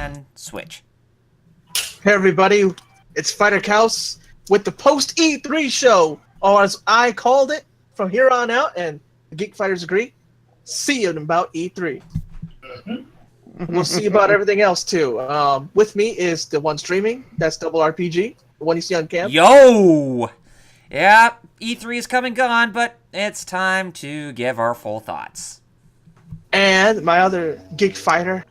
and switch. Hey everybody, it's FighterXaos with the post E3 show, or as I called it from here on out, and the Geek Fighters agree, see it about E3. We'll see about everything else too. With me is the one streaming, that's Double RPG, the one you see on cam. Yo! Yeah, E3 is come and gone, but it's time to give our full thoughts. And my other Geek Fighter,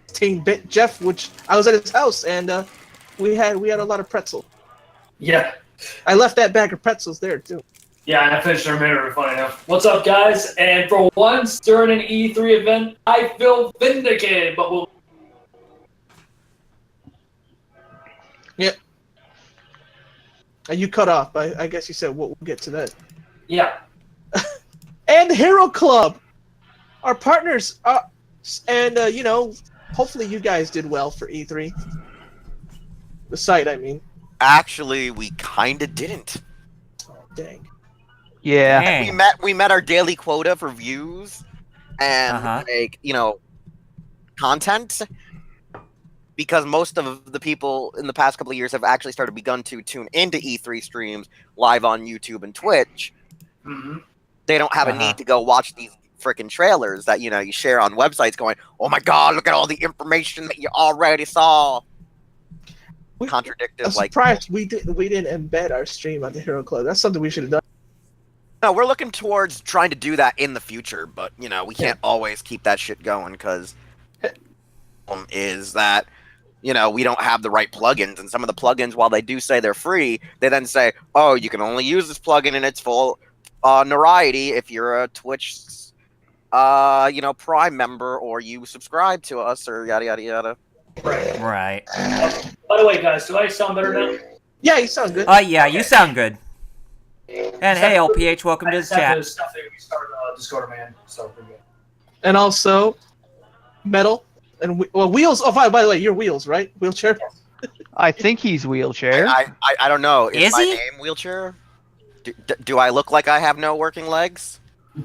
Team Bit Jeff, which I was at his house and we had a lot of pretzels. Yeah. I left that bag of pretzels there too. Yeah, and I finished our mirror, funny enough. What's up, guys? And for once during an E3 event, I feel vindicated, but we'll... Yep. And you cut off. I guess you said we'll get to that. Yeah. And Hero Club, our partners, and hopefully you guys did well for E3. The site, I mean. Actually, we kinda didn't. Oh, dang. Yeah. Dang. We met our daily quota for views and content, because most of the people in the past couple of years have actually begun to tune into E3 streams live on YouTube and Twitch. Mm-hmm. They don't have a need to go watch these freaking trailers that you share on websites going, oh my god, look at all the information that you already saw. Contradictive. I'm surprised we didn't embed our stream on the Hero Club. That's something we should have done. No, we're looking towards trying to do that in the future, but we can't always keep that shit going because is that we don't have the right plugins, and some of the plugins, while they do say they're free, they then say, oh, you can only use this plugin in its full notoriety if you're a Twitch Prime member or you subscribe to us or yada yada yada. Right. By the way, guys, do I sound better now? Yeah, you sound good. Yeah, you sound good. And hey, LPH, welcome to the chat. Stuff that we started Discord, man. So we're good. And also, Metal and Wheels. Oh, by the way, you're Wheels, right? Wheelchair. I think he's wheelchair. I don't know. Is my he? name wheelchair? Do I look like I have no working legs?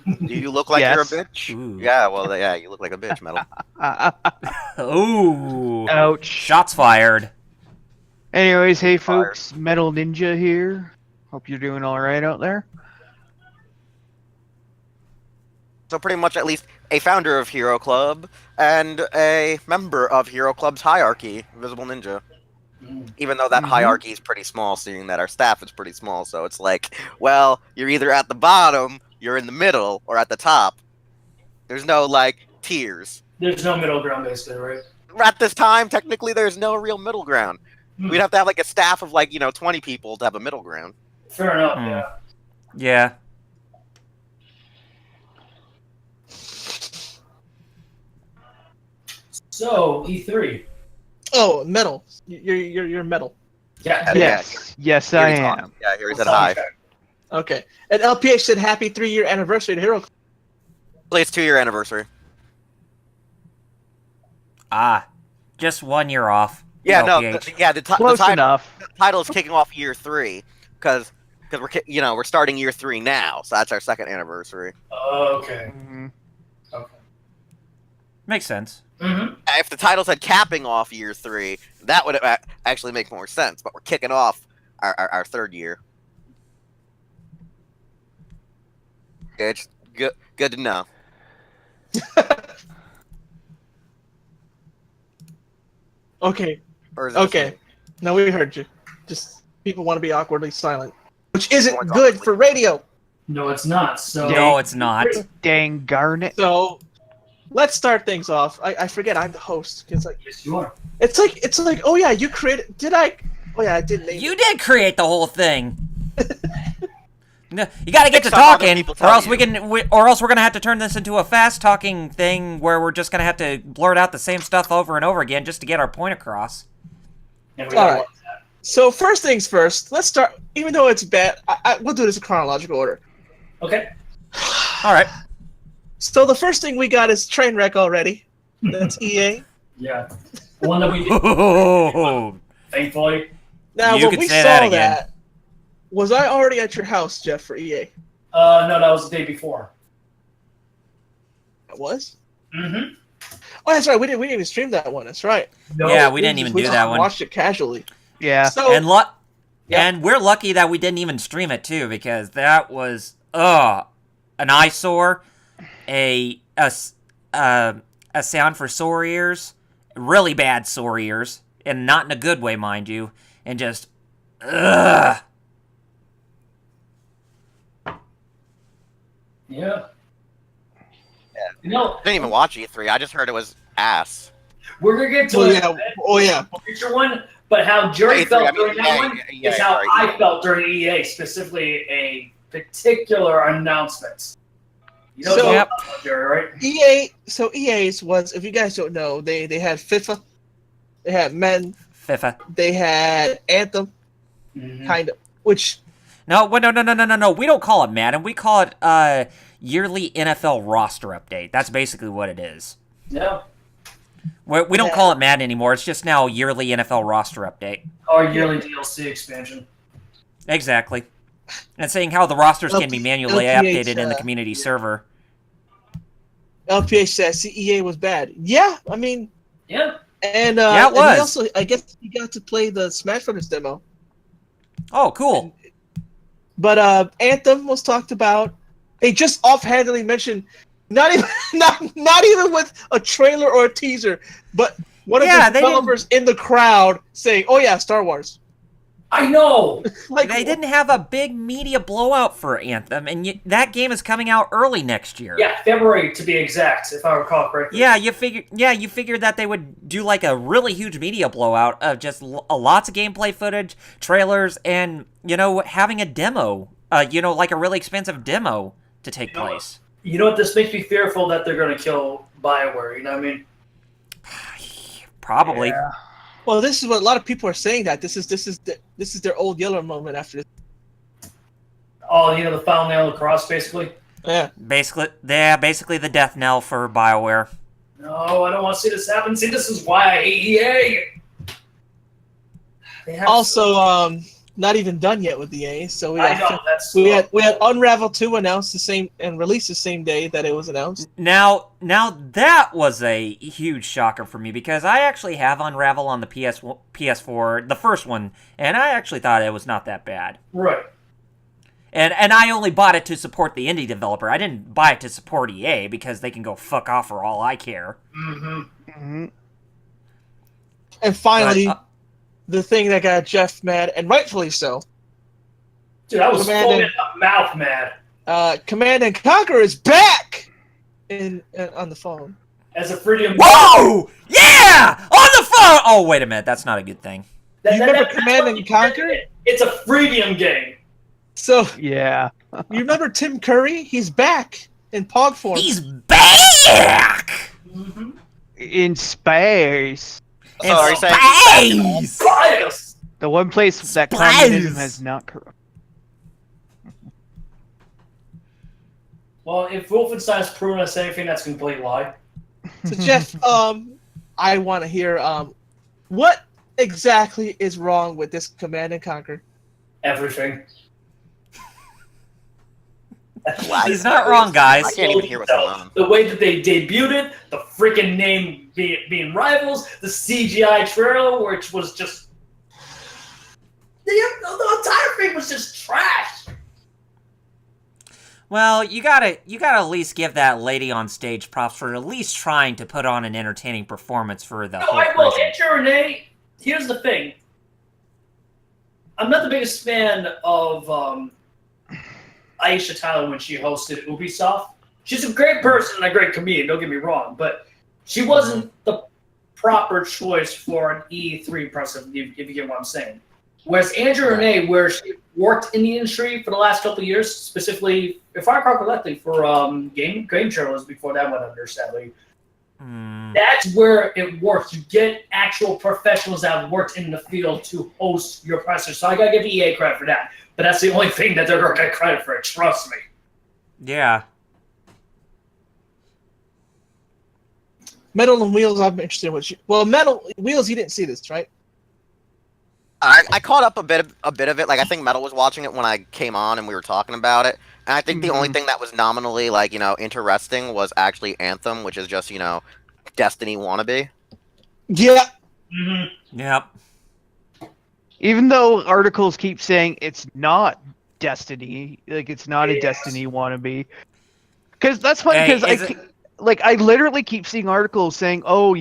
Do you look like you're a bitch? Ooh. Yeah, well, yeah, you look like a bitch, Metal. Ooh. Ouch. Shots fired. Anyways, hey folks, Metal Ninja here. Hope you're doing alright out there. So pretty much at least a founder of Hero Club and a member of Hero Club's hierarchy, VisibleNinja. Even though that hierarchy is pretty small, seeing that our staff is pretty small, so it's like, well, you're either at the bottom, you're in the middle, or at the top. There's no, tiers. There's no middle ground, basically, right? At this time, technically, there's no real middle ground. We'd have to have, a staff of, 20 people to have a middle ground. Fair enough, yeah. Yeah. So, E3. Oh, Metal. You're Metal. Yeah. Yes, I am. Yeah, here he said hi. Okay. And LPH said happy 3-year anniversary to Hero Club. It's 2-year anniversary. Just 1 year off. Yeah, LPH. Close enough. The title is kicking off year 3 because we're starting year 3 now, so that's our 2nd anniversary. Okay. Okay. Makes sense. If the title said capping off year 3, that would actually make more sense. But we're kicking off our 3rd year. It's good to know. Okay. Or is it Okay. No, we heard you. Just people want to be awkwardly silent, which isn't good for radio. No, it's not. So No, it's not. Dang garnet. So, let's start things off. I forget I'm the host. It's like yes, you are. it's like oh yeah, you created. Did I? Oh yeah, I did name You it. did create the whole thing. No, you gotta get to Some other talking, people or tell else you. or else we're gonna have to turn this into a fast talking thing where we're just gonna have to blurt out the same stuff over and over again just to get our point across. And All right. So first things first. Let's start. Even though it's bad, we'll do this in chronological order. Okay. All right. So the first thing we got is Trainwreck already. That's EA. Yeah. The one that we did, Oh, thankfully. Now You when could we say saw that again. that, was I already at your house, Jeff, for EA? No, that was the day before. I was. Mm-hmm. Oh, that's right. We didn't even stream that one. That's right. No, Yeah, we didn't even We do just that one. watched it casually. Yeah. So Yeah. And we're lucky that we didn't even stream it too, because that was an eyesore, a sound for sore ears, really bad sore ears, and not in a good way, mind you, and just ugh. Yeah. You know, I didn't even watch E3. I just heard it was ass. we're gonna get to Oh it yeah. Oh yeah. future one, but how Jerry E3, felt I mean, during that one is how sorry. I felt during EA, specifically a particular announcement. You know So- what I'm Yep. talking about, Jerry, right? EA's was, if you guys don't know, they had FIFA, they had Men, FIFA. they had Anthem, kind of, which No, no. We don't call it Madden. We call it yearly NFL roster update. That's basically what it is. Yeah. We don't call it Madden anymore. It's just now yearly NFL roster update. Our yearly DLC expansion. Exactly. And saying how the rosters can be manually LPH, updated in the community server. LPH said CEA was bad. Yeah, I mean, Yeah. and Yeah, it and he was. also, I guess, he got to play the Smash Brothers demo. Oh, cool. But Anthem was talked about. They just offhandedly mentioned, not even not even with a trailer or a teaser, but one of Yeah, the they didn't- developers in the crowd saying, "Oh yeah, Star Wars." I know. Like They didn't have a big media blowout for Anthem, and that game is coming out early next year. Yeah, February to be exact, if I recall correctly. Yeah, you figured that they would do like a really huge media blowout of just lots of gameplay footage, trailers, and having a demo. Like a really expensive demo to take You know what? place. You know what? This makes me fearful that they're going to kill BioWare. You know what I mean? Probably. Yeah. Well, this is what a lot of people are saying, that this is their old Yeller moment after this. Oh, the final nail of the cross, basically. Yeah. Basically the death knell for BioWare. No, I don't want to see this happen. See, this is why I hate EA. They have Also, not even done yet with EA. So we I had, know that's we had Unravel 2 announced the same and released the same day that it was announced. Now that was a huge shocker for me, because I actually have Unravel on the PS4, the first one, and I actually thought it was not that bad. right. And I only bought it to support the indie developer. I didn't buy it to support EA, because they can go fuck off for all I care. Mm-hmm. Mm-hmm. And finally, But, the thing that got Jeff mad, and rightfully so. Dude, I was Command foaming and- at mouth mad. Command and Conquer is back on the phone. As a freedom. Whoa! Yeah! On the phone! Oh, wait a minute. That's not a good thing. You remember that's Command what and you Conquer? did. It's a freedom game. So Yeah. you remember Tim Curry? He's back in Pog form. He's back! Mm-hmm. In space. So are you saying Space! Bias. The one place that Space. communism has not corrupted. Well, if Wolfenstein's proven us anything, that's a complete lie. So Jeff, I want to hear what exactly is wrong with this Command and Conquer. Everything. He's not wrong, guys. I can't even hear what's going on. The way that they debuted it, the freaking name being rivals, the CGI trailer, which was just the entire thing was just trash. Well, you gotta at least give that lady on stage props for at least trying to put on an entertaining performance for the No, whole I will. prison. Enter Renee. Here's the thing. I'm not the biggest fan of Aisha Tyler when she hosted Ubisoft. She's a great person and a great comedian, don't get me wrong, but she wasn't the proper choice for an E3 person, if you get what I'm saying. Whereas Andrew Renee, where she worked in the industry for the last couple of years, specifically, if I recall correctly, for game trailers before that went under, sadly. That's where it works. You get actual professionals that have worked in the field to host your pressers. So I gotta give EA credit for that. But that's the only thing that they're gonna get credit for. Trust me. Yeah. Metal and Wheels, I'm interested in what you. Well, Metal Wheels, you didn't see this, right? I caught up a bit of it. Like I think Metal was watching it when I came on and we were talking about it. And I think the only thing that was nominally interesting was actually Anthem, which is just Destiny wannabe. Yeah. Yep. Even though articles keep saying it's not Destiny, like it's not a Yes. Destiny wannabe. Because that's funny. Hey, Because I literally keep seeing articles saying, oh,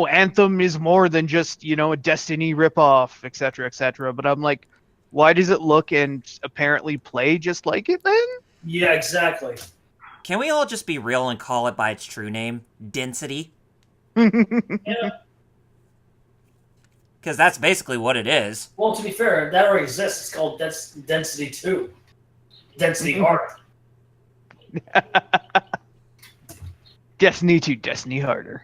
Anthem is more than just a Destiny ripoff, etc., etc. But I'm like, why does it look and apparently play just like it then? Yeah, exactly. Can we all just be real and call it by its true name? Density? Yeah. Because that's basically what it is. Well, to be fair, that already exists. It's called Density 2. Density Hard. Destiny 2, Destiny Harder.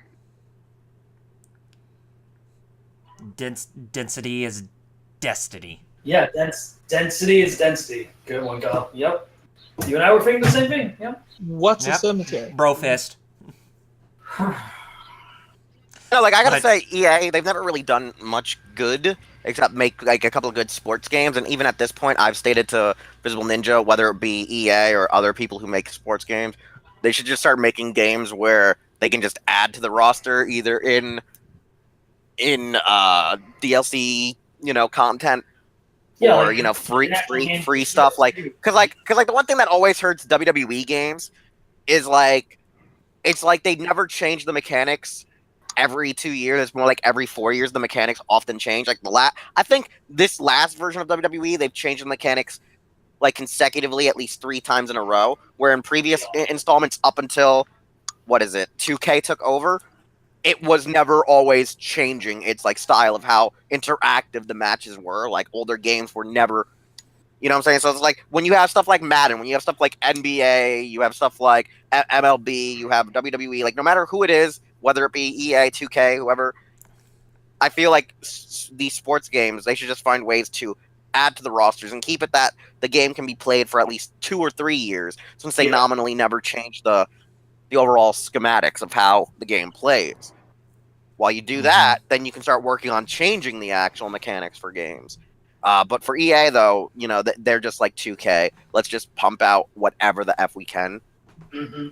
Density is destiny. Yeah, density is density. Good one, Kyle. Yep. You and I were thinking the same thing. Yep. What's Yep. a cemetery? Bro fist. No, like I gotta But- say, EA, they've never really done much good except make like a couple of good sports games. And even at this point, I've stated to VisibleNinja, whether it be EA or other people who make sports games, they should just start making games where they can just add to the roster, either in DLC, content, Yeah, or like, free stuff. Like, because the one thing that always hurts WWE games is like it's like they never change the mechanics every 2 years. It's more like every 4 years the mechanics often change. Like I think this last version of WWE, they've changed the mechanics like consecutively at least 3 times in a row. Where in previous installments, up until 2K took over, it was never always changing its like style of how interactive the matches were. Like older games were never, you know what I'm saying? So it's like when you have stuff like Madden, when you have stuff like NBA, you have stuff like MLB, you have WWE, like no matter who it is, whether it be EA, 2K, whoever, I feel like these sports games, they should just find ways to add to the rosters and keep it that the game can be played for at least 2 or 3 years, since they nominally never change the overall schematics of how the game plays. While you do that, then you can start working on changing the actual mechanics for games. But for EA, though, they're just like 2K. Let's just pump out whatever the F we can. Mm-hmm.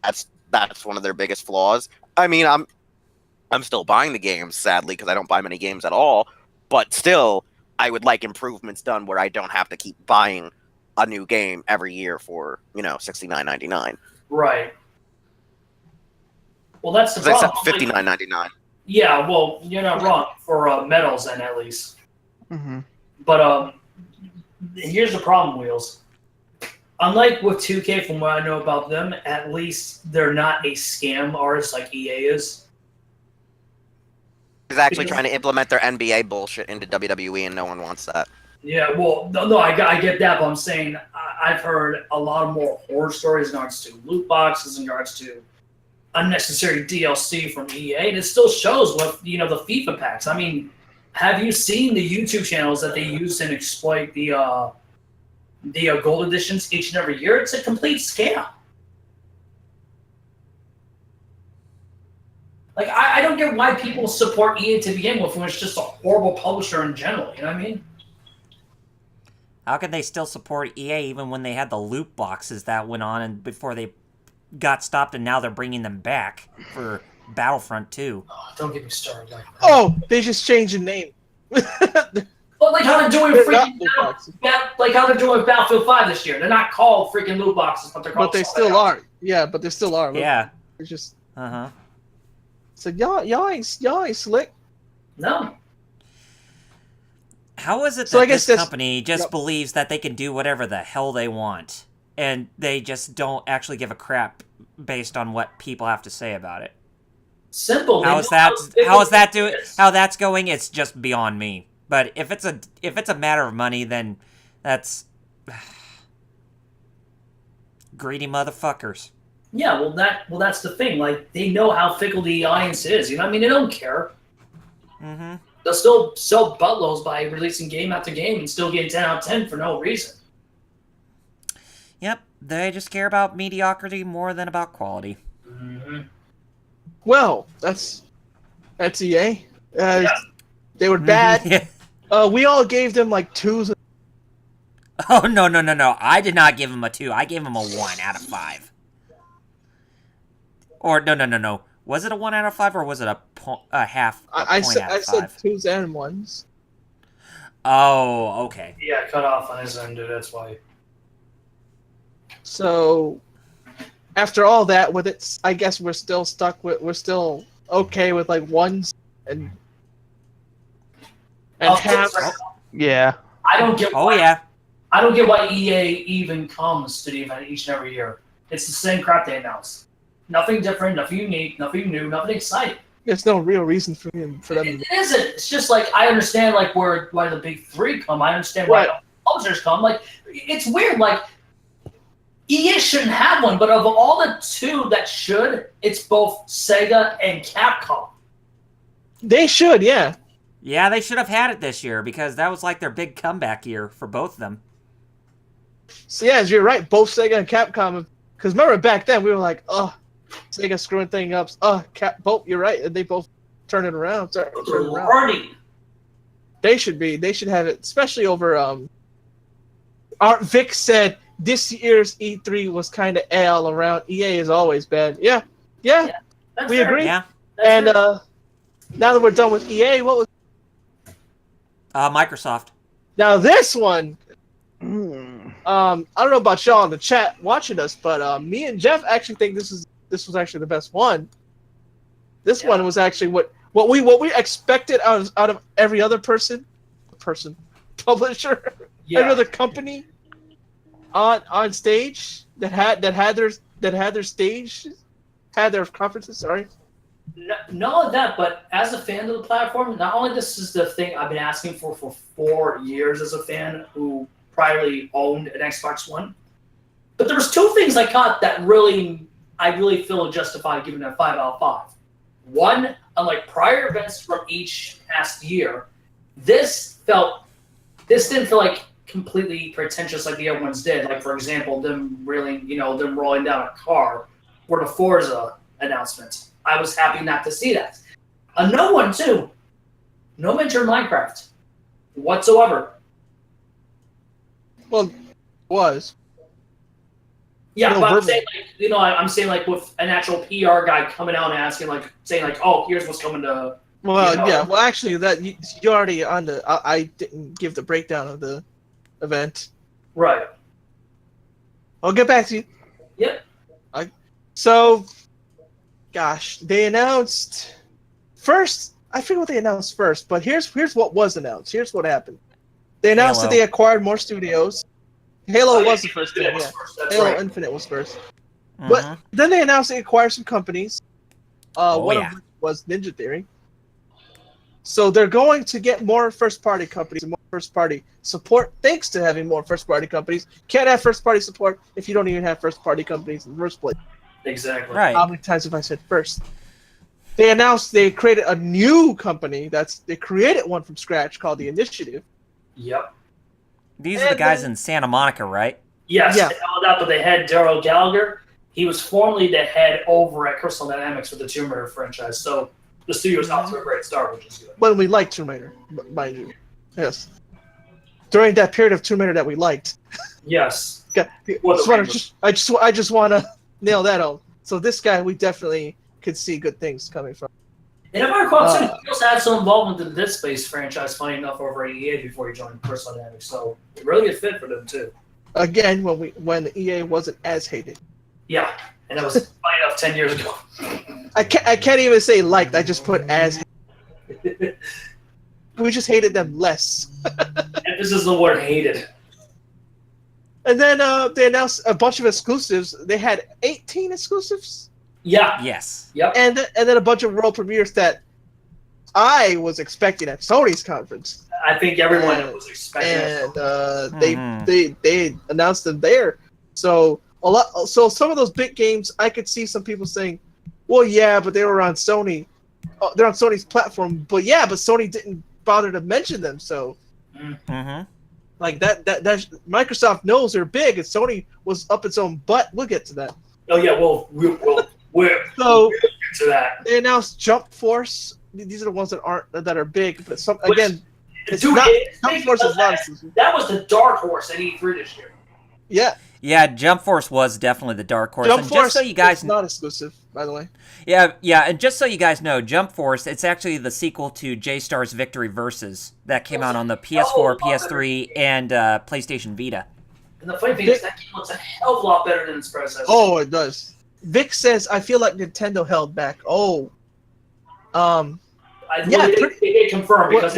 That's one of their biggest flaws. I mean, I'm still buying the games, sadly, because I don't buy many games at all. But still, I would like improvements done where I don't have to keep buying a new game every year for $69.99. Right. Well, that's the Because I problem. said $59.99. Yeah, well, you're not wrong for medals, then at least. Mm-hmm. But here's the problem, Wheels. Unlike with 2K, from what I know about them, at least they're not a scam artist like EA is. Is actually trying to implement their NBA bullshit into WWE, and no one wants that. Yeah, well, no, I get that, but I'm saying I've heard a lot more horror stories in regards to loot boxes, in regards to unnecessary DLC from EA, and it still shows what the FIFA packs. I mean, have you seen the YouTube channels that they use and exploit the gold editions each and every year? It's a complete scam. Like, I don't get why people support EA to begin with when it's just a horrible publisher in general. You know what I mean? How could they still support EA even when they had the loot boxes that went on and before they got stopped, and now they're bringing them back for Battlefront 2? Oh, don't get me started like that. Oh, they just changed the name. But like how they're doing They're freaking not loot boxes. like how they're doing with Battlefield 5 this year. Th're not called freaking loot boxes, but they're called. But they something still else. are. Yeah, but they still are. Yeah. It's just Uh-huh. it's like y'all ain't slick. No. How is it So that I guess this that's- company just Yep. believes that they can do whatever the hell they want, and they just don't actually give a crap based on what people have to say about it? Simple. How that's going? It's just beyond me. But if it's a matter of money, then that's greedy motherfuckers. Yeah, well that's the thing. Like they know how fickle the audience is. You know what I mean? They don't care. Mm-hmm. They'll still sell buttloads by releasing game after game and still get 10 out of 10 for no reason. Yep, they just care about mediocrity more than about quality. Mm-hmm. Well, that's EA. Yeah. They were bad. Yeah. We all gave them like 2s. Oh, no. I did not give him a 2. I gave him a 1 out of 5. Or no. Was it a 1 out of 5 or was it a half? I point said out of I said 5? 2s and 1s. Oh, okay. Yeah, cut off on his end, dude. That's why. So after all that, with it, I guess we're still okay with like 1s and halves. Yeah. I don't get. Oh why, yeah. I don't get why EA even comes to the event each and every year. It's the same crap they announce. Nothing different, nothing unique, nothing new, nothing exciting. There's no real reason for them. It isn't. It's just like I understand like why the big three come. I understand why the publishers come. Like it's weird. Like EA shouldn't have one, but of all the two that should, it's both Sega and Capcom. They should, yeah. Yeah, they should have had it this year because that was like their big comeback year for both of them. So yeah, you're right. Both Sega and Capcom. Because remember back then we were like, oh, Sega screwing things up. Oh, both. You're right. And they both turn it around. Running. They should be. They should have it, especially over. Vic said this year's E3 was kind of all around. EA is always bad. Yeah. We fair. agree. Yeah. And now that we're done with EA, what was Microsoft. now this one? I don't know about y'all in the chat watching us, but me and Jeff actually think this was actually the best one. This one was actually what we expected out of every other publisher, every other company on stage that had their conferences. Sorry. Not only that, but as a fan of the platform, not only this is the thing I've been asking for 4 years as a fan who privately owned an Xbox One, but there was 2 things I caught that I really feel justified giving it a 5 out of 5. One, unlike prior events from each past year, this didn't feel like completely pretentious like the other ones did. Like for example, them rolling down a car or the Forza announcement. I was happy not to see that. Another one too, no mention of Minecraft whatsoever. Well, was. Yeah, No, but verbal. I'm saying like with an actual PR guy coming out and asking saying oh, here's what's coming to. Well, yeah. Well, actually, that you already on the. I didn't give the breakdown of the event. Right. I'll get back to you. Yep. So, gosh, they announced first. I forget what they announced first, but here's what was announced. Here's what happened. They announced that they acquired more studios. Halo was the first thing, yeah. Halo Infinite was first. But then they announced they acquired some companies. One of which was Ninja Theory. So they're going to get more first-party companies and more first-party support thanks to having more first-party companies. Can't have first-party support if you don't even have first-party companies in the first place. Exactly. Right. How many times have I said first? They announced they created a new company. They created one from scratch called The Initiative. Yep. These are the guys in Santa Monica, right? Yes. Yeah. They held out, but they had Daryl Gallagher. He was formerly the head over at Crystal Dynamics with the Tomb Raider franchise. So the studio's off to a great start, which is good. When we liked Tomb Raider, mind you. Yes. During that period of Tomb Raider that we liked. Yes. I just want to nail that on. So this guy, we definitely could see good things coming from. And if I recall, too, he also had some involvement in the Dead Space franchise, funny enough, over at EA before he joined Crystal Dynamics. So it really a fit for them too. Again, when EA wasn't as hated. Yeah, and that was funny enough 10 years ago. I can't even say liked. I just put as. We just hated them less. Emphasis is the word hated. And then they announced a bunch of exclusives. They had 18 exclusives. Yeah. Yes. Yep. And then a bunch of world premieres that I was expecting at Sony's conference. I think everyone was expecting it. And they announced them there. So some of those big games, I could see some people saying, "Well, yeah, but they were on Sony. They're on Sony's platform." But Sony didn't bother to mention them. So, like that Microsoft knows they're big, and Sony was up its own butt. We'll get to that. Oh yeah, we'll get to that. They announced Jump Force. These are the ones that are big, but Jump Force is not exclusive. That was the dark horse at E3 this year. Yeah. Yeah, Jump Force was definitely the dark horse. Jump and Force just so you guys is not exclusive, by the way. Yeah, and just so you guys know, Jump Force, it's actually the sequel to J-Star's Victory Versus that came out on the PS4, PS3, and PlayStation Vita. And the funny thing is that game looks a hell of a lot better than its predecessor. Oh, it does. Vic says, I feel like Nintendo held back. Oh. They did confirm because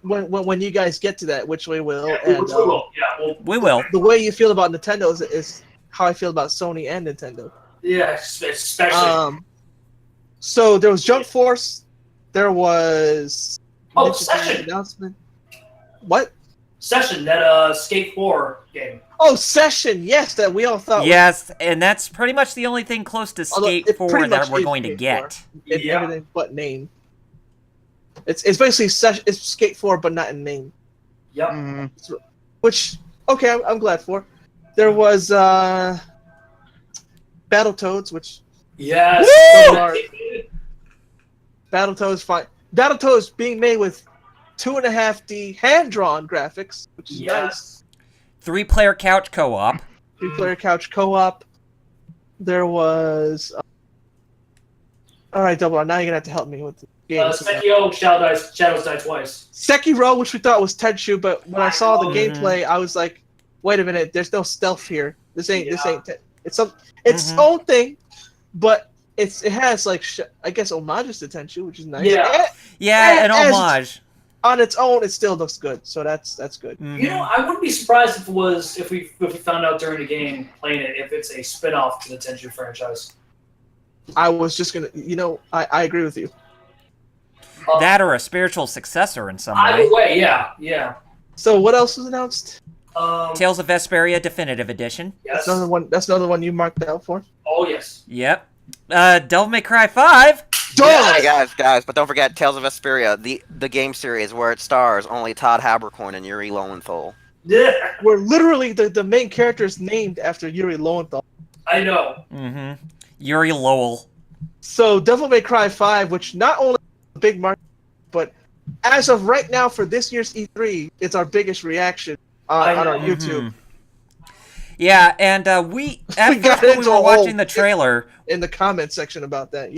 when you guys get to that, which we will. Yeah, and, we will. Yeah, we will. The way you feel about Nintendo is how I feel about Sony and Nintendo. Yeah, especially. So there was Jump Force. There was. Session. Announcement. What? Session, that Skate 4 game. Oh, Session. Yes, that we all thought. Yes, and that's pretty much the only thing close to Skate 4 that we're going to get. Everything but name. It's basically Session. It's Skate 4, but not in name. Yep. Mm-hmm. Which I'm glad for. There was Battletoads, which yes. Battletoads fine. Battletoads being made with 2.5D hand-drawn graphics, which is nice. 3-player couch co-op. 3-player couch co-op. There was. All right, Double R. Now you're gonna have to help me with the game. Sekiro Shadows Die Twice. Sekiro, which we thought was Tenchu, but when I saw the gameplay, I was like, "Wait a minute, there's no stealth here. This ain't. It's its own thing, but it has like I guess homages to Tenchu, which is nice. Yeah, an homage. On its own, it still looks good, so that's good. Mm-hmm. You know, I wouldn't be surprised if we found out during the game playing it if it's a spin-off to the Tenchu franchise. I was just gonna, I agree with you. That or a spiritual successor in some way. Either way, yeah. So what else was announced? Tales of Vesperia Definitive Edition. Yes. That's another one you marked out for. Oh yes. Yep. Devil May Cry 5. Yeah, guys, but don't forget Tales of Vesperia, the game series where it stars only Todd Haberkorn and Yuri Lowenthal. Yeah. Where literally the main character is named after Yuri Lowenthal. I know. Mm-hmm. Yuri Lowell. So Devil May Cry 5, which not only a big market, but as of right now for this year's E3, it's our biggest reaction on our YouTube. Yeah, and we at first when we were watching the trailer in the comment section about that.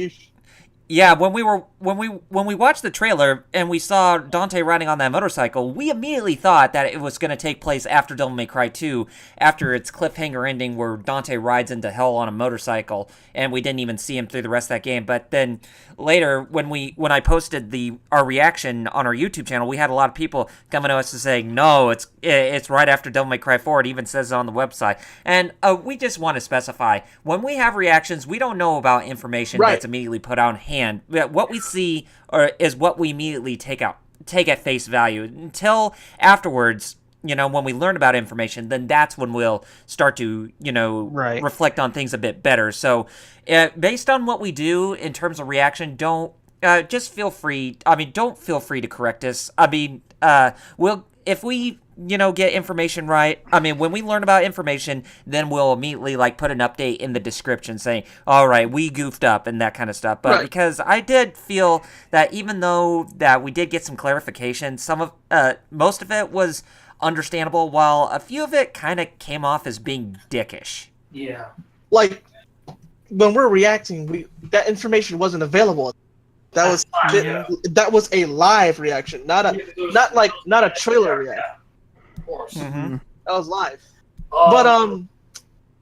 Yeah, when we watched the trailer and we saw Dante riding on that motorcycle, we immediately thought that it was going to take place after Devil May Cry 2, after its cliffhanger ending where Dante rides into hell on a motorcycle, and we didn't even see him through the rest of that game. But then later, when I posted our reaction on our YouTube channel, we had a lot of people coming to us and saying, no, it's right after Devil May Cry 4. It even says it on the website. And we just want to specify, when we have reactions, we don't know about information that's immediately put on hand. What we see is what we immediately take at face value. Until afterwards, when we learn about information, then that's when we'll start to, reflect on things a bit better. So, based on what we do in terms of reaction, don't feel free to correct us. If we get information right. When we learn about information, then we'll immediately put an update in the description saying, all right, we goofed up and that kind of stuff. But because I did feel that even though that we did get some clarification, most of it was understandable, while a few of it kind of came off as being dickish. Yeah. Like, when we're reacting, that information wasn't available. That was a live reaction, not a trailer reaction. Of course. Mm-hmm. That was live. But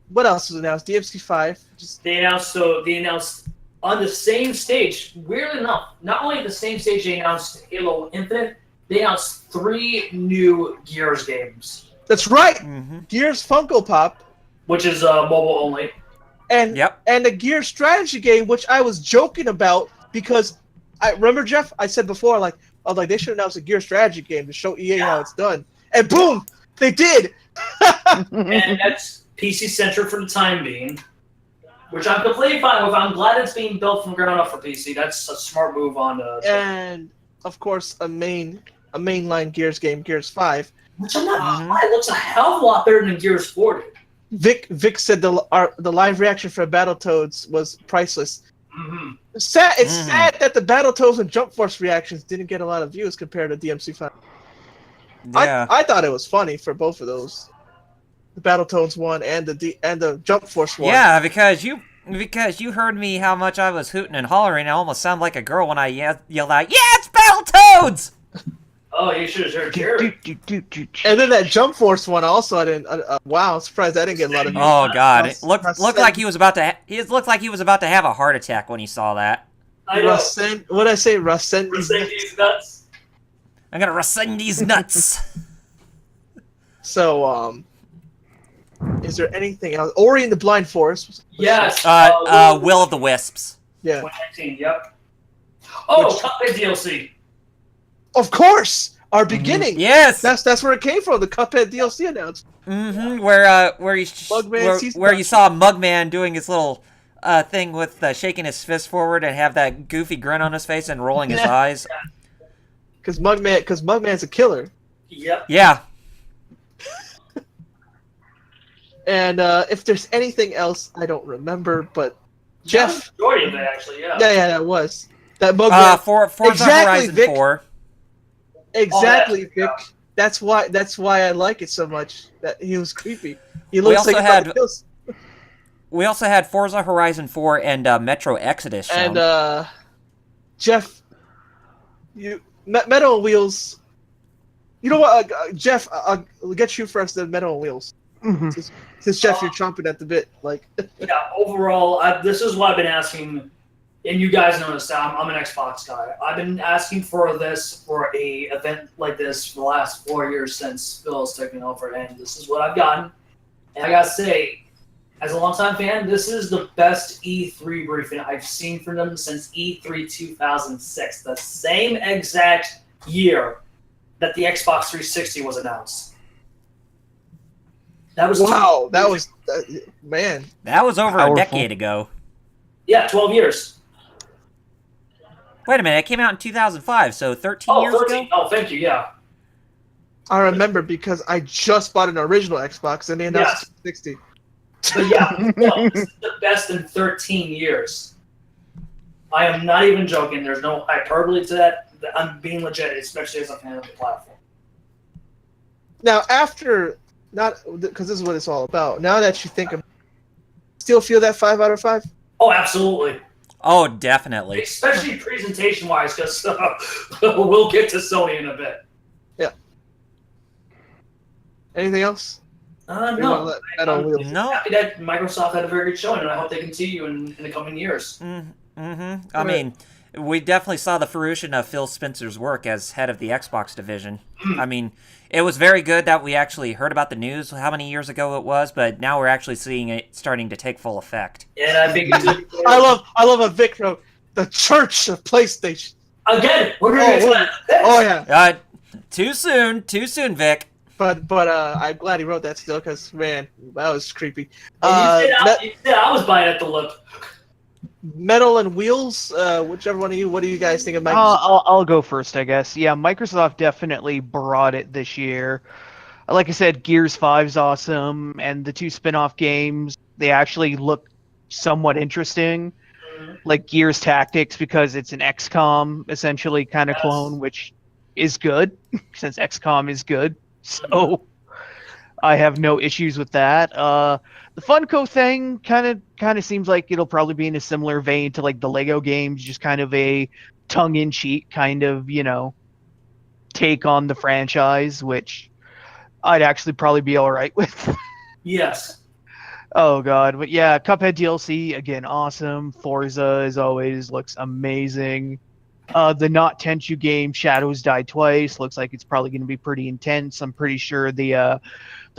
what else was announced? DMC5. They announced on the same stage. Weirdly enough, not only the same stage they announced Halo Infinite, they announced 3 new Gears games. That's right. Mm-hmm. Gears Funko Pop, which is mobile only, and a Gears strategy game, which I was joking about because I remember, Jeff, I said before, they should announce a Gears strategy game to show EA how it's done. And boom, they did. And that's PC centric for the time being, which I'm completely fine with. I'm glad it's being built from ground up for PC. That's a smart move on. And of course, a mainline Gears game, Gears 5, which I'm not. It looks a hell of a lot better than Gears 4 did. Vic said the live reaction for Battletoads was priceless. Mm-hmm. It's sad that the Battletoads and Jump Force reactions didn't get a lot of views compared to DMC5. Yeah. I thought it was funny for both of those. the Battletoads one and the Jump Force one. Yeah, because you heard me how much I was hooting and hollering. I almost sound like a girl when I yelled out, "Yeah, it's Battletoads!" Oh, you should have heard Jared. And then that Jump Force one also, I didn't. Wow, I'm surprised I didn't get a lot of. Oh God, it looked like he was about to. It looked like he was about to have a heart attack when he saw that. I know. What did I say? Russend these nuts. I'm gonna rescind these nuts. So, is there anything else? Ori and the Blind Forest. Yes. Will of the Wisps. Yeah. 2019. Yep. Oh, Cuphead DLC. Of course, our beginning. Yes. That's where it came from. The Cuphead DLC announcement. Mm-hmm. Where you saw Mugman doing his little thing with shaking his fist forward and have that goofy grin on his face and rolling his eyes. Because Mugman's a killer. Yep. Yeah. And if there's anything else, I don't remember. But Jeff, majority of it actually, yeah. Yeah, that was that Mugman. Forza Exactly, Horizon Vic. 4. Exactly, Vic. yeah. That's why I like it so much. That he was creepy. He looks also like had- We also had Forza Horizon 4 and Metro Exodus shown. And Jeff, Metal on Wheels. You know what, Jeff? I'll get you first. Then Metal on Wheels. Mhm. Since Jeff, you're chomping at the bit. Like. Yeah. Overall, this is what I've been asking, and you guys noticed that I'm an Xbox guy. I've been asking for a event like this for the last 4 years since Phil's taken over, and this is what I've gotten. And I gotta say, as a longtime fan, this is the best E3 briefing I've seen from them since E3 2006, the same exact year that the Xbox 360 was announced. That was Wow, that was man. That was over Powerful. a decade ago. Yeah, 12 years. Wait a minute, it came out in 2005, so 13 years 13. ago? Oh, thank you. Yeah. I remember because I just bought an original Xbox and they announced 360. But yeah, no, this is the best in 13 years. I am not even joking. There's no hyperbole to that. I'm being legit, especially as a fan of the platform. Now, because this is what it's all about. Now that you think of, still feel that 5 out of 5? Oh, absolutely. Oh, definitely. Especially presentation-wise, because we'll get to Sony in a bit. Yeah. Anything else? No. I'm No. happy that Microsoft had a very good showing, and I hope they continue in the coming years. Mm-hmm. I mean, we definitely saw the fruition of Phil Spencer's work as head of the Xbox division. I mean, it was very good that we actually heard about the news how many years ago it was, but now we're actually seeing it starting to take full effect. And I think I love a Vic wrote, the Church of PlayStation. again, we're going to Oh yeah. Too soon, Vic. But I'm glad he wrote that still, because man, that was creepy. you said I was buying at the lip. Metal and Wheels, whichever one of you. What do you guys think of Microsoft? I'll go first, I guess. Yeah, Microsoft definitely brought it this year. Like I said, Gears 5's awesome, and the 2 spin-off games, they actually look somewhat interesting. Like Gears Tactics, because it's an XCOM, essentially, kind of clone, which is good, since XCOM is good. So I have no issues with that. The Funko thing kind of seems like it'll probably be in a similar vein to like the Lego games, just kind of a tongue-in-cheek kind of, take on the franchise, which I'd actually probably be all right with. Yes. Oh god, but yeah, Cuphead DLC again, awesome. Forza as always looks amazing. The Not Tenchu game Shadows Die Twice looks like it's probably going to be pretty intense. I'm pretty sure the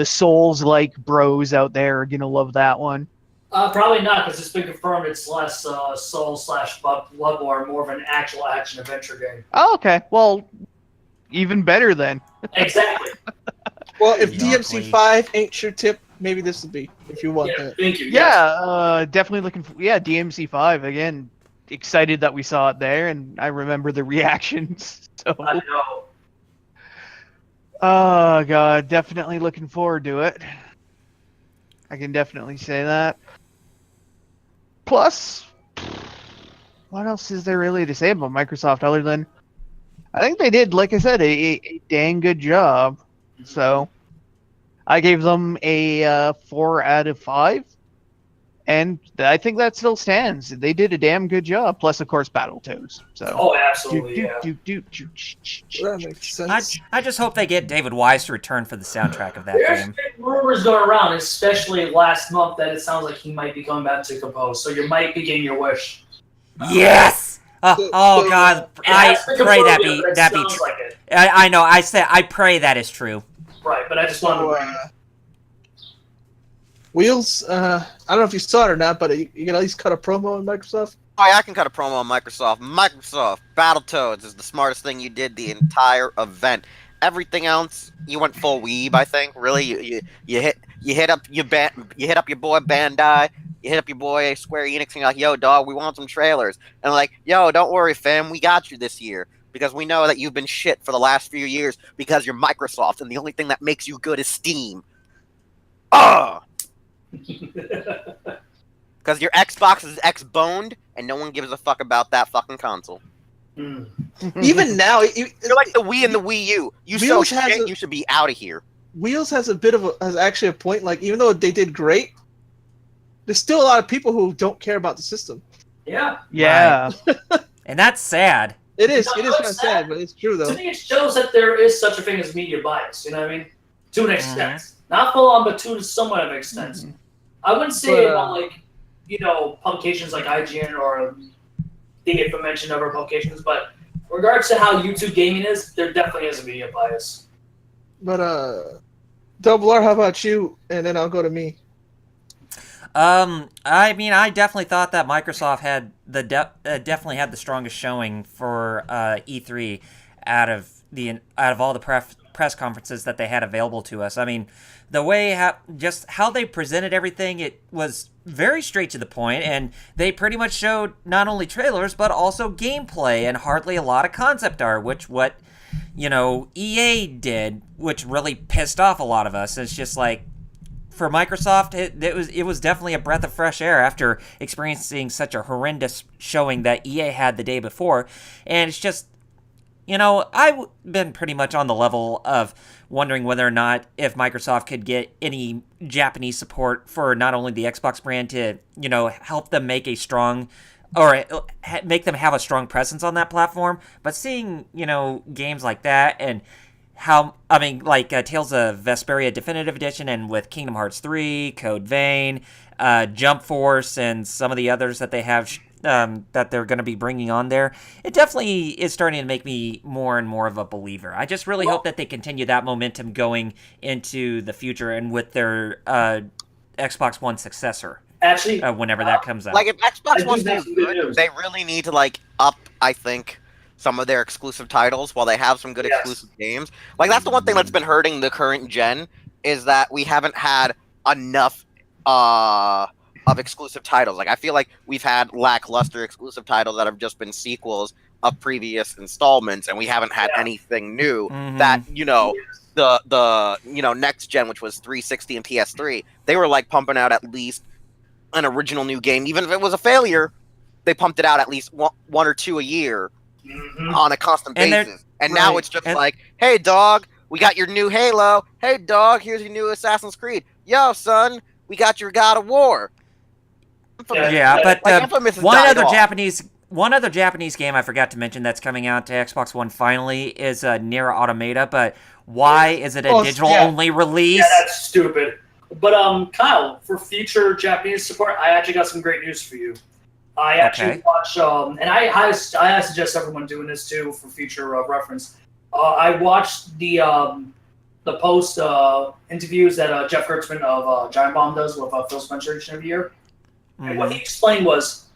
Souls-like bros out there are going to love that one. Probably not, because it's been confirmed it's less Soul/Bloodborne, more of an actual action-adventure game. Oh, okay. Well, even better then. Exactly. Well, if Exactly. DMC5 ain't your tip, maybe this would be, if you want Yeah, that. thank you. Yes. Yeah, definitely looking for DMC5 again. Excited that we saw it there, and I remember the reactions. So, I know. oh god, definitely looking forward to it. I can definitely say that. Plus, what else is there really to say about Microsoft other than I think they did, like I said, a dang good job. So, I gave them a 4 out of 5, and I think that still stands. They did a damn good job. Plus, of course, Battletoads. So. Oh, absolutely, yeah. That makes sense. I just hope they get David Wise to return for the soundtrack of that There's game. been rumors going around, especially last month, that it sounds like he might be coming back to compose. So you might be getting your wish. Yes! Oh God! It I has to be pray that confirmed, be but it that be sounds true. like it. I know. I said I pray that is true. Right, but I just wanted to So, bring it. Wheels, I don't know if you saw it or not, but you can at least cut a promo on Microsoft. Oh, yeah, I can cut a promo on Microsoft. Microsoft, Battletoads is the smartest thing you did the entire event. Everything else, you went full weeb. I think. Really, you hit up your boy Bandai. You hit up your boy Square Enix, and you're like, "Yo, dog, we want some trailers." And like, "Yo, don't worry, fam, we got you this year because we know that you've been shit for the last few years because you're Microsoft, and the only thing that makes you good is Steam." Ugh. Because your Xbox is X-boned, and no one gives a fuck about that fucking console. Even now, You're like the Wii and the Wii U. You so Wheels has shit, a- you should be out of here. Wheels has actually a point. Like, even though they did great, there's still a lot of people who don't care about the system. Yeah. Yeah. And that's sad. It is. No, It is it's kind of sad. sad, but it's true To though. me, it shows that there is such a thing as media bias. You know what I mean? To an extent, not full on, but to somewhat of an extent. I wouldn't say But, about like, publications like IGN or the aforementioned other publications, but in regards to how YouTube gaming is, there definitely is a media bias. But Double R, how about you? And then I'll go to me. I mean, I definitely thought that Microsoft had definitely had the strongest showing for E3 out of all the press conferences that they had available to us. I mean, the way just how they presented everything, it was very straight to the point, and they pretty much showed not only trailers but also gameplay and hardly a lot of concept art, which EA did, which really pissed off a lot of us. It's just like, for Microsoft, it was definitely a breath of fresh air after experiencing such a horrendous showing that EA had the day before. And it's just, I've been pretty much on the level of wondering whether or not if Microsoft could get any Japanese support for not only the Xbox brand to, help them make a strong, or make them have a strong presence on that platform. But seeing, games like that and Tales of Vesperia Definitive Edition, and with Kingdom Hearts 3, Code Vein, Jump Force, and some of the others that they have that they're going to be bringing on there, it definitely is starting to make me more and more of a believer. I just really hope that they continue that momentum going into the future and with their Xbox One successor. Actually, whenever that comes out. Like, if Xbox I One's do have too some good good, news. they really need to, up, I think, some of their exclusive titles while they have some good Yes. exclusive games. Like, that's the one thing that's been hurting the current gen, is that we haven't had enough of exclusive titles. Like, I feel like we've had lackluster exclusive titles that have just been sequels of previous installments, and we haven't had anything new that, the next gen, which was 360 and PS3, they were pumping out at least an original new game. Even if it was a failure, they pumped it out at least one or two a year on a constant basis. And now it's just hey, dog, we got your new Halo. Hey, dog, here's your new Assassin's Creed. Yo, son, we got your God of War. Yeah, but Infamous has one died other Japanese game I forgot to mention that's coming out to Xbox One finally is Nier Automata. But why is it a digital-only release? Yeah, that's stupid. But Kyle, for future Japanese support, I actually got some great news for you. I actually watched, and I suggest everyone doing this too for future reference. I watched the post interviews that Jeff Kurtzman of Giant Bomb does with Phil Spencer each and every year. And what he explained was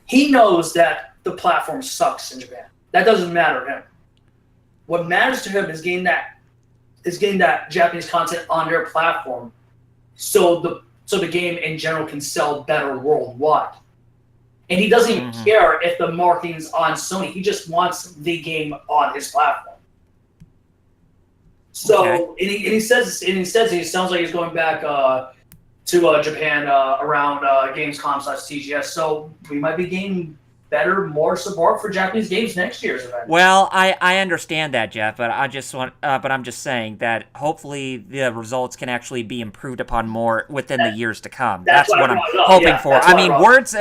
he knows that the platform sucks in Japan. That doesn't matter to him. What matters to him is getting that Japanese content on their platform, so the game in general can sell better worldwide. And he doesn't even care if the marketing is on Sony. He just wants the game on his platform. So, and he says he sounds like he's going back to Japan around Gamescom/TGS. So we might be getting better, more support for Japanese games next year's event. Well, I understand that, Jeff, but I'm just saying that hopefully the results can actually be improved upon more within the years to come. That's what I'm hoping for. I mean, words.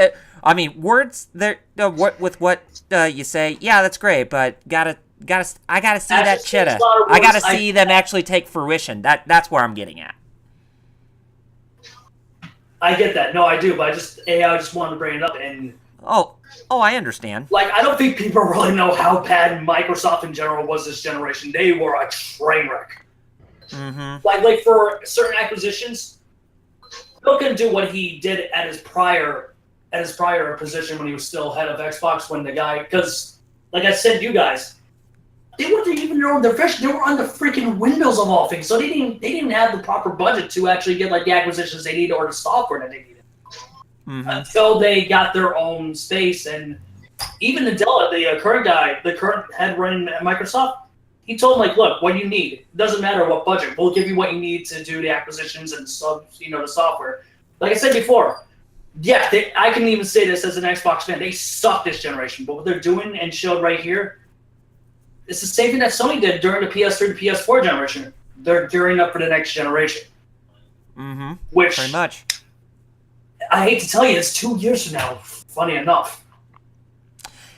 With what you say, yeah, that's great, but I gotta see that chitta. I gotta see them actually take fruition. That's where I'm getting at. I get that. No, I do, but I just wanted to bring it up and. Oh, I understand. Like, I don't think people really know how bad Microsoft in general was this generation. They were a train wreck. Mm-hmm. Like for certain acquisitions, Bill couldn't do what he did at his prior position when he was still head of Xbox. When the guy, because like I said, you guys, they weren't even on their fish. They were on the freaking Windows of all things, so they didn't have the proper budget to actually get like the acquisitions they needed or the software that they needed. Mm-hmm. Until they got their own space. And even Nadella, the current head running at Microsoft, he told him, like, look, what you need, it doesn't matter what budget, we'll give you what you need to do the acquisitions and the software. Like I said before, yeah, I can even say this as an Xbox fan, they suck this generation, but what they're doing and showed right here, it's the same thing that Sony did during the PS3 to PS4 generation. They're gearing up for the next generation. Mm-hmm. Which, pretty much. I hate to tell you, it's 2 years from now, funny enough.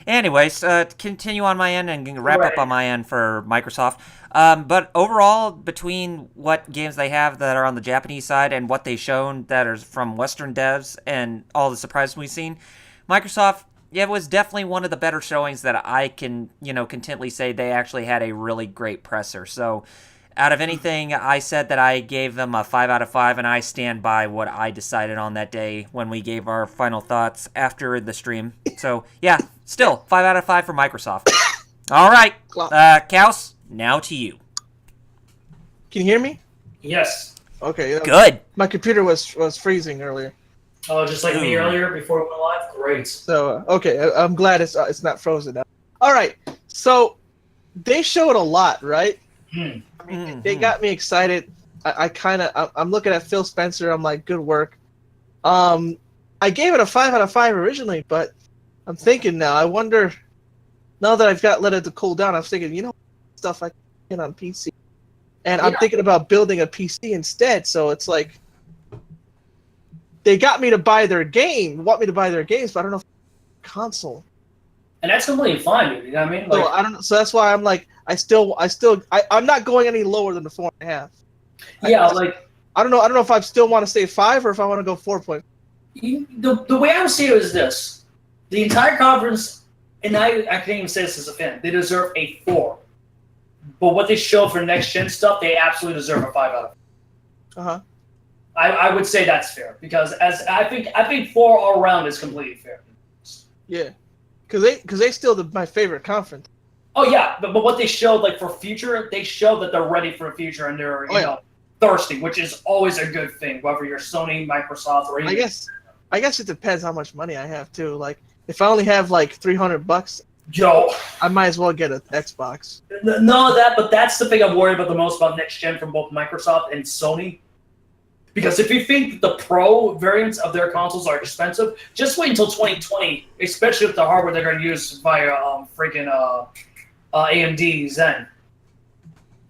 Anyways, continue on my end and wrap up on my end for Microsoft. But overall, between what games they have that are on the Japanese side and what they've shown that are from Western devs and all the surprises we've seen, Microsoft, yeah, it was definitely one of the better showings that I can, contently say they actually had a really great presser. So, out of anything, I said that I gave them a 5 out of 5, and I stand by what I decided on that day when we gave our final thoughts after the stream. So, yeah, still, 5 out of 5 for Microsoft. All right, Kaus, now to you. Can you hear me? Yes. Okay. Good. My computer was freezing earlier. Oh, just like me earlier before we went live? Great. So, okay, I'm glad it's not frozen now. All right, so they showed a lot, right? I mean, they got me excited. I'm looking at Phil Spencer. I'm like, good work. I gave it a 5 out of 5 originally, but I'm thinking now. I wonder, now that I've let it to cool down, I'm thinking, stuff I can get on PC, and I'm thinking about building a PC instead. So it's like they got me to buy their game, want me to buy their games, but I don't know if console. And that's completely fine, dude. You know what I mean? So I don't know. So that's why I'm like, I'm not going any lower than the 4.5. Yeah, I don't know if I still want to stay 5 or if I want to go 4. The way I would say it is this: the entire conference, and I can't even say this as a fan, they deserve a 4. But what they showed for next gen stuff, they absolutely deserve a 5 out of 5. I would say that's fair because I think 4 all around is completely fair. Yeah. Because they still my favorite conference. Oh yeah, but what they showed like for future, they showed that they're ready for the future and they're thirsty, which is always a good thing, whether you're Sony, Microsoft, or even. I guess it depends how much money I have too. Like if I only have like $300, I might as well get an Xbox. But that's the thing I'm worried about the most about next gen from both Microsoft and Sony. Because if you think the Pro variants of their consoles are expensive, just wait until 2020, especially with the hardware they're going to use via AMD Zen.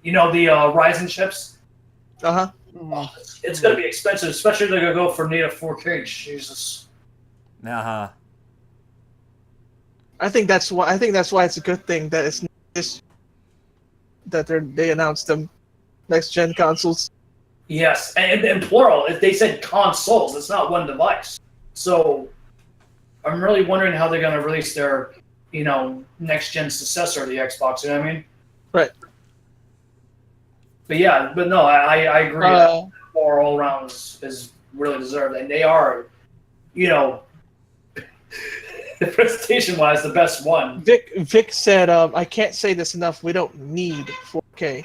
The Ryzen chips? It's going to be expensive, especially if they're going to go for native 4K. Jesus. Uh-huh. I think that's why it's a good thing that it's this that they announced them next gen consoles. Yes, and plural. If they said consoles, it's not one device. So I'm really wondering how they're going to release their, next gen successor to the Xbox. You know what I mean? Right. But yeah, no, I agree. That 4 all around is really deserved, and they are, presentation wise, the best one. Vic said, "I can't say this enough. We don't need 4K."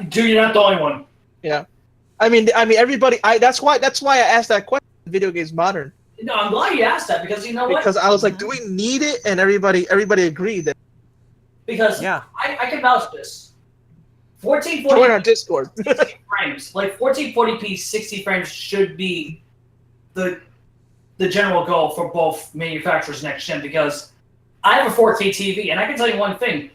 Dude, you're not the only one. Yeah. I mean, everybody. That's why I asked that question. Video games modern. No, I'm glad you asked that because what? Because I was like, do we need it? And everybody agreed that. Because I can vouch for this. 1440p. Join our Discord. 60 frames, like 1440p, 60 frames should be the the general goal for both manufacturers next gen, because I have a 4K TV, and I can tell you one thing.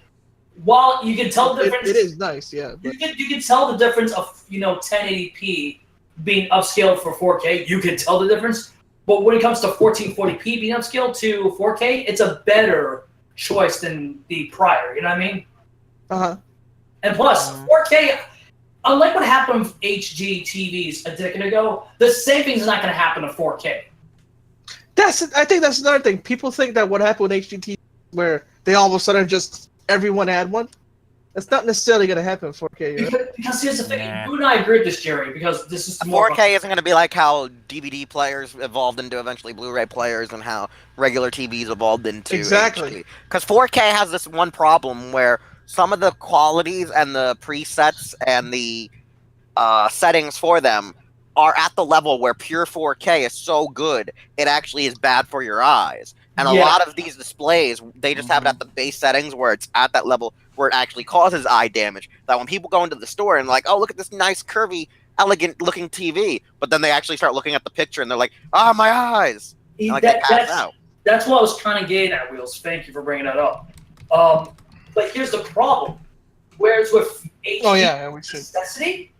While you can tell the difference, it is nice, yeah. But... You can tell the difference of 1080p being upscaled for 4K. You can tell the difference, but when it comes to 1440p being upscaled to 4K, it's a better choice than the prior. You know what I mean? And plus, 4K. Unlike what happened with HD TVs a decade ago, the same thing's not going to happen to 4K. I think that's another thing. People think that what happened with HD TVs, where they all of a sudden just everyone had one. That's not necessarily going to happen in 4K. Right? Because here's the thing. You and I agree with this, Jerry, because this is more 4K isn't going to be like how DVD players evolved into eventually Blu-ray players and how regular TVs evolved into exactly. Because 4K has this one problem where some of the qualities and the presets and the settings for them are at the level where pure 4K is so good, it actually is bad for your eyes. And a lot of these displays, they just have it at the base settings where it's at that level where it actually causes eye damage. That when people go into the store and like, oh, look at this nice, curvy, elegant-looking TV, but then they actually start looking at the picture and they're like, oh, my eyes. And, like, they pass out. That's what I was kind of getting at, Wheels. Thank you for bringing that up. But here's the problem. Whereas with HD necessity,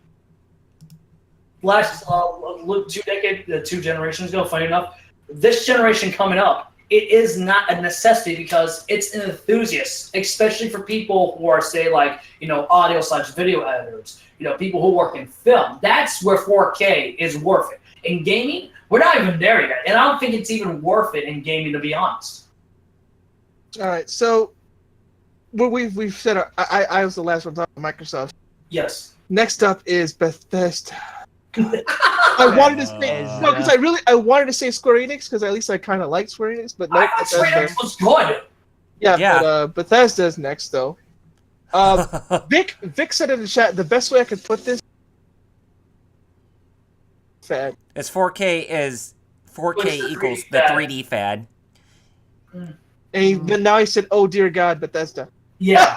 last 2 generations ago, funny enough, this generation coming up, it is not a necessity because it's an enthusiast, especially for people who are, say, like, audio/video editors, people who work in film. That's where 4K is worth it. In gaming, we're not even there yet, and I don't think it's even worth it in gaming, to be honest. All right, so we've said I was the last one talking about Microsoft. Yes. Next up is Bethesda. I wanted to say because I wanted to say Square Enix because at least I kind of like Square Enix, but no, I thought Square Enix was good. Yeah. But Bethesda's next though. Vic said in the chat the best way I could put this. Fad. It's 4K equals the 3D fad. And then now he said, "Oh dear God, Bethesda." Yeah.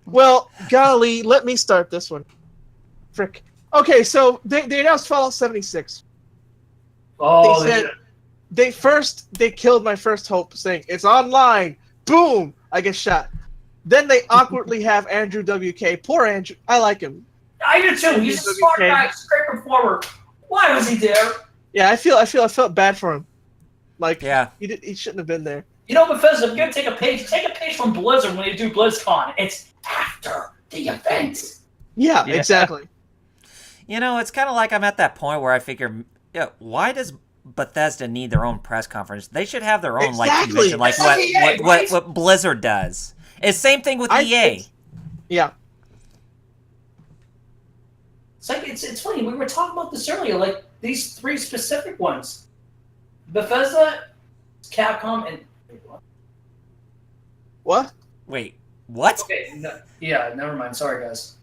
Well, golly, let me start this one. Frick. Okay, so they announced Fallout 76. Oh, they said they killed my first hope, saying it's online. Boom, I get shot. Then they awkwardly have Andrew WK. Poor Andrew, I like him. I do too. He's a smart guy, great performer. Why was he there? Yeah, I felt bad for him. Like, yeah, he shouldn't have been there. Bethesda, if you're gonna take a page from Blizzard when you do BlizzCon. It's after the event. Yeah. Exactly. It's kind of like I'm at that point where I figure, why does Bethesda need their own press conference? They should have their own convention, like what Blizzard does. It's same thing with EA. Yeah. It's funny. We were talking about this earlier. Like these 3 specific ones: Bethesda, Capcom, and what? Wait, what? Okay, never mind. Sorry, guys.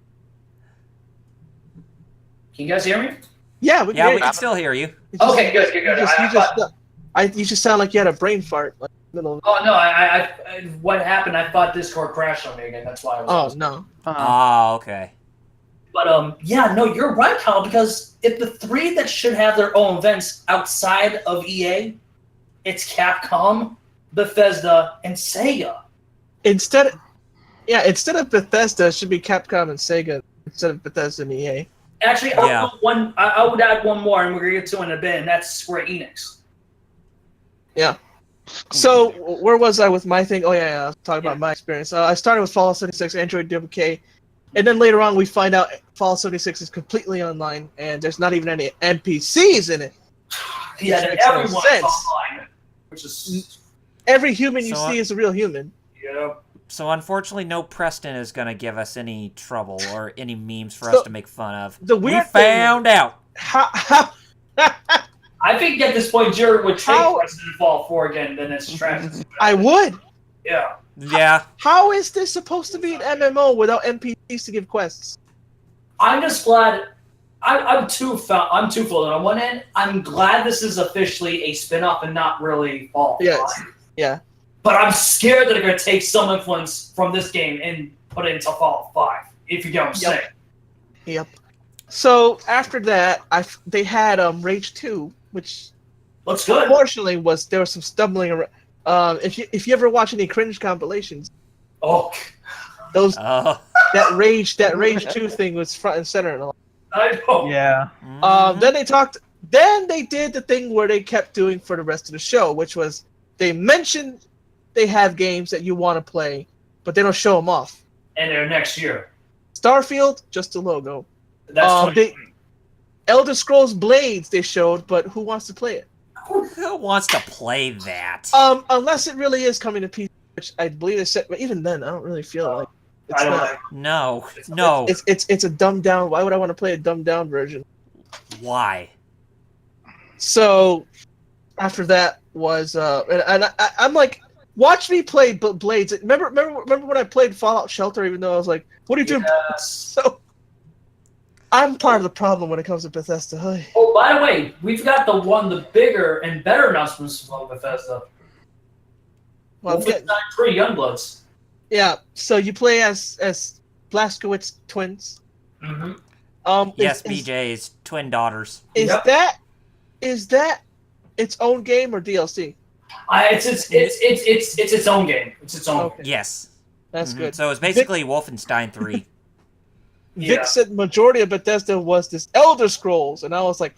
Can you guys hear me? Yeah, we can still hear you. Okay, good. You just sound like you had a brain fart. Like, Oh no! I what happened? I thought Discord crashed on me again. That's why I was. Oh no. Okay. But no, you're right, Kyle. Because if the 3 that should have their own events outside of EA, it's Capcom, Bethesda, and Sega. Instead of Bethesda, it should be Capcom and Sega instead of Bethesda and EA. Actually, I would add one more, and we're gonna get to it in a bit, and that's Square Enix. Yeah. So where was I with my thing? Oh yeah, I was talking about my experience. I started with Fallout 76, Android WK, and then later on we find out Fallout 76 is completely online, and there's not even any NPCs in it. Yeah, and everyone's online, which is every human you see is a real human. Yeah. So unfortunately, no Preston is going to give us any trouble or any memes for us to make fun of. We found out. How I think at this point, Jared would take Preston in Fallout 4 again, then it's trash. I would. Yeah. Yeah. How is this supposed to be an MMO without NPCs to give quests? I'm just glad. I'm twofold. On one end, I'm glad this is officially a spin-off and not really Fallout 5. Yeah. But I'm scared that they're going to take some influence from this game and put it into Fallout 5, if you get what I'm saying. Yep. So after that, they had Rage 2, which Looks good. Unfortunately, there was some stumbling around. If you ever watch any cringe compilations, Oh, those Oh. that Rage 2 thing was front and center. And all. I know. Yeah. Then they did the thing where they kept doing for the rest of the show, which was they mentioned they have games that you want to play, but they don't show them off. And they're next year. Starfield, just a logo. That's Elder Scrolls Blades they showed, but who wants to play it? Who wants to play that? Unless it really is coming to PC, which I believe they said. But even then, I don't really feel like it's I don't not. like. No. It's a dumbed down. Why would I want to play a dumbed down version? Why? So after that was I'm like, watch me play Blades. Remember when I played Fallout Shelter? Even though I was like, what are you doing? Yes. So I'm part of the problem when it comes to Bethesda. Oh, by the way, we've got the bigger and better announcements from Bethesda. Well, Wolfenstein 3 Youngbloods. yeah. So you play as Blazkowicz twins. Mm-hmm. Yes, BJ's twin daughters. Is Yep. that its own game or DLC? It's its own game. It's its own. Okay, Yes. that's good. So it's basically Wolfenstein 3. Yeah. Vic said majority of Bethesda was this Elder Scrolls, and I was like,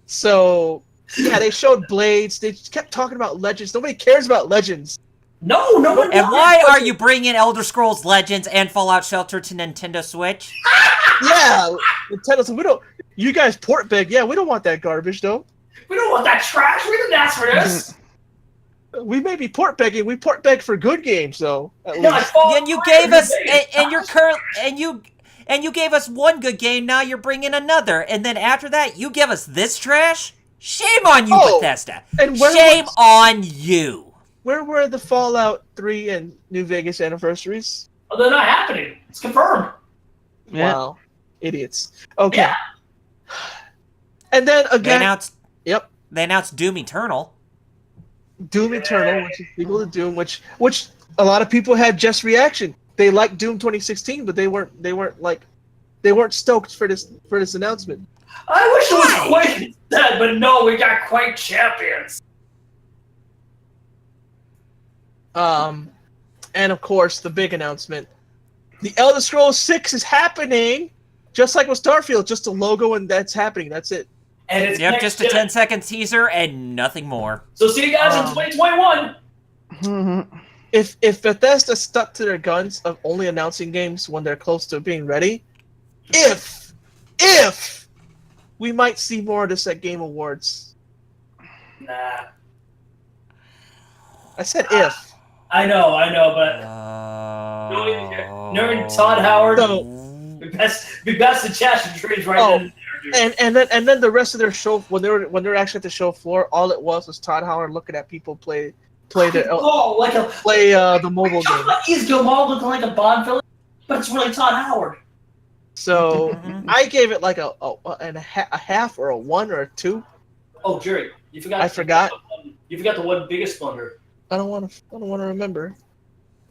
so yeah, they showed Blades. They kept talking about Legends. Nobody cares about Legends. No one. And why are you bringing Elder Scrolls Legends and Fallout Shelter to Nintendo Switch? Yeah, Nintendo said, we don't. You guys port beg. Yeah, we don't want that garbage though. We don't want that trash. We didn't ask for this. We may be port begging. We port beg for good games though. At No, least. And you gave us, and you gave us one good game. Now you're bringing another, and then after that, you give us this trash. Shame on you, Oh, Bethesda. and where Shame on you. Where were the Fallout 3 and New Vegas anniversaries? Oh, they're not happening. It's confirmed. Yeah. Wow, idiots. Okay. Yeah. And then They again, announced Doom Eternal. Doom Eternal, which is sequel to Doom, which a lot of people had just reaction. They liked Doom 2016, but they weren't stoked for this announcement. I wish it was Quake instead, but no, we got Quake Champions. And of course the big announcement: the Elder Scrolls 6 is happening, just like with Starfield, just a logo and that's happening. That's it. And it's Yep, next just a gen. 10-second teaser and nothing more. So see you guys in 2021. If Bethesda stuck to their guns of only announcing games when they're close to being ready, if we might see more of this at Game Awards. Nah. I said if. I know, but knowing Todd Howard, So, we best to chat and trees right Oh, then and there, dude. and then the rest of their show when they're actually at the show floor, all it was Todd Howard looking at people play the mobile Talk game. about East Gilmore looking like a Bond villain, but it's really Todd Howard. So I gave it like a half or a 1 or a 2. Oh, Jerry, you forgot. I forgot. You forgot the one biggest blunder. I don't want to remember.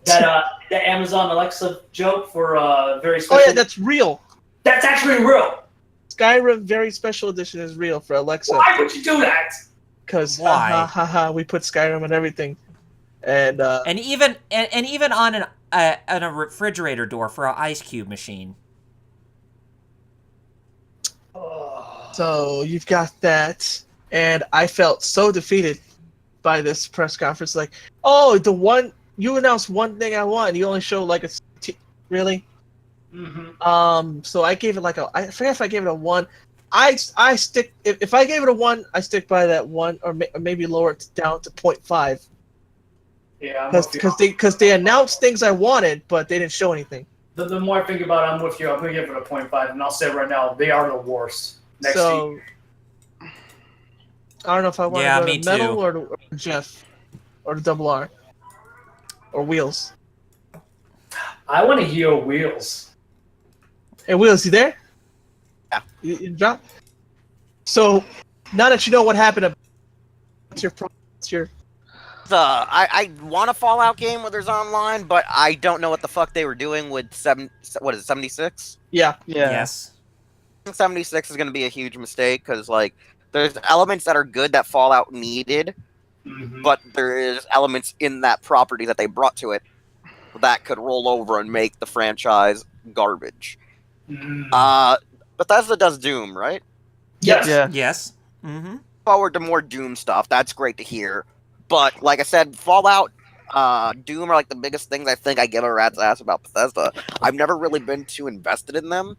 That Amazon Alexa joke for very special. Oh yeah, that's real. That's actually real. Skyrim Very Special Edition is real for Alexa. Why would you do that? Because Why? we put Skyrim on everything, and even on a refrigerator door for an ice cube machine. so you've got that, and I felt so defeated by this press conference. Like, oh, you announced one thing I want, and you only show like really. Mm-hmm. So I gave it I forget if I gave it a 1. I stick if I gave it a 1, I stick by that 1, or maybe lower it down to 0.5. Yeah, Because they announced things I wanted, but they didn't show anything. the more I think about it, I'm with you. I'm gonna give it a 0.5, and I'll say right now they are the worst. Next So week. I don't know if I want Yeah, to go me to Metal too. or Jeff or the Double R or Wheels. I want to hear Wheels. Hey, Wheels, you there? Yeah. You drop. So now that you know what happened, what's your I want a Fallout game where there's online, but I don't know what the fuck they were doing with 76? yeah. Yeah. Yes. 76 is going to be a huge mistake because, like, there's elements that are good that Fallout needed, but there is elements in that property that they brought to it that could roll over and make the franchise garbage. Bethesda does Doom, right? Yes. Yeah. Yes. Mm-hmm. Forward to more Doom stuff. That's great to hear. But like I said, Fallout, Doom are like the biggest things I think I give a rat's ass about Bethesda. I've never really been too invested in them.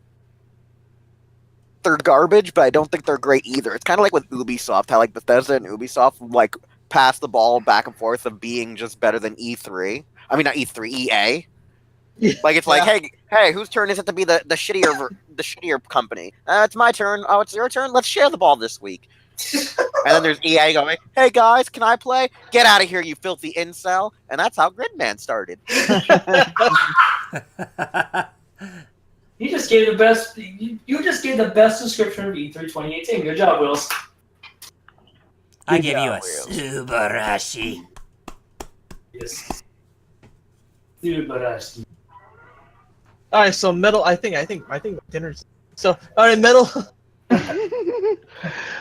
They're garbage, but I don't think they're great either. It's kind of like with Ubisoft, how like Bethesda and Ubisoft like pass the ball back and forth of being just better than E3. I mean, not E3, EA. Like it's like, hey, whose turn is it to be the shittier company? It's my turn. Oh, it's your turn. Let's share the ball this week. And then there's EA going, hey guys, can I play? Get out of here, you filthy incel. And that's how Gridman started. You just gave the best. You just gave the best description of E3 2018. Good job, Wills. I give you a Subarashi. Yes. Subarashi. All right, so Metal. I think dinner's. So all right, Metal.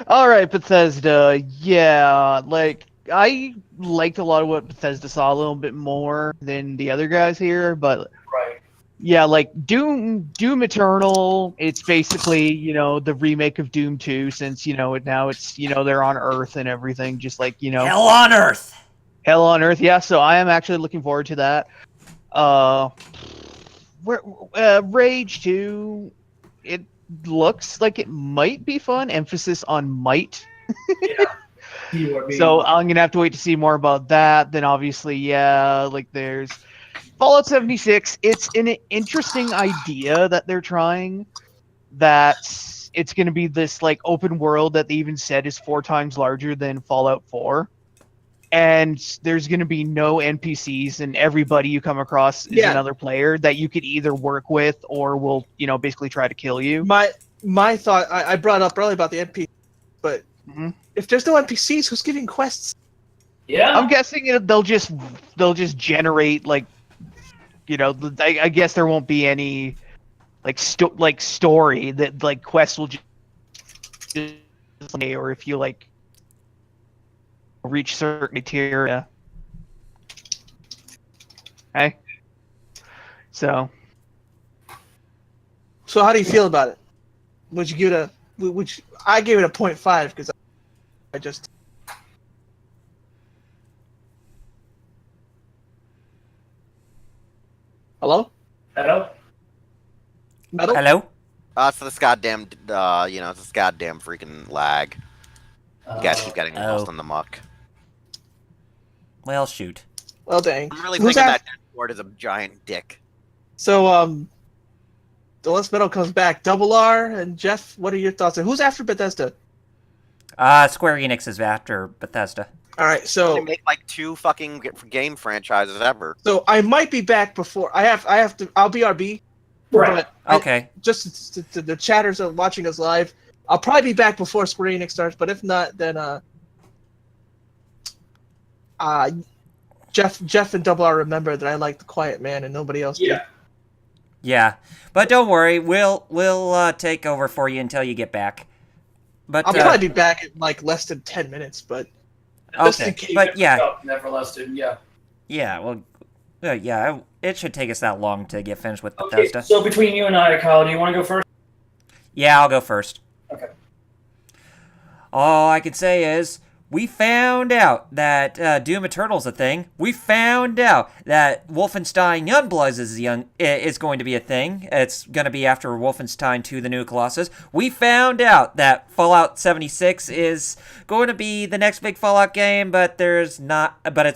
All right, Bethesda. Yeah, like I liked a lot of what Bethesda saw a little bit more than the other guys here, but Right. yeah, like Doom Eternal. It's basically the remake of Doom 2, since now it's they're on Earth and everything, just like Hell on Earth. Hell on Earth. Yeah, so I am actually looking forward to that. Rage 2. It looks like it might be fun. Emphasis on might. Yeah. So I'm gonna have to wait to see more about that. Then obviously, like there's Fallout 76. It's an interesting idea that they're trying. That it's gonna be this like open world that they even said is 4 times larger than Fallout 4. And there's going to be no NPCs, and everybody you come across is another player that you could either work with or will, basically try to kill you. My thought, I brought up earlier about the NPCs, but if there's no NPCs, who's giving quests? Yeah. I'm guessing they'll just generate like, I guess there won't be any like story that like quests will just, or if you like reach certain criteria. Okay. So how do you feel about it? Would you give it I gave it a 0.5 because I just. Hello? Hello. Metal? Hello? It's this goddamn, it's this goddamn freaking lag. You guys keep getting lost in the muck. Well, shoot. Well, dang. I'm really Who's thinking that? that Discord is a giant dick. So, unless Metal comes back, Double R and Jeff, what are your thoughts? Who's after Bethesda? Square Enix is after Bethesda. All right, They so make like 2 fucking game franchises ever. I might be back before I have to. I'll BRB. Right. But Okay. just to the chatters are watching us live. I'll probably be back before Square Enix starts, but if not, then Jeff and Double R remember that I like the Quiet Man and nobody else did. Yeah, but don't worry, we'll take over for you until you get back. But I'll probably be back in like less than 10 minutes, but just in okay, case. but yeah, Never less than yeah, well, yeah, it should take us that long to get finished with Okay, Bethesda. so between you and I, Kyle, do you want to go first? Yeah, I'll go first. Okay. All I can say is, we found out that Doom Eternal's a thing. We found out that Wolfenstein Youngblood is going to be a thing. It's going to be after Wolfenstein 2: The New Colossus. We found out that Fallout 76 is going to be the next big Fallout game, but it's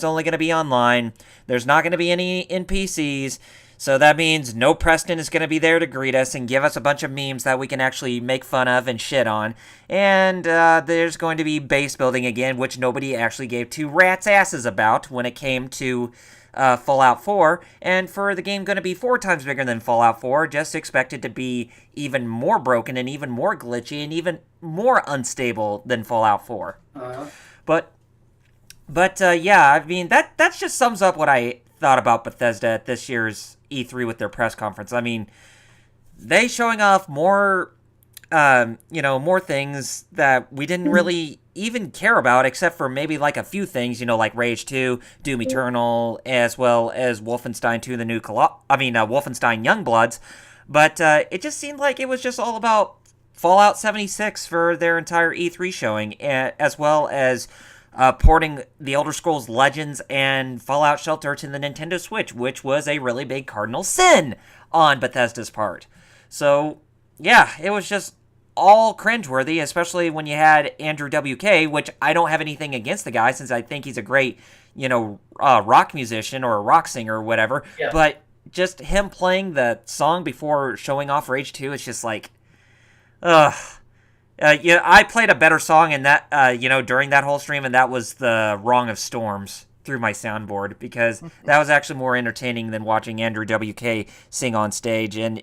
only going to be online. There's not going to be any NPCs. So that means no Preston is going to be there to greet us and give us a bunch of memes that we can actually make fun of and shit on. And there's going to be base building again, which nobody actually gave 2 rats' asses about when it came to Fallout 4. And for the game going to be 4 times bigger than Fallout 4, just expect it to be even more broken and even more glitchy and even more unstable than Fallout 4. But yeah, I mean, that just sums up what I thought about Bethesda at this year's E3 with their press conference. I mean, they showing off more more things that we didn't really even care about, except for maybe like a few things, like Rage 2, Doom Eternal, as well as Wolfenstein 2, Wolfenstein Youngbloods. But it just seemed like it was just all about Fallout 76 for their entire E3 showing, as well as porting The Elder Scrolls Legends and Fallout Shelter to the Nintendo Switch, which was a really big cardinal sin on Bethesda's part. So, yeah, it was just all cringeworthy, especially when you had Andrew WK, which I don't have anything against the guy, since I think he's a great, rock musician or a rock singer or whatever. Yeah. But just him playing the song before showing off Rage 2, it's just like, ugh. I played a better song in that, during that whole stream, and that was the Wrong of Storms through my soundboard, because that was actually more entertaining than watching Andrew WK sing on stage. And,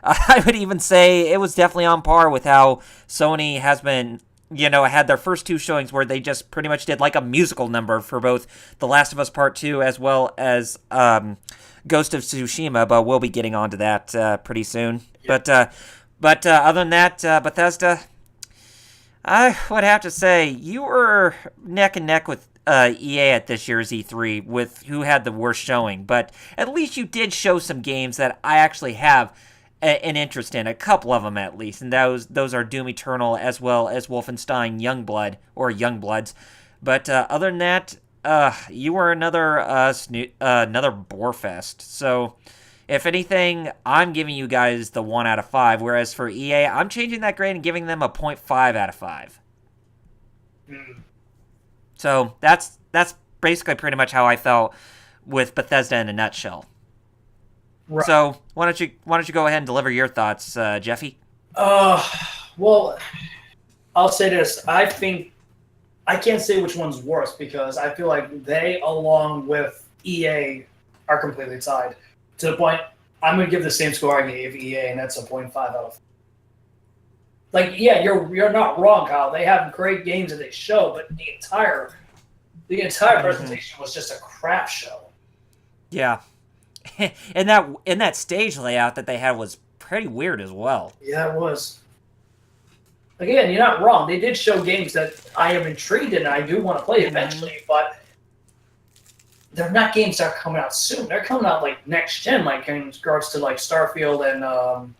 I would even say it was definitely on par with how Sony has been, had their first two showings where they just pretty much did like a musical number for both The Last of Us Part 2 as well as Ghost of Tsushima, but we'll be getting onto that pretty soon. Yeah. But other than that, Bethesda, I would have to say you were neck and neck with EA at this year's E3 with who had the worst showing. But at least you did show some games that I actually have an interest in, a couple of them at least, and those are Doom Eternal as well as Wolfenstein Youngblood or Youngbloods. But other than that, you were another borefest. So if anything, I'm giving you guys the 1 out of 5, whereas for EA, I'm changing that grade and giving them a 0.5 out of 5. So that's basically pretty much how I felt with Bethesda in a nutshell. Right. So why don't you go ahead and deliver your thoughts, Jeffy? Well, I'll say this. I think I can't say which one's worse, because I feel like they, along with EA, are completely tied. To the point, I'm going to give the same score I gave EA, and that's a 0.5 out of 5. Like, yeah, you're not wrong, Kyle. They have great games that they show, but the entire presentation was just a crap show. Yeah. And that stage layout that they had was pretty weird as well. Yeah, it was. Again, you're not wrong. They did show games that I am intrigued in and I do want to play eventually, but they're not games that are coming out soon. They're coming out like next gen, like in regards to like Starfield and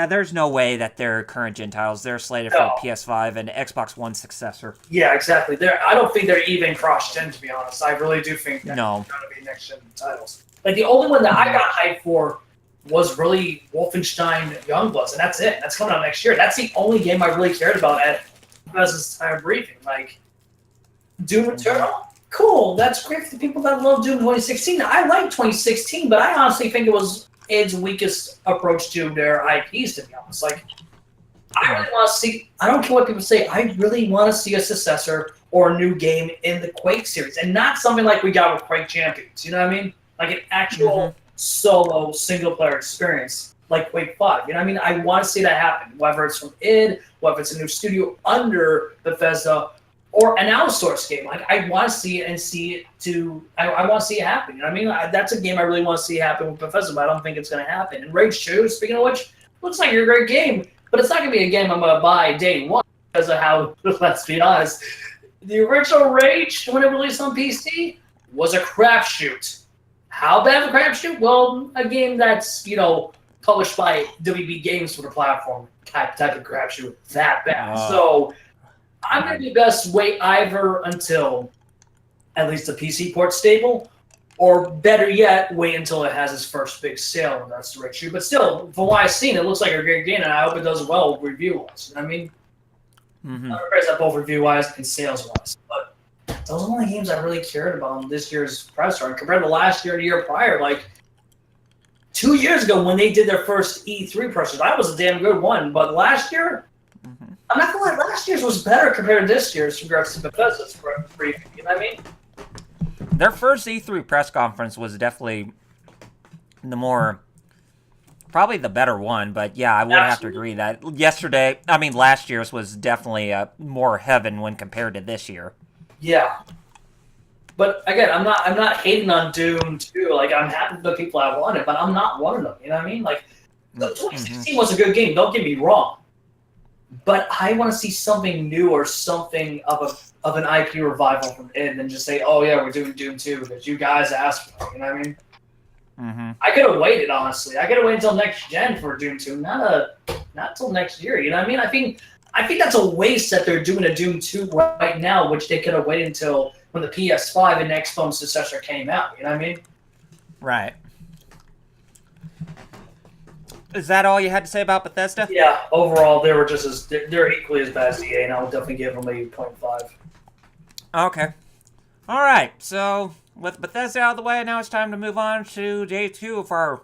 there's no way that they're current gen titles. They're slated for PS5 and Xbox One successor. Yeah, exactly. I don't think they're even cross-gen, to be honest. I really do think that they're going to be next-gen titles. Like, the only one that I got hyped for was really Wolfenstein Youngbloods, and that's it. That's coming out next year. That's the only game I really cared about at Bethesda's entire briefing. Like, Doom Eternal? Cool. That's great for the people that love Doom 2016. I like 2016, but I honestly think it was its weakest approach to their IPs, to be honest. Like, I really want to see, I don't care what people say, I really want to see a successor or a new game in the Quake series, and not something like we got with Quake Champions, you know what I mean? Like an actual solo single-player experience, like Quake 5, you know what I mean? I want to see that happen, whether it's from id, whether it's a new studio under Bethesda, or an outsourced game. Like, I want to see it and I want to see it happen. You know what I mean? That's a game I really want to see happen with Bethesda, but I don't think it's going to happen. And Rage 2, speaking of which, looks like a great game, but it's not going to be a game I'm going to buy day one because of how, let's be honest, the original Rage, when it released on PC, was a crapshoot. How bad of a crapshoot? Well, a game that's, published by WB Games for the platform type of crapshoot, that bad. So I'm going to be best wait either until at least the PC port's stable, or better yet, wait until it has its first big sale, and that's the Rage 2. But still, from what I've seen, it looks like a great game, and I hope it does well review-wise. You know what I mean? I'm impressed at both review-wise and sales-wise. But those are the only games I really cared about in this year's press run. Compared to last year and the year prior, like 2 years ago when they did their first E3 press run, that was a damn good one. But last year, I'm not going to lie, last year's was better compared to this year's in regards to Bethesda's briefing. You know what I mean? Their first E3 press conference was definitely probably the better one, but yeah, I would have to agree that last year's was definitely more heaven when compared to this year. Yeah. But again, I'm not hating on Doom 2. Like, I'm happy with the people I wanted, but I'm not one of them. You know what I mean? Like, 2016 was a good game. Don't get me wrong, but I want to see something new or something of an IP revival from it, and then just say, "Oh yeah, we're doing Doom 2 because you guys asked for it." You know what I mean? Mm-hmm. I could have waited, honestly. I could have waited until next gen for Doom 2, not till next year. You know what I mean? I think that's a waste that they're doing a Doom 2 right now, which they could have waited until when the PS5 and Xbox successor came out. You know what I mean? Right. Is that all you had to say about Bethesda? Yeah. Overall, they're equally as bad as EA, and I would definitely give them a 0.5. Okay. All right. So with Bethesda out of the way, now it's time to move on to day 2 of our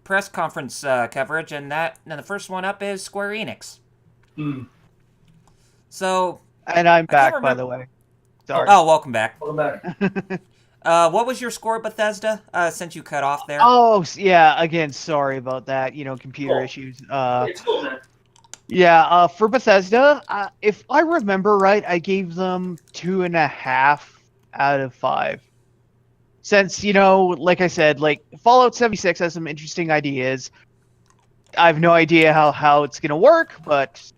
press conference coverage, and the first one up is Square Enix. So. And I'm back, by the way. Sorry. Oh, welcome back. Welcome back. What was your score, Bethesda? Since you cut off there. Oh, yeah. Again, sorry about that. Computer issues. It's cool, man. Yeah. For Bethesda, if I remember right, I gave them 2.5 out of 5. Since like I said, like Fallout 76 has some interesting ideas. I have no idea how it's gonna work, but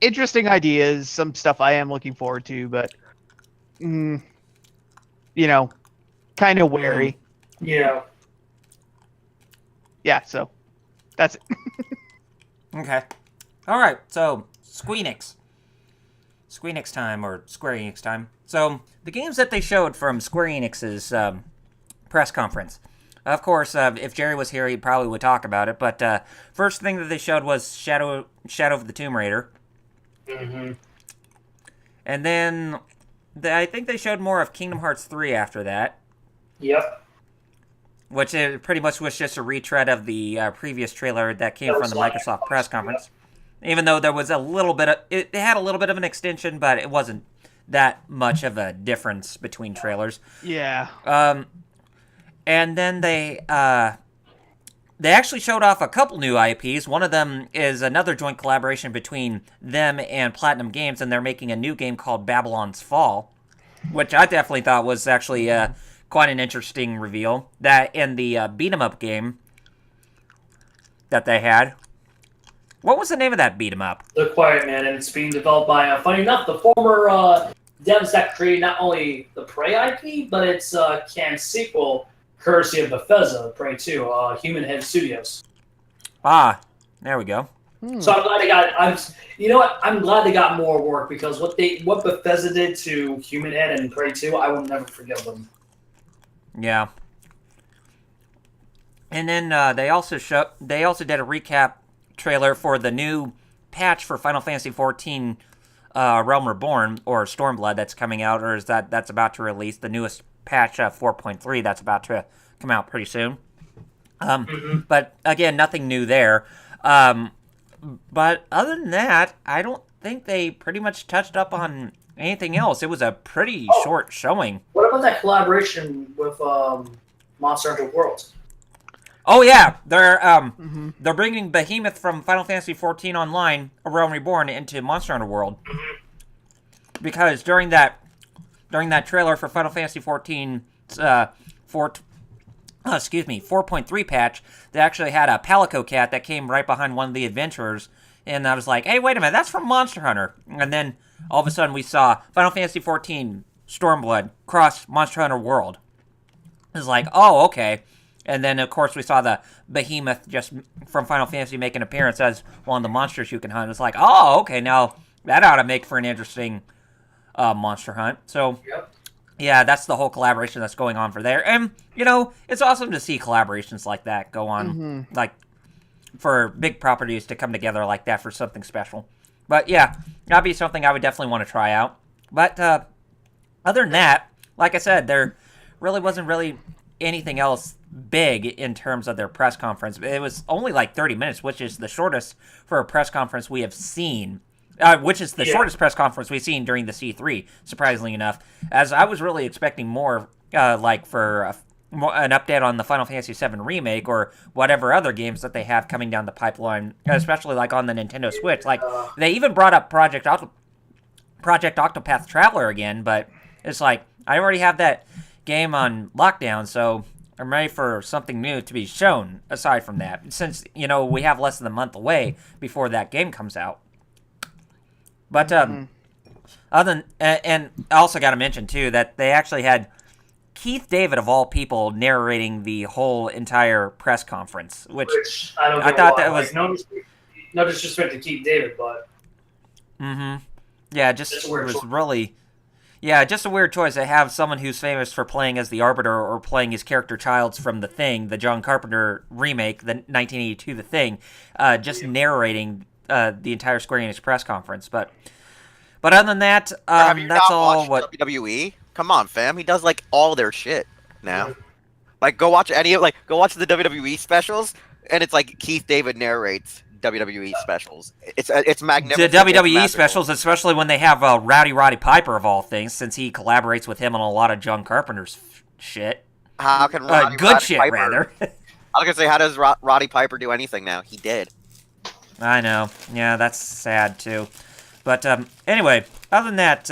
interesting ideas. Some stuff I am looking forward to, but kind of wary. Yeah. Yeah, so that's it. Okay. All right. So Squeenix time, or Square Enix time. So the games that they showed from Square Enix's press conference. Of course, if Jerry was here, he probably would talk about it. But first thing that they showed was Shadow of the Tomb Raider. Mm-hmm. And then I think they showed more of Kingdom Hearts 3 after that. Yep. Which pretty much was just a retread of the previous trailer that came from the Microsoft press conference. Even though there was a little bit of... It had a little bit of an extension, but it wasn't that much of a difference between trailers. Yeah. And then they actually showed off a couple new IPs. One of them is another joint collaboration between them and Platinum Games, and they're making a new game called Babylon's Fall, which I definitely thought was actually quite an interesting reveal. That in the beat-em-up game that they had. What was the name of that beat-em-up? The Quiet Man, and it's being developed by, funny enough, the former devs that created not only the Prey IP, but its canned sequel, courtesy of Bethesda, Prey 2, Human Head Studios. Ah, there we go. So I'm glad they got. You know what? I'm glad they got more work, because what Bethesda did to Human Head and Prey 2, I will never forgive them. Yeah. And then they also did a recap trailer for the new patch for Final Fantasy XIV Realm Reborn, or Stormblood, that's coming out, or that's about to release, the newest patch 4.3 that's about to come out pretty soon. But again, nothing new there. But other than that, I don't think they pretty much touched up on anything else. It was a pretty short showing. What about that collaboration with Monster Hunter World? Oh yeah, they're bringing Behemoth from Final Fantasy XIV Online, A Realm Reborn, into Monster Hunter World. Because during that trailer for Final Fantasy XIV's 4.3 patch, they actually had a Palico cat that came right behind one of the adventurers, and I was like, hey, wait a minute, that's from Monster Hunter. And then all of a sudden we saw Final Fantasy XIV Stormblood cross Monster Hunter World. It was like, oh, okay. And then, of course, we saw the Behemoth just from Final Fantasy make an appearance as one of the monsters you can hunt. It's like, oh, okay, now that ought to make for an interesting monster hunt. So, yeah, that's the whole collaboration that's going on for there. And, it's awesome to see collaborations like that go on, like, for big properties to come together like that for something special. But, yeah, that'd be something I would definitely want to try out. But, other than that, like I said, there really wasn't anything else big in terms of their press conference. It was only like 30 minutes, which is the shortest for a press conference we have seen. Shortest press conference we've seen during the C3, surprisingly enough. As I was really expecting more, for an update on the Final Fantasy VII Remake or whatever other games that they have coming down the pipeline, especially like on the Nintendo Switch. Like, they even brought up Project Octopath Traveler again, but it's like, I already have that game on lockdown, so I'm ready for something new to be shown aside from that, since, we have less than a month away before that game comes out. But, other than, and I also got to mention, too, that they actually had Keith David, of all people, narrating the whole entire press conference, which I don't. I thought that was no disrespect to Keith David, but yeah, just was really just a weird choice to have someone who's famous for playing as the Arbiter or playing his character Childs from The Thing, the John Carpenter remake, the 1982 The Thing, just narrating the entire Square Enix press conference, but other than that, Have you that's not all. watched WWE? Come on, fam. He does like all their shit now. Like, go watch the WWE specials, and it's like Keith David narrates WWE specials. It's magnificent. The WWE specials, especially when they have Roddy Piper of all things, since he collaborates with him on a lot of John Carpenter's shit. How can Roddy shit Piper, rather? I was gonna say, how does Roddy Piper do anything now? He did. I know. Yeah, that's sad too. But anyway, other than that,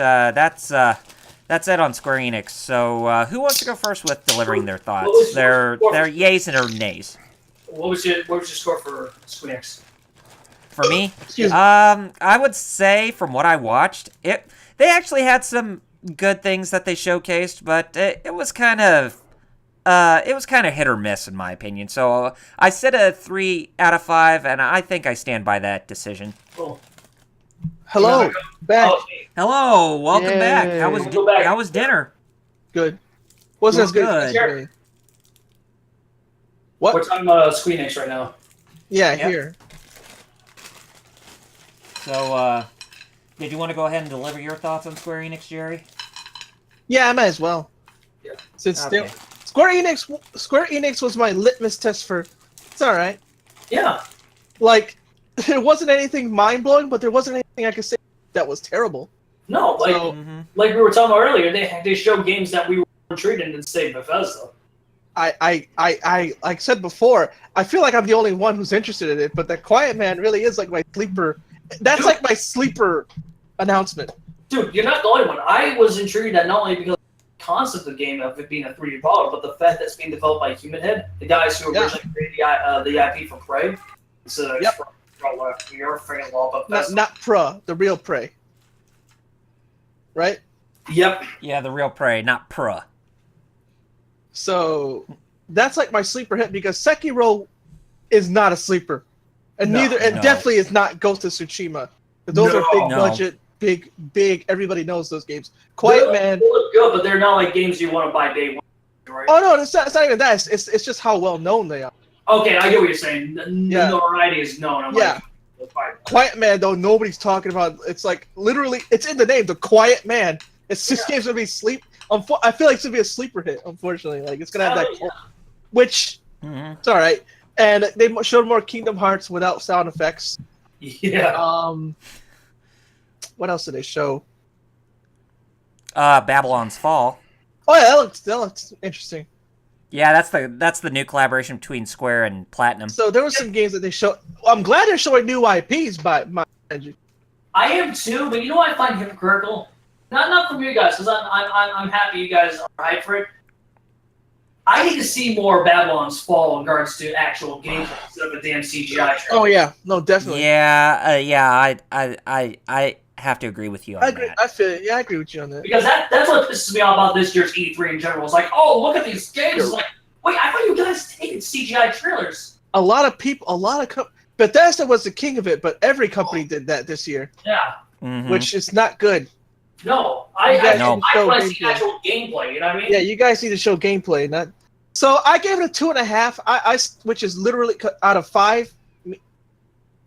that's it on Square Enix. So who wants to go first with delivering their thoughts? Their yays and their nays. What was your score for Square Enix? For me, I would say from what I watched, they actually had some good things that they showcased, but it was kind of hit or miss in my opinion. So I said a 3 out of 5, and I think I stand by that decision. Cool. Hello, back. Hello, welcome back. How was dinner? Good. Wasn't as good. Good. What? We're talking about Square Enix right now. Yeah, Yep. here. So, did you want to go ahead and deliver your thoughts on Square Enix, Jerry? Yeah, I might as well. Yeah. Since Okay. Square Enix was my litmus test for. It's all right. Yeah. Like, there wasn't anything mind blowing, but there wasn't anything I could say that was terrible. No, like So- like we were talking about earlier, they show games that we were treated in say Bethesda. I like said before, I feel like I'm the only one who's interested in it, but the Quiet Man really is like my sleeper. That's like my sleeper announcement. Dude, you're not the only one. I was intrigued that not only because of the concept of the game of it being a 3D brawler, but the fact that it's being developed by Human Head, the guys who originally created the IP for Prey. So Yep. you're freaking law, but Not the real Prey. Right? Yep. Yeah, the real Prey, not Pruh. So that's like my sleeper hit because Sekiro is not a sleeper. And definitely is not Ghost of Tsushima. Those are big budget, big, everybody knows those games. Quiet Man. They look good, but they're not like games you want to buy day one, right? Oh no, it's not even that. It's just how well known they are. Okay, I get what you're saying. The Yeah. notoriety is known. I'm Yeah. like, fine. Quiet Man though, nobody's talking about. It's like literally, it's in the name, the Quiet Man. It's this game's gonna be sleep. I feel like it's gonna be a sleeper hit. Unfortunately, like it's gonna have that, which it's all right. And they showed more Kingdom Hearts without sound effects. Yeah. What else did they show? Babylon's Fall. Oh yeah, that looks interesting. Yeah, that's the new collaboration between Square and Platinum. So there were some games that they showed. I'm glad they're showing new IPs by my. I am too, but you know what I find hypocritical? Not from you guys, because I'm happy you guys are hyped for it. I need to see more Babylon's Fall in regards to actual gameplay instead of a damn CGI trailer. Oh yeah, no, definitely. Yeah, I have to agree with you on I agree. that. I feel it. Yeah, I agree with you on that. Because that's what pisses me off about this year's E3 in general. It's like, oh, look at these games. It's like, wait, I thought you guys hated CGI trailers. A lot of people, Bethesda was the king of it, but every company did that this year, Yeah. Mhm. which is not good. No, You guys I need to show want to see gameplay. actual gameplay. You know what I mean? Yeah, you guys need to show gameplay. Not. So I gave it a 2.5. Which is literally out of 5.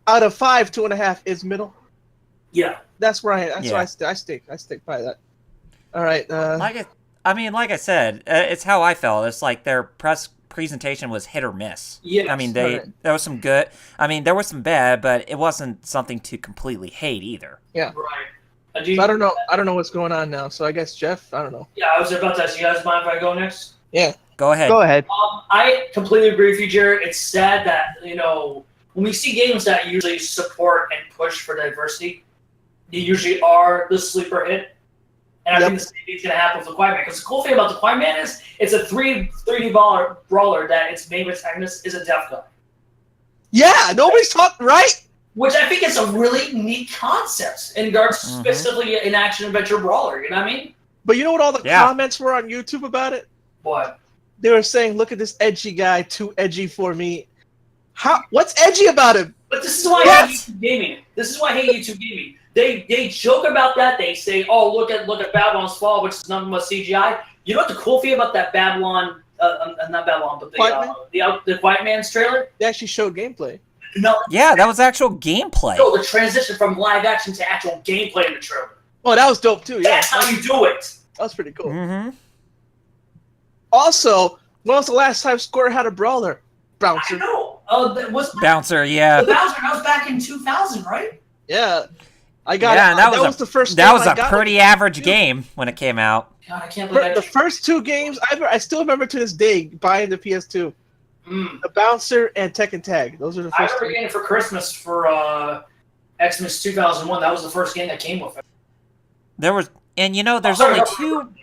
Out of 5, 2.5 is middle. Yeah. That's where I. That's Yeah. where I stick by that. All right. Like I said, it's how I felt. It's like their presentation was hit or miss. Yes, I mean, right. there was some good. I mean, there was some bad, but it wasn't something to completely hate either. Yeah. Right. So I don't know. I don't know what's going on now. So I guess Jeff. I don't know. Yeah, I was about to ask you guys mind if I go next? Yeah. Go ahead. Go ahead. I completely agree with you, Jared. It's sad that, when we see games that usually support and push for diversity, they usually are the sleeper hit. And I think the same thing's going to happen with the Quiet Man. Because the cool thing about the Quiet Man is it's a 3D brawler that its main protagonist is a deaf guy. Yeah, nobody's talking, right? Which I think is a really neat concept in regards to specifically an action-adventure brawler, you know what I mean? But you know what all the comments were on YouTube about it? What? They were saying, look at this edgy guy, too edgy for me. What's edgy about him? But this is why I hate YouTube gaming. This is why I hate YouTube gaming. They joke about that. They say, "Oh, look at Babylon's Fall," which is nothing but CGI. You know what the cool thing about that Babylon? Not Babylon, but the Quiet Man's trailer. They actually showed gameplay. No. Yeah, that was actual gameplay. No, the transition from live action to actual gameplay in the trailer. Oh, that was dope too. Yeah, that's how you do it. That was pretty cool. Mm-hmm. Also, when was the last time Square had a brawler? Bouncer. I know. Bouncer, yeah. The Bouncer, that was back in 2000, right? Yeah. I got it. That was the first. That was a pretty average game when it came out. God, I can't believe the first two games. I still remember to this day buying the PS2. The Bouncer and Tekken Tag. Those are the first. I remember getting it for Christmas for Xmas 2001. That was the first game that came with it. There was, and you know, there's only two.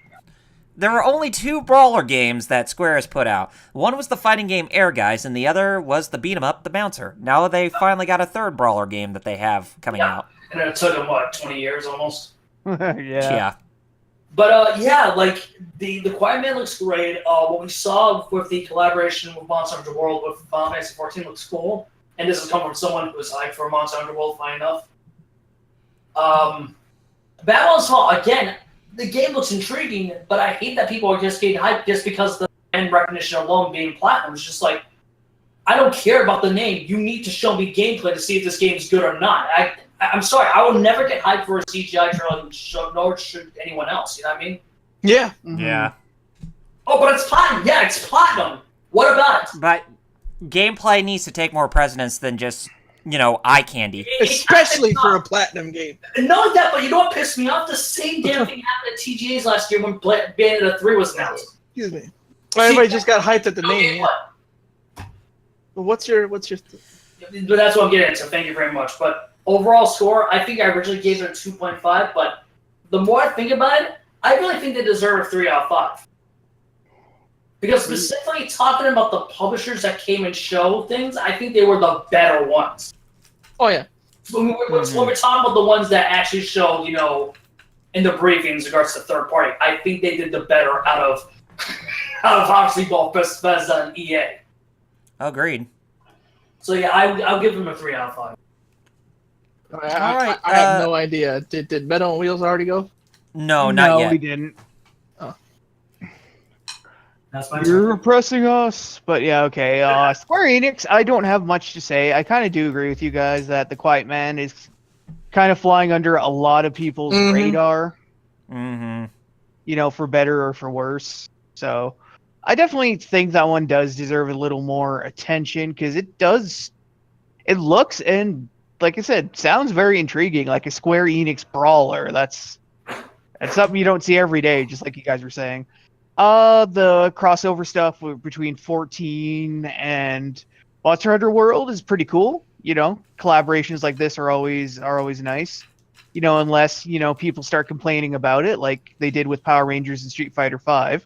There were only two brawler games that Square has put out. One was the fighting game Air Guys, and the other was the beat 'em up, The Bouncer. Now they finally got a third brawler game that they have coming out. And it took them, 20 years almost? Yeah. But, like, the Quiet Man looks great. What we saw with the collaboration with Monster Hunter World with Final Fantasy 14 looks cool. And this has come from someone who was hyped for Monster Hunter World, funny enough. Babylon's Fall, again, the game looks intriguing, but I hate that people are just getting hyped just because the brand recognition alone being platinum. It's just like, I don't care about the name. You need to show me gameplay to see if this game's good or not. I'm sorry, I will never get hyped for a CGI trailer, nor should anyone else. You know what I mean? Yeah. Mm-hmm. Yeah. Oh, but it's platinum. Yeah, it's platinum. What about it? But gameplay needs to take more precedence than just, eye candy. Especially for a platinum game. Not that, but you know what pissed me off? The same damn thing happened at TGA's last year when Bayonetta 3 was announced. Excuse me. Everybody just got hyped at the name. Yeah. But what's your? But that's what I'm getting at. So thank you very much. But overall score, I think I originally gave it a 2.5. But the more I think about it, I really think they deserve a 3 out of 5. Because specifically talking about the publishers that came and showed things, I think they were the better ones. Oh yeah. When we're talking about the ones that actually showed, in the briefings in regards to third party, I think they did the better out of obviously both Bethesda and EA. Agreed. So yeah, I'll give them a 3 out of 5. All right. I have no idea. Did Metal on Wheels already go? No, not yet. No, we didn't. Oh. That's my You're repressing us, but yeah, okay. Square Enix, I don't have much to say. I kind of do agree with you guys that the Quiet Man is kind of flying under a lot of people's radar. Mm-hmm. For better or for worse. So I definitely think that one does deserve a little more attention because it looks and, like I said, sounds very intriguing, like a Square Enix brawler. That's something you don't see every day, just like you guys were saying. The crossover stuff between 14 and Monster Hunter World is pretty cool. Collaborations like this are always nice. Unless people start complaining about it, like they did with Power Rangers and Street Fighter V.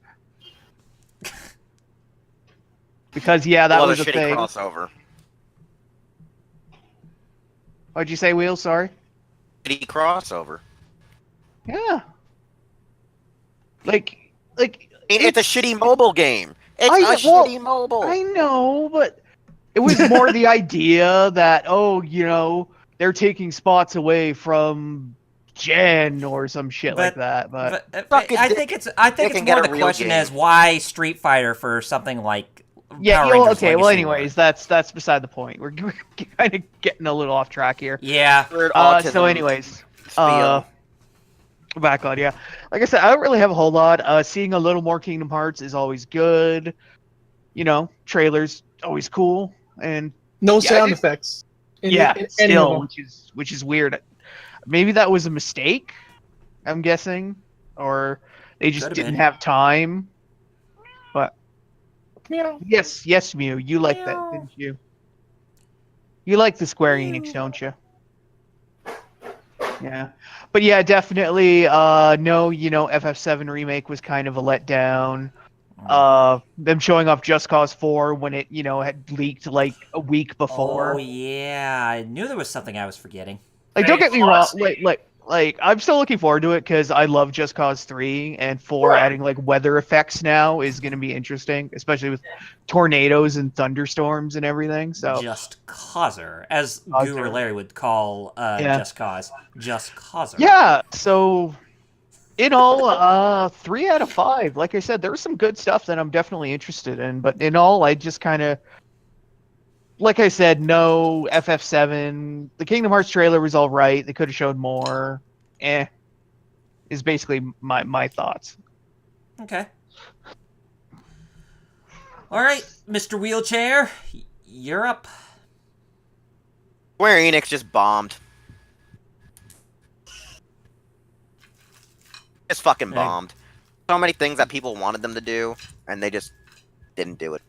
Because that was a thing. Crossover. What'd you say, Wheels? Sorry. Shitty crossover. Yeah. It's a shitty mobile game. It's shitty mobile. I know, but it was more the idea that, they're taking spots away from Jen or some shit like that. But I think it's more the question is why Street Fighter for something like Power Rangers okay. Well, Legacy anyways, that's beside the point. We're kind of getting a little off track here. Yeah. So, anyways, back on. Yeah, like I said, I don't really have a whole lot. Seeing a little more Kingdom Hearts is always good. Trailers always cool, and no sound effects. Still, which is weird. Maybe that was a mistake. I'm guessing, or they just didn't have time. But Meow. yes, Mew, you like that, didn't you? You like the Square Enix, don't you? Yeah, but yeah, definitely. No, FF7 remake was kind of a letdown. Them showing off Just Cause 4 when it, had leaked like a week before. Oh yeah, I knew there was something I was forgetting. Like, don't get me wrong. Like, I'm still looking forward to it because I love Just Cause 3, and 4 adding like weather effects now is going to be interesting, especially with tornadoes and thunderstorms and everything. So Just Causer, as Causer. Guru Larry would call Yeah. Just Cause. Just Causer. Yeah. So in all, 3 out of 5. Like I said, there was some good stuff that I'm definitely interested in, but in all, I just kind of. Like I said, no FF7. The Kingdom Hearts trailer was all right. They could have showed more. Is basically my thoughts. Okay. All right, Mr. Wheelchair, you're up. Square Enix just bombed. Just fucking bombed. So many things that people wanted them to do, and they just didn't do it.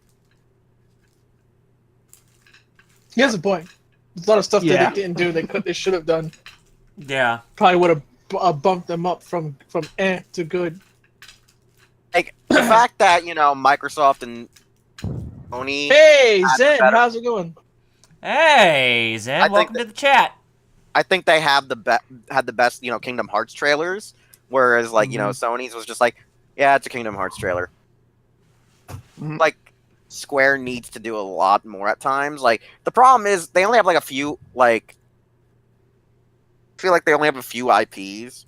He has a point. There's a lot of stuff Yeah. that they didn't do. They should have done. Yeah. Probably would have bumped them up from to good. Like the fact that Microsoft and Sony. Hey That's Zen, better. how's it going? Hey, Zen, I think welcome to the chat. I think they have had the best Kingdom Hearts trailers, whereas like Mhm. Sony's was just like, yeah, it's a Kingdom Hearts trailer. Mhm. Like Square needs to do a lot more at times. Like the problem is they only have like a few like. I feel like they only have a few IPs,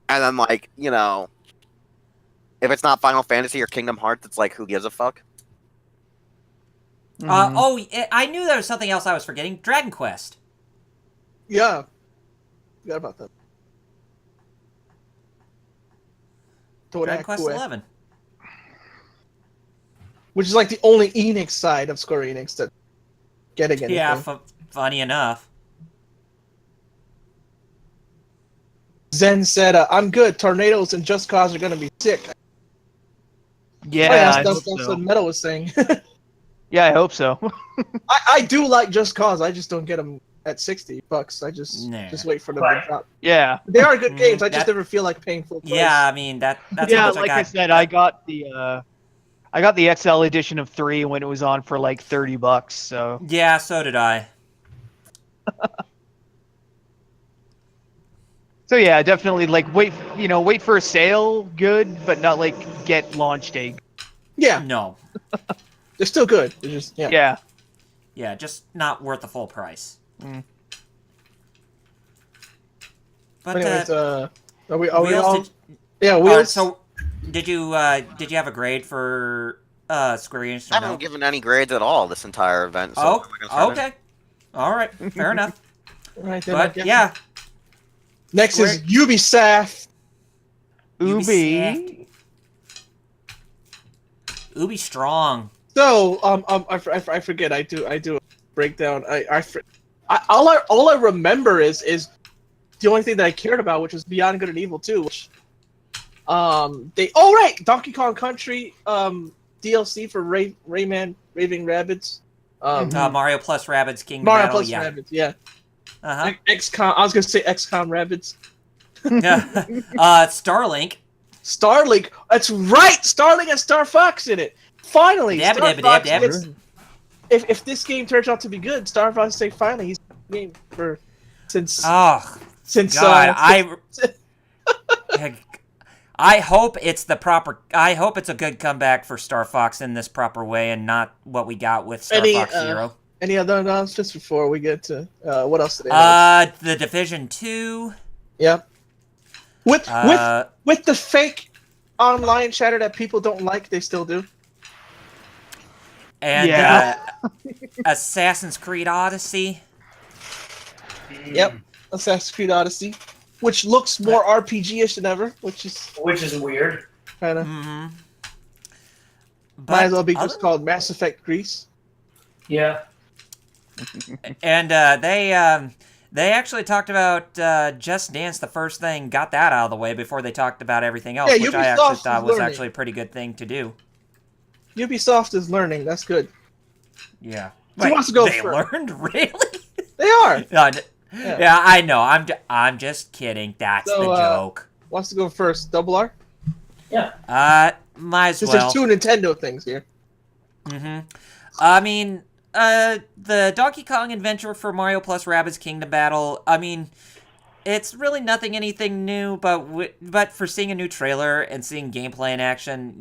and then like if it's not Final Fantasy or Kingdom Hearts, it's like who gives a fuck. Mhm. I knew there was something else I was forgetting. Dragon Quest. Yeah. Forgot about that. Dragon Quest 11. Which is like the only Enix side of Square Enix that getting anything. Yeah, funny enough. Zen said, "I'm good. Tornadoes and Just Cause are gonna be sick." Yeah, I that's hope so. what Metal was saying. Yeah, I hope so. I do like Just Cause. I just don't get them at $60. I just wait for them to drop. Yeah. They are good games. I just that- never feel like paying full price. Yeah, I mean that's Yeah, how much like I I got. said, I got the XL edition of 3 when it was on for like $30. So Yeah, so did I. so yeah, definitely like wait for a sale, good, but not like get launch date. Yeah, No. they're still good. They're just Yeah. Yeah, just not worth the full price. Mm. But Anyways, are we Wheels, all? did, Yeah, Wheels. so did you have a grade for Square Enix? I haven't given any grades at all this entire event. So Oh, what am I gonna start okay. All right, fair enough. Right then, I But guess. yeah, Next is Ubisoft. Ubi. Ubi strong. So, I forget. I do a breakdown. All I remember is the only thing that I cared about, which was Beyond Good and Evil 2, which Donkey Kong Country DLC for Rayman Raving Rabbids. Mario plus Rabbids Kingdom Mario Battle. plus Yeah. Rabbids, yeah. Uh XCOM. I was gonna say XCOM Rabbids. huh. Starlink. Starlink. That's right. Starlink has Star Fox in it. Finally, Dab, Star dab, Fox dab, dab. gets- If this game turns out to be good, Star Fox say finally he's game for since Oh God, I hope it's the proper. I hope it's a good comeback for Star Fox in this proper way, and not what we got with Star Fox Zero. Any other announcements before we get to what else did they announce? The Division 2. Yep. With Uh, the fake online chatter that people don't like, they still do. And Yeah. Assassin's Creed Odyssey. Yep. Assassin's Creed Odyssey, which looks more RPG-ish than ever, which is weird. kind of Mm-hmm. might as well be just called Mass Effect Greece. Yeah. And they actually talked about Just Dance. The first thing, got that out of the way before they talked about everything else, Yeah, which I Ubisoft actually is thought was learning. actually a pretty good thing to do. Ubisoft is learning. That's good. Yeah. Who wants to go they first? learned? Really? They are. Yeah, I know. I'm just kidding. That's So, the joke. Wants to go first? Double R? Yeah. Might as Since well. there's two Nintendo things here. I mean, the Donkey Kong adventure for Mario plus Rabbids Kingdom Battle. I mean, it's really anything new, but for seeing a new trailer and seeing gameplay in action,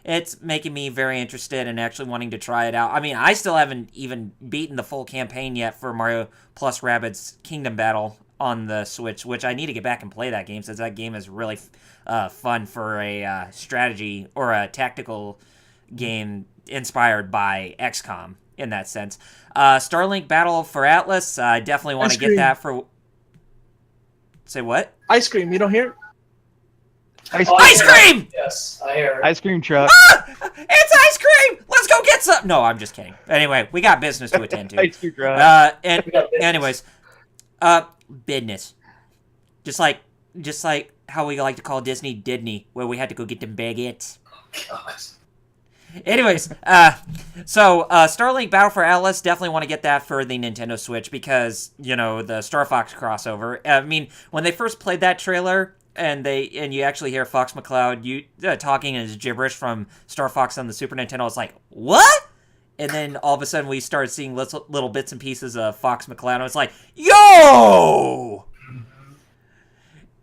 it's making me very interested in actually wanting to try it out. I mean, I still haven't even beaten the full campaign yet for Mario plus Rabbids Kingdom Battle on the Switch, which I need to get back and play that game, since that game is really fun for a strategy or a tactical game inspired by XCOM in that sense. Starlink Battle for Atlas, I definitely want to get that for... Say what? Ice cream, you don't hear it? Ice cream! Yes, I hear it. Ice cream truck. It's ice cream! Let's go get some! No, I'm just kidding. Anyway, we got business to attend to. Ice cream truck. Anyways, business. Just like how we like to call Disney, where we had to go get them baguettes. God. Anyways, so Starlink Battle for Atlas, definitely want to get that for the Nintendo Switch because, the Star Fox crossover. I mean, when they first played that trailer and you actually hear Fox McCloud talking in his gibberish from Star Fox on the Super Nintendo, I was like, what? And then all of a sudden we started seeing little bits and pieces of Fox McCloud, and I was like, yo!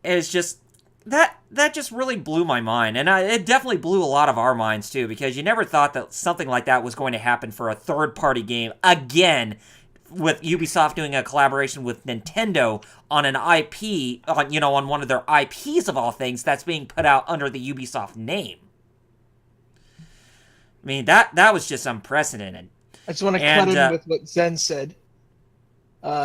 And it's just... That just really blew my mind, and it definitely blew a lot of our minds too, because you never thought that something like that was going to happen for a third-party game again, with Ubisoft doing a collaboration with Nintendo on an IP, on one of their IPs of all things that's being put out under the Ubisoft name. I mean, that was just unprecedented. I just want to cut in with what Zen said.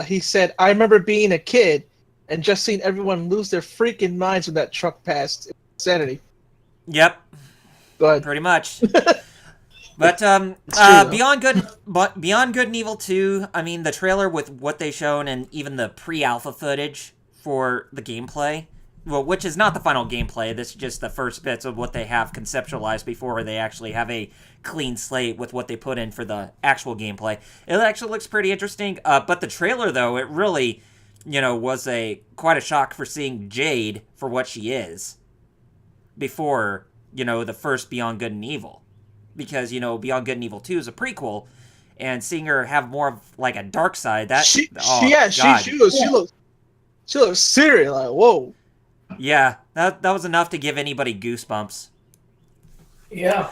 He said, I remember being a kid and just seeing everyone lose their freaking minds when that truck passed. Insanity. Yep. Go ahead. Pretty much. But Beyond Good and Evil 2, I mean, the trailer with what they shown and even the pre-alpha footage for the gameplay, well, which is not the final gameplay, this is just the first bits of what they have conceptualized before they actually have a clean slate with what they put in for the actual gameplay. It actually looks pretty interesting, but the trailer, though, it really... was quite a shock for seeing Jade for what she is before, the first Beyond Good and Evil. Because, Beyond Good and Evil 2 is a prequel, and seeing her have more of, like, a dark side, she looks serious, like, whoa. Yeah, that was enough to give anybody goosebumps. Yeah.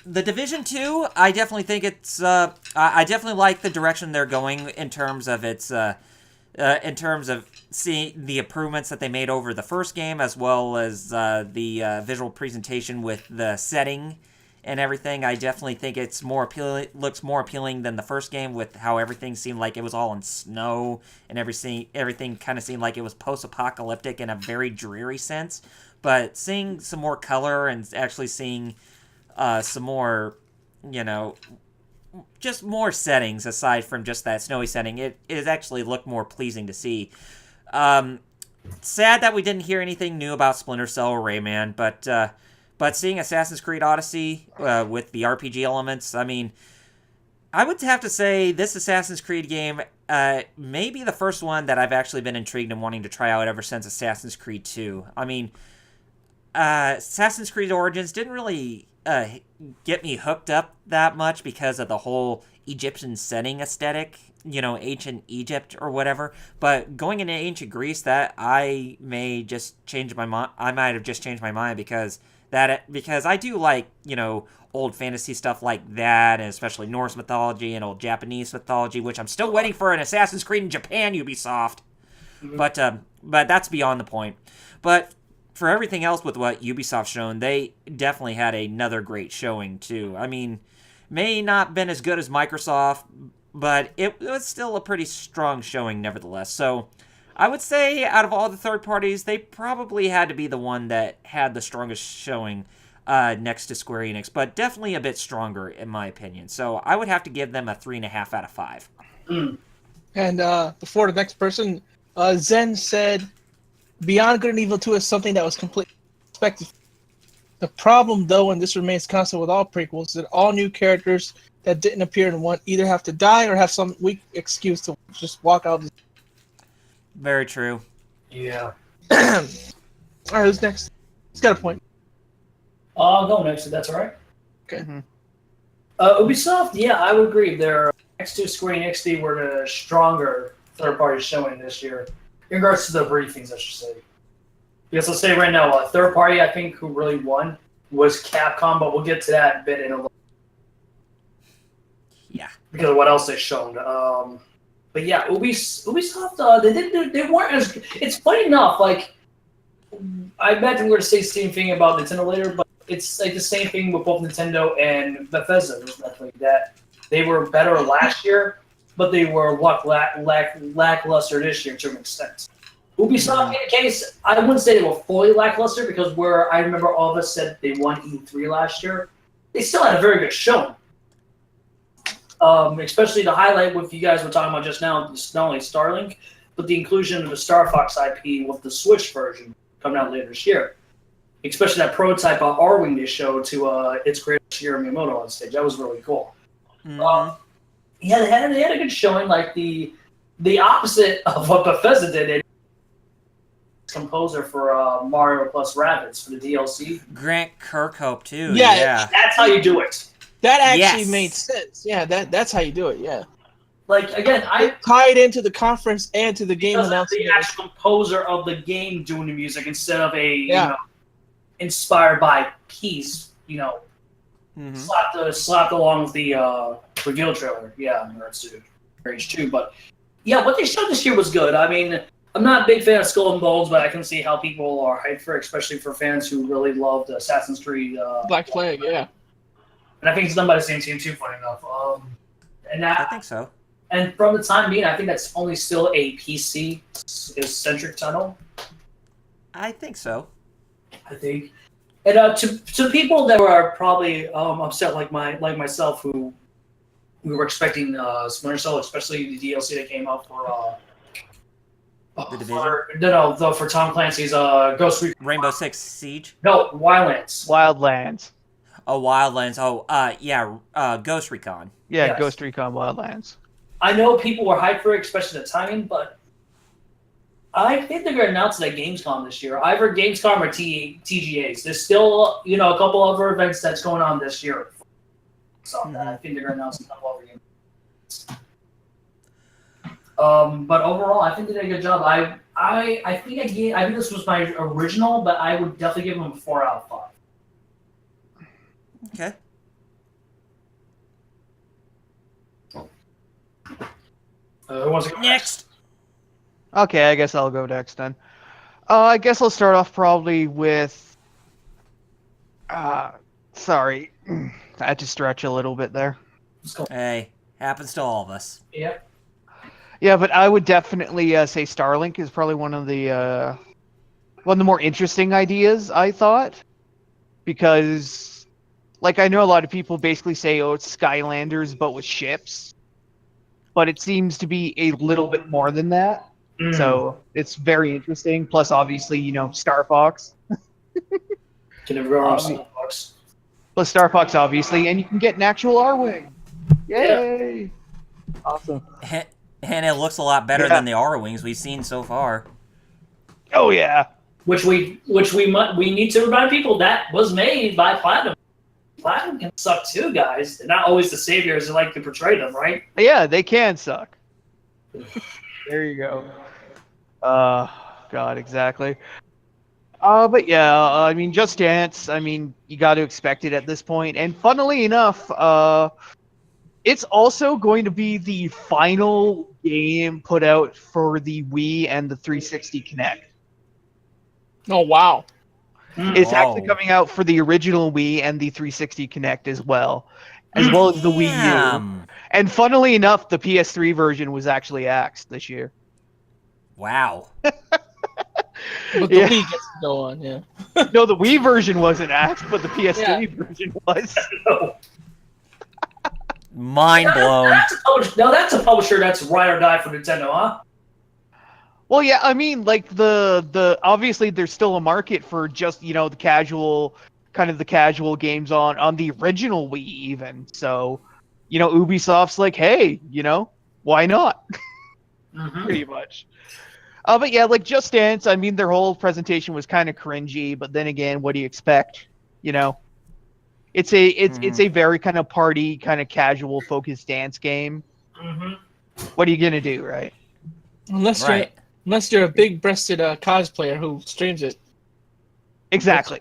The Division 2, I definitely think it's, I definitely like the direction they're going in terms of its, in terms of seeing the improvements that they made over the first game, as well as, the, visual presentation with the setting and everything. I definitely think it's more appealing, looks more appealing than the first game, with how everything seemed like it was all in snow, and everything kind of seemed like it was post-apocalyptic in a very dreary sense. But seeing some more color and actually seeing some more, just more settings aside from just that snowy setting, it actually looked more pleasing to see. Sad that we didn't hear anything new about Splinter Cell or Rayman, but seeing Assassin's Creed Odyssey with the RPG elements, I mean, I would have to say this Assassin's Creed game may be the first one that I've actually been intrigued and wanting to try out ever since Assassin's Creed 2. I mean, Assassin's Creed Origins didn't really get me hooked up that much because of the whole Egyptian setting aesthetic, ancient Egypt or whatever. But going into ancient Greece, that I may just change my mind. I might have just changed my mind because I do like, old fantasy stuff like that, and especially Norse mythology and old Japanese mythology, which I'm still waiting for an Assassin's Creed in Japan, Ubisoft. Mm-hmm. But that's beyond the point. But for everything else with what Ubisoft's shown, they definitely had another great showing too. I mean, may not been as good as Microsoft, but it was still a pretty strong showing nevertheless. So I would say out of all the third parties, they probably had to be the one that had the strongest showing next to Square Enix, but definitely a bit stronger in my opinion. So I would have to give them a 3.5 out of 5. Mm. And before the next person, Zen said, Beyond Good and Evil 2 is something that was completely expected. The problem, though, and this remains constant with all prequels, is that all new characters that didn't appear in one either have to die or have some weak excuse to just walk out. Very true. Yeah. All right, who's next? He's got a point. I'll go next if that's all right. Okay. Mhm. Ubisoft, yeah, I would agree. Their X2, Square Enix, XD were the stronger third-party showing this year, in regards to the briefings, I should say. Because I'll say right now, third party, I think, who really won was Capcom, but we'll get to that bit in a little. Yeah. Because of what else they showed. But yeah, Ubisoft, they weren't as. It's funny enough, like, I imagine we're going to say the same thing about Nintendo later, but it's like the same thing with both Nintendo and Bethesda. That they were better last year, but they were lackluster this year to an extent. Ubisoft, in the case, I wouldn't say they were fully lackluster because where I remember all of us said they won E3 last year, they still had a very good showing. Especially the highlight what you guys were talking about just now, not only Starlink, but the inclusion of the Star Fox IP with the Switch version coming out later this year. Especially that prototype of R-Wing they showed to its creator Shigeru Miyamoto on stage. That was really cool. Mhm. Yeah, they had a good showing, like the opposite of what Bethesda did. They composer for Mario plus Rabbids for the DLC. Grant Kirkhope too. Yeah. Yeah. That's how you do it. That actually Yes. made sense. Yeah, that's how you do it. Yeah, Like again, I tied into the conference and to the game because announcement. the actual composer of the game doing the music instead of a Yeah. inspired by piece. Mhm. Slapped along with the reveal trailer. Yeah, that's Rage 2. But yeah, what they showed this year was good. I mean, I'm not a big fan of Skull and Bones, but I can see how people are hyped for it, especially for fans who really loved Assassin's Creed. Black Flag. Yeah. And I think it's done by the same team too, funny enough. I think so. And from the time being, I think that's only still a PC-centric title. I think so. I think. And to people that were probably upset like myself who we were expecting Splinter Cell, especially the DLC that came out for The Division? for Tom Clancy's Ghost Recon. Rainbow Six Siege. No, Wildlands. Wildlands. Oh, Wildlands. Oh, yeah. Ghost Recon. Yeah, Yes. Ghost Recon Wildlands. I know people were hyped for it, especially the timing, but I think they're going to announce it at Gamescom this year. Either Gamescom or TGAs. There's still, a couple other events that's going on this year. So I think they're going to announce a couple other games. But overall, I think they did a good job. I think this was my original, but I would definitely give them a 4 out of 5. Okay. Who wants to go Next. Okay, I guess I'll go next then. I guess I'll start off probably with. Sorry, I had to stretch a little bit there. Let's go. Hey, happens to all of us. Yep. Yeah, but I would definitely say Starlink is probably one of the more interesting ideas, I thought, because, like, I know a lot of people basically say, "Oh, it's Skylanders but with ships," but it seems to be a little bit more than that. So it's very interesting. Plus, obviously, Star Fox. Can never go wrong with Starbucks. Plus Star Fox, obviously, and you can get an actual R-Wing. Yay! Awesome. And it looks a lot better than the R-Wings we've seen so far. Oh yeah. Which we need to remind people that was made by Platinum. Platinum can suck too, guys. They're not always the saviors they like to portray them, right? Yeah, they can suck. There you go. God, exactly. But yeah, I mean, Just Dance, I mean, you got to expect it at this point. And funnily enough, it's also going to be the final game put out for the Wii and the 360 Kinect. Oh wow. It's Wow. actually coming out for the original Wii and the 360 Kinect as well as the Wii U. Damn. And funnily enough, the PS3 version was actually axed this year. Wow. But the Yeah. Wii gets to go on. Yeah. No, the Wii version wasn't axed, but the PS3 version was. Mind blown. That's a publisher that's ride or die for Nintendo, huh? Well, yeah, I mean, like the obviously there's still a market for just the casual kind of the casual games on the original Wii even. So, Ubisoft's like, hey, why not? Pretty much. But yeah, like Just Dance, I mean, their whole presentation was kind of cringy, but then again, what do you expect? It's a very kind of party, kind of casual focused dance game. What are you gonna do, right? Unless you're a big-breasted cosplayer who streams it. Exactly.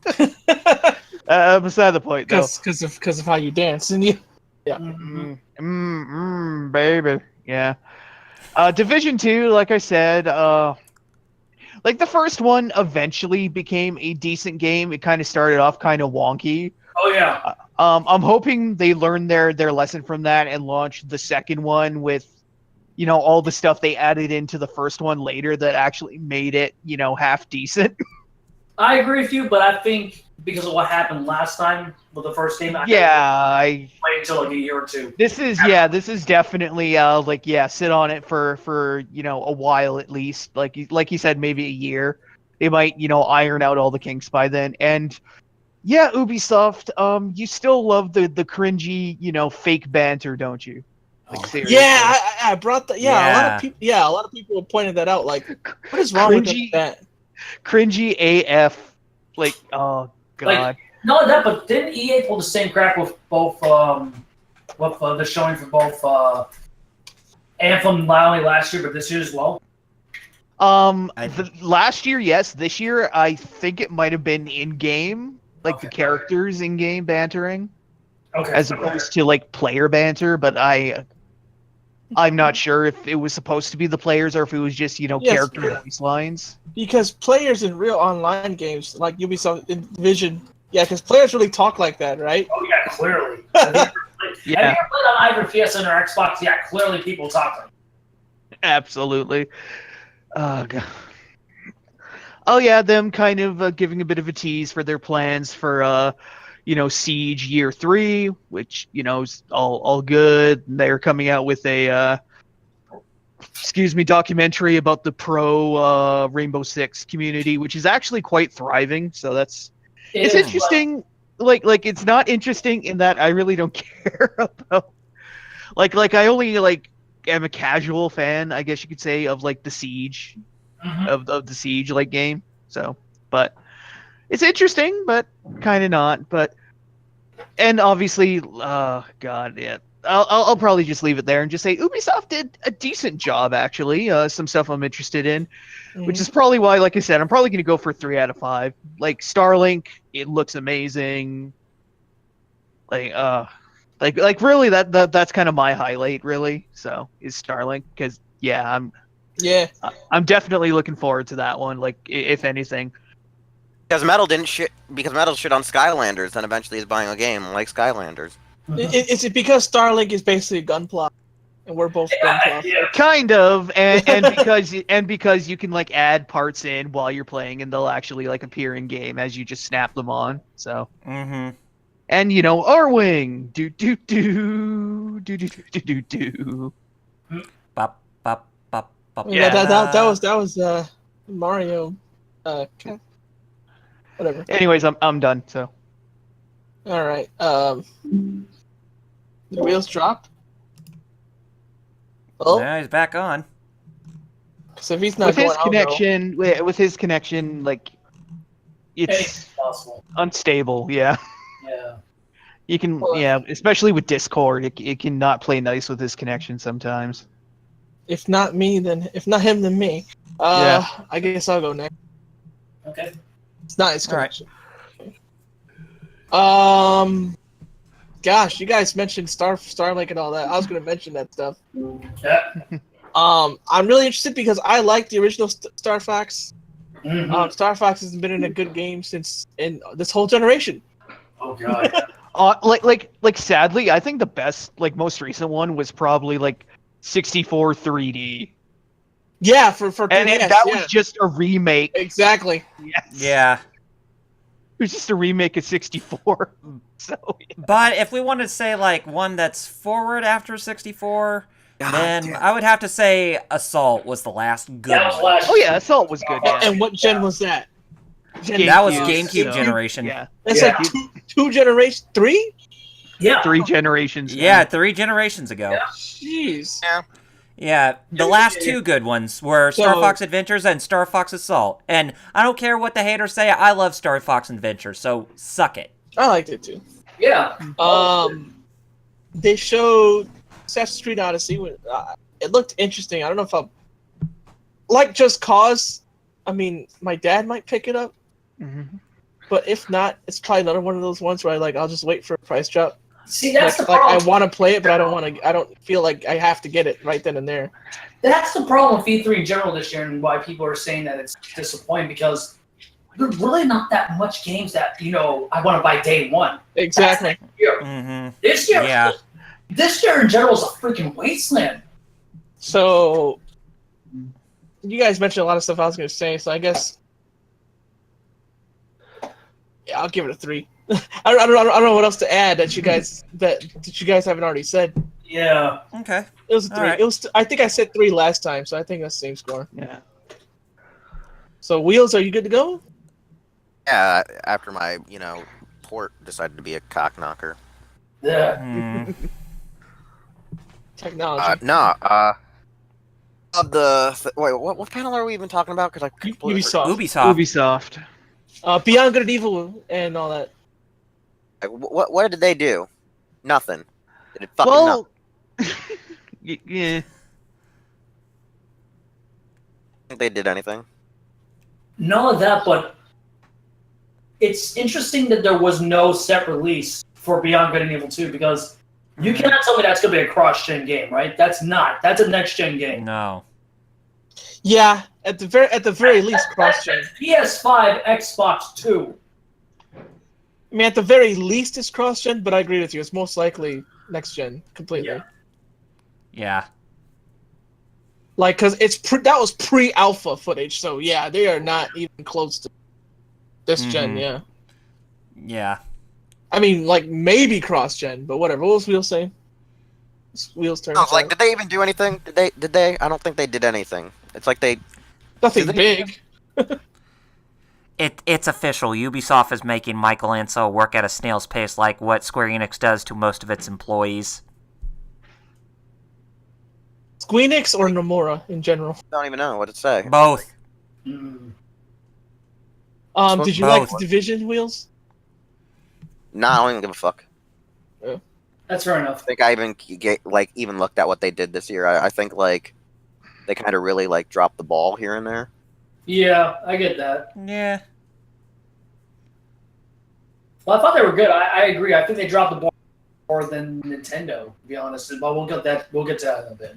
Beside the point, though. Because of how you dance, and you. Yeah. Baby. Yeah. Division 2, like I said, like the first one eventually became a decent game. It kind of started off kind of wonky. Oh yeah. I'm hoping they learned their lesson from that and launched the second one with, all the stuff they added into the first one later that actually made it, half decent. I agree with you, but I think because of what happened last time with the first game, I wait until like a year or two. This is definitely sit on it for a while at least. Like you said, maybe a year. They might iron out all the kinks by then. And yeah, Ubisoft, you still love the cringy fake banter, don't you? Like, seriously. Yeah, I brought that. Yeah, a lot of people pointed that out. Like, what is wrong with that? Cringy AF. Like, oh god. Like, not that, but didn't EA pull the same crap with both the showing for both Anthem not only last year but this year as well? Last year, yes. This year, I think it might have been in game, like the characters in game bantering, as opposed to like player banter. But I'm not sure if it was supposed to be the players or if it was just character voice lines. Because players in real online games like Ubisoft in Division, because players really talk like that, right? Oh yeah, clearly. Have you ever played on either PSN or Xbox? Yeah, clearly people talk. Absolutely. Oh god. Oh yeah, them kind of giving a bit of a tease for their plans for Siege Year 3, which is all good. They're coming out with a documentary about the pro Rainbow Six community, which is actually quite thriving. So it's interesting. Like it's not interesting in that I really don't care about. Like I only am a casual fan, I guess you could say, of like the Siege, of the Siege game. So, but it's interesting, but kind of not. But and obviously, God, yeah. I'll probably just leave it there and just say Ubisoft did a decent job, actually. Some stuff I'm interested in, which is probably why, like I said, I'm probably going to go for 3 out of 5. Like Starlink, it looks amazing. Like really, that's kind of my highlight, really. So is Starlink, because I'm definitely looking forward to that one. Like if anything. Because Metal shit on Skylanders, then eventually he's buying a game like Skylanders. Is it because Starlink is basically Gunpla, and we're both Gunpla? Yeah. Kind of, and because you can like add parts in while you're playing, and they'll actually like appear in game as you just snap them on. So. And Arwing, do. Bop bop bop bop. Yeah, that was Mario. Whatever. Anyways, I'm done. So. All right. The wheels dropped. Oh, Yeah, he's back on. So if he's not with his connection, like it's unstable. Yeah. Yeah. You can, especially with Discord, it can not play nice with his connection sometimes. If not me, then if not him, then me. I guess I'll go next. Okay. It's not his connection. Right. Gosh, you guys mentioned Starlink and all that. I was going to mention that stuff. Yeah. I'm really interested because I like the original Star Fox. Star Fox has been in a good game since in this whole generation. Oh god. Like sadly, I think the best, most recent one was probably 64 3D. Yeah, for and DS, that was just a remake. Exactly. Yes. Yeah. It was just a remake of 64. So. Yeah. But if we want to say one that's forward after 64, then I would have to say Assault was the last good one. Oh yeah, Assault was good. And what gen was that? That was GameCube, GameCube so- generation. Yeah, That's Yeah. like two generations, three? Yeah. 3 generations. Yeah, 3 generations ago. Yeah. Jeez. Yeah, the last 2 good ones were Star So- Fox Adventures and Star Fox Assault. And I don't care what the haters say, I love Star Fox Adventures, so suck it. I liked it too. Yeah. They showed Assassin's Creed Odyssey. It looked interesting. I don't know if I'll like Just Cause. I mean, my dad might pick it up, Mhm. but if not, it's probably another one of those ones where I'll just wait for a price drop. See, that's the Like I problem. want to play it, but I don't feel like I have to get it right then and there. That's the problem with E3 in general this year, and why people are saying that it's disappointing, because there's really not that much games that I want to buy day one. Exactly. Mm-hmm. This year, Yeah. this year in general is a freaking wasteland. So, you guys mentioned a lot of stuff I was going to say, so I guess, yeah, I'll give it a 3. I don't know what else to add that you guys haven't already said. Yeah. Okay. It was a 3. All right. It was. I think I said 3 last time, so I think that's the same score. Yeah. So, Wheels, are you good to go? Yeah, after my, port decided to be a cock knocker. Yeah. Mm. Technology. Wait, what panel are we even talking about? Because I completely Ubisoft. Ubisoft. Ubisoft. Beyond Good and Evil and all that. What did they do? Nothing. They did fucking Well, nothing. yeah. Think they did anything? None of that, but it's interesting that there was no set release for Beyond Good and Evil 2, because you cannot tell me that's going to be a cross-gen game, right? That's not. That's a next-gen game. No. Yeah, at the very least, cross-gen. PS5, Xbox 2. I mean, at the very least, it's cross-gen, but I agree with you. It's most likely next-gen completely. Yeah. Yeah. Like, because that was pre-alpha footage, so yeah, they are not even close to this gen. Mhm. Yeah, Yeah. I mean, like maybe cross-gen, but whatever. What was Wheels saying? It's Wheels' turn. I was like, sorry. did they even do anything? Did they? I don't think they did anything. It's like they. Nothing did they- big. It's official. Ubisoft is making Michael Ansel work at a snail's pace like what Square Enix does to most of its employees. Squeenix or Nomura in general. Don't even know what to say. Both. Mm. Did you like Both. the Division, Wheels? Nah, I don't even give a fuck. That's fair I enough. think I even looked at what they did this year. I think they kind of really dropped the ball here and there. Yeah, I get that. Yeah. Well, I thought they were good. I agree. I think they dropped the ball more than Nintendo, to be honest. But we'll get to that in a bit.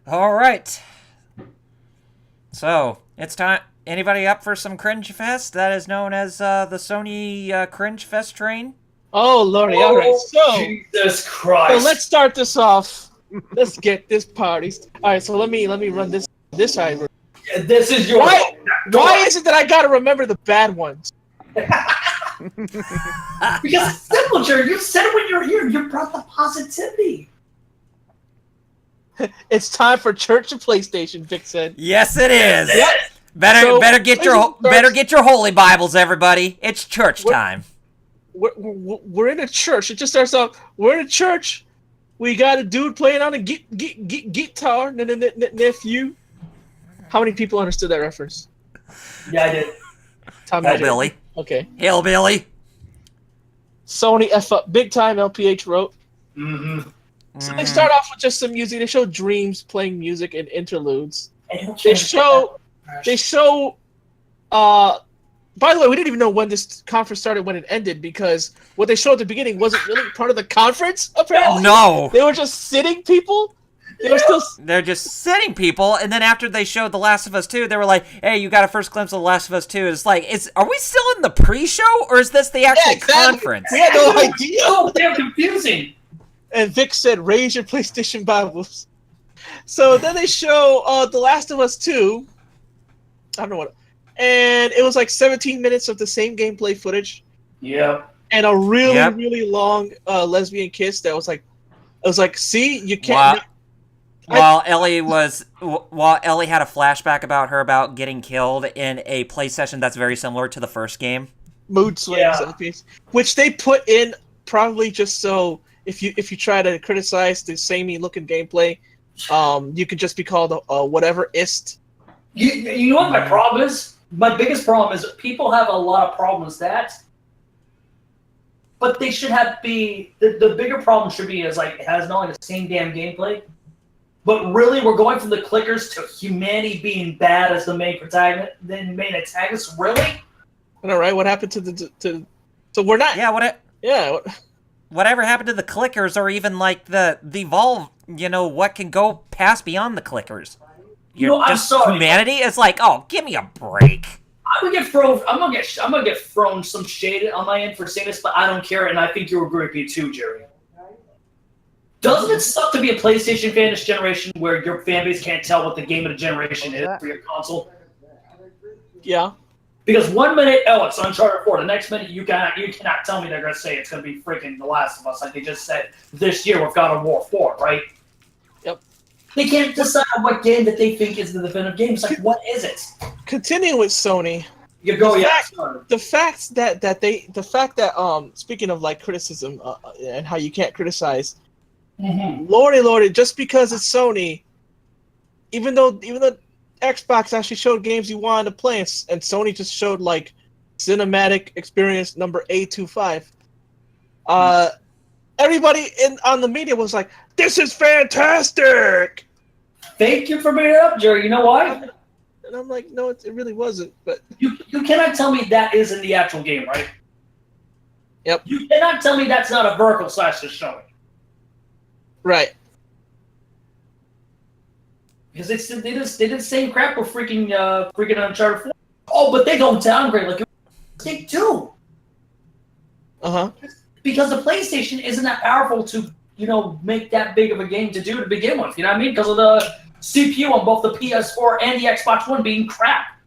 All right. So, it's time. Anybody up for some Cringe Fest? That is known as the Sony Cringe Fest train. Oh lordy! All right, so Jesus Christ! let's start this off. Let's get this party. All right, so let me run this side. This is your. Why is it that I gotta remember the bad ones? Because it's simple, Jerry. You said it when you were here. You brought the positivity. It's time for Church of PlayStation, Vic said. Yes, it is. Yep. Better So, get your holy Bibles, everybody. It's church time. We're in a church. It just starts off. We're in a church. We got a dude playing on a guitar. Nephew. How many people understood that reference? Yeah, I did. Tom Hillbilly. Okay. Hillbilly. Sony F up big time. LPH wrote. Mm-hmm. So they start off with just some music. They show Dreams playing music and interludes. And They show. By the way, we didn't even know when this conference started, when it ended, because what they showed at the beginning wasn't really part of the conference. Apparently, No. they were just sitting people. They were still. They're just sitting people, and then after they showed The Last of Us 2, they were like, hey, you got a first glimpse of The Last of Us 2. It's like, are we still in the pre-show, or is this the actual conference? We had no idea. Oh, they're confusing. And Vic said, "Raise your PlayStation Bibles." So then they show The Last of Us 2. I don't know what. And it was like 17 minutes of the same gameplay footage. Yeah. And a really, Yep. really long lesbian kiss that was like, see, you can't. Wow. while Ellie had a flashback about her about getting killed in a play session that's very similar to the first game. Mood swings, which they put in probably just so if you try to criticize the samey looking gameplay, you could just be called whatever ist. You know what my problem is? My biggest problem is people have a lot of problems with that. But they should the bigger problem should be is like it has not only the same damn gameplay, but really we're going from the clickers to humanity being bad as the main protagonist, then main antagonist. Really? I know, right? What happened to so we're not? Yeah. Whatever happened to the clickers, or even like the evolve? You know what can go past beyond the clickers? I'm sorry. Humanity is like, oh, give me a break. I'm gonna get thrown some shade on my end for saying this, but I don't care, and I think you agree with me too, Jerry. Doesn't it suck to be a PlayStation fan this generation, where your fan base can't tell what the game of the generation is for your console? Yeah. Because 1 minute, it's Uncharted 4. The next minute, you cannot tell me they're gonna say it's gonna be freaking The Last of Us, like they just said this year with God of War 4, right? Yep. They can't decide what game that they think is the definitive game. It's like, what is it? Continuing with Sony, You go, the fact that speaking of like criticism and how you can't criticize, lordy, just because it's Sony, even though Xbox actually showed games you wanted to play, and Sony just showed like cinematic experience number A25. Everybody on the media was like, "This is fantastic." Thank you for bringing it up, Jerry. You know why? And I'm like, no, it really wasn't. But you cannot tell me that isn't the actual game, right? Yep. You cannot tell me that's not a vertical slash just showing. Right. Because they did the same crap with freaking Uncharted 4. Oh, but they don't downgrade like they do. Because the PlayStation isn't that powerful to, make that big of a game to do to begin with. You know what I mean? Because of the CPU on both the PS4 and the Xbox One being crap.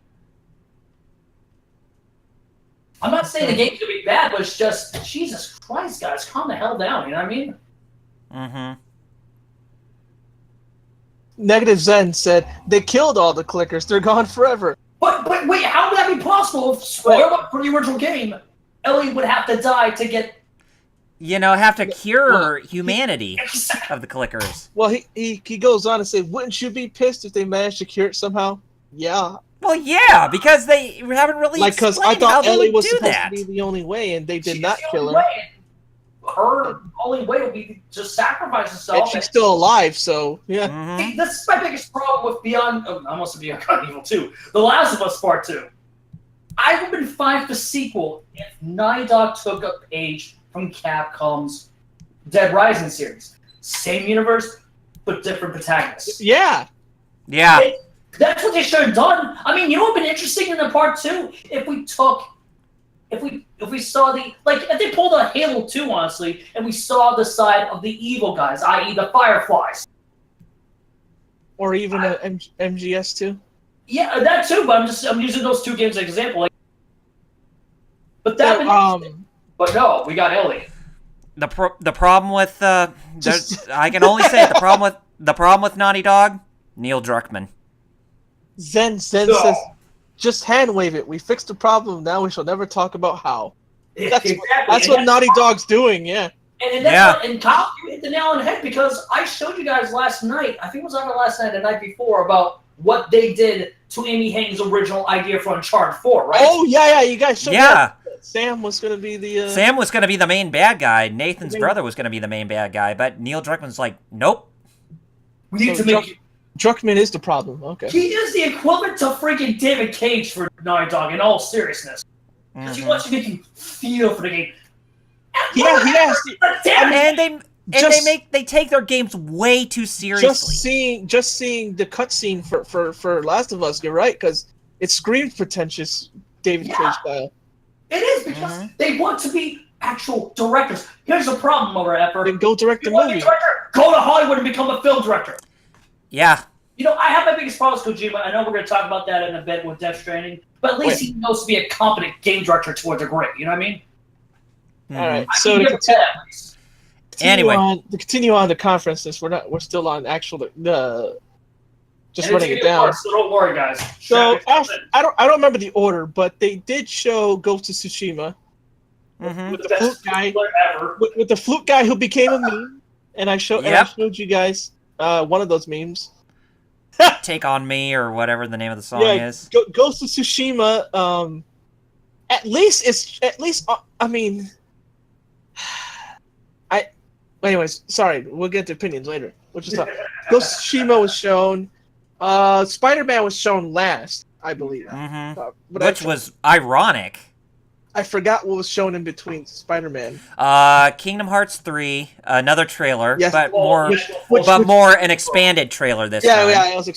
I'm not saying the game's gonna be bad, but it's just, Jesus Christ, guys, calm the hell down. You know what I mean? Mm-hmm. Negative Zen said they killed all the clickers. They're gone forever. But wait, how would that be possible? If, spoiler for the original game, Ellie would have to die to get. Have to cure humanity of the clickers. Well, he goes on to say, wouldn't you be pissed if they managed to cure it somehow? Yeah. Well, yeah, because they haven't really because I thought Ellie was supposed to be the only way, and they did not kill her. Her only way would be to sacrifice herself. And she's still alive, so yeah. Mm-hmm. See, this is my biggest problem with Beyond. Almost Beyond Evil 2, The Last of Us Part 2. I would have been fine with the sequel if Naughty Dog took a page from Capcom's Dead Rising series. Same universe, but different protagonists. Yeah. Yeah. That's what they should have done. I mean, you know what would have been interesting in the Part 2? If we saw if they pulled a Halo 2, honestly, and we saw the side of the evil guys, i.e. the Fireflies. Or even an MGS2. Yeah, that too, but I'm using those two games as an example. But that but no, we got Ellie. The problem with I can only say it, the problem with Naughty Dog, Neil Druckmann. Zen says, just hand wave it. We fixed the problem. Now we shall never talk about how. That's what Naughty Dog's doing. Yeah. And Kyle, you hit the nail on the head because I showed you guys last night. I think it was either last night or the night before about what they did to Amy Henig's original idea for Uncharted 4, right? Oh yeah, you guys showed that. Sam was going to be the Sam was going to be the main bad guy. Nathan's brother was going to be the main bad guy, but Neil Druckmann's like, nope. We need to make Druckmann is the problem. Okay. He is the equivalent to freaking David Cage for Naughty Dog in all seriousness. Because he wants to make you feel for the game. Yeah, he has. They take their games way too seriously. Just seeing the cutscene for Last of Us, you're right, because it screams pretentious David Cage style. It is because they want to be actual directors. Here's the problem, over effort. Then go direct the movie. Go to Hollywood and become a film director. Yeah. I have my biggest problem with Kojima. I know we're going to talk about that in a bit with Death Stranding, but at least he knows to be a competent game director to a degree. You know what I mean? All right. To continue on the conference, since we're still on actual just running it down. So don't worry, guys. So I don't remember the order, but they did show Ghost of Tsushima with the flute guy ever. With the flute guy who became a meme, and I showed you guys one of those memes. Take on Me or whatever the name of the song is. Ghost of Tsushima. At least I mean, anyways, sorry, we'll get to opinions later. We'll just talk. Ghost of Tsushima was shown. Spider-Man was shown last, I believe. Which was ironic. I forgot what was shown in between Spider-Man. Kingdom Hearts 3, another trailer, Yes. but Which- more an expanded trailer this time. Yeah, it was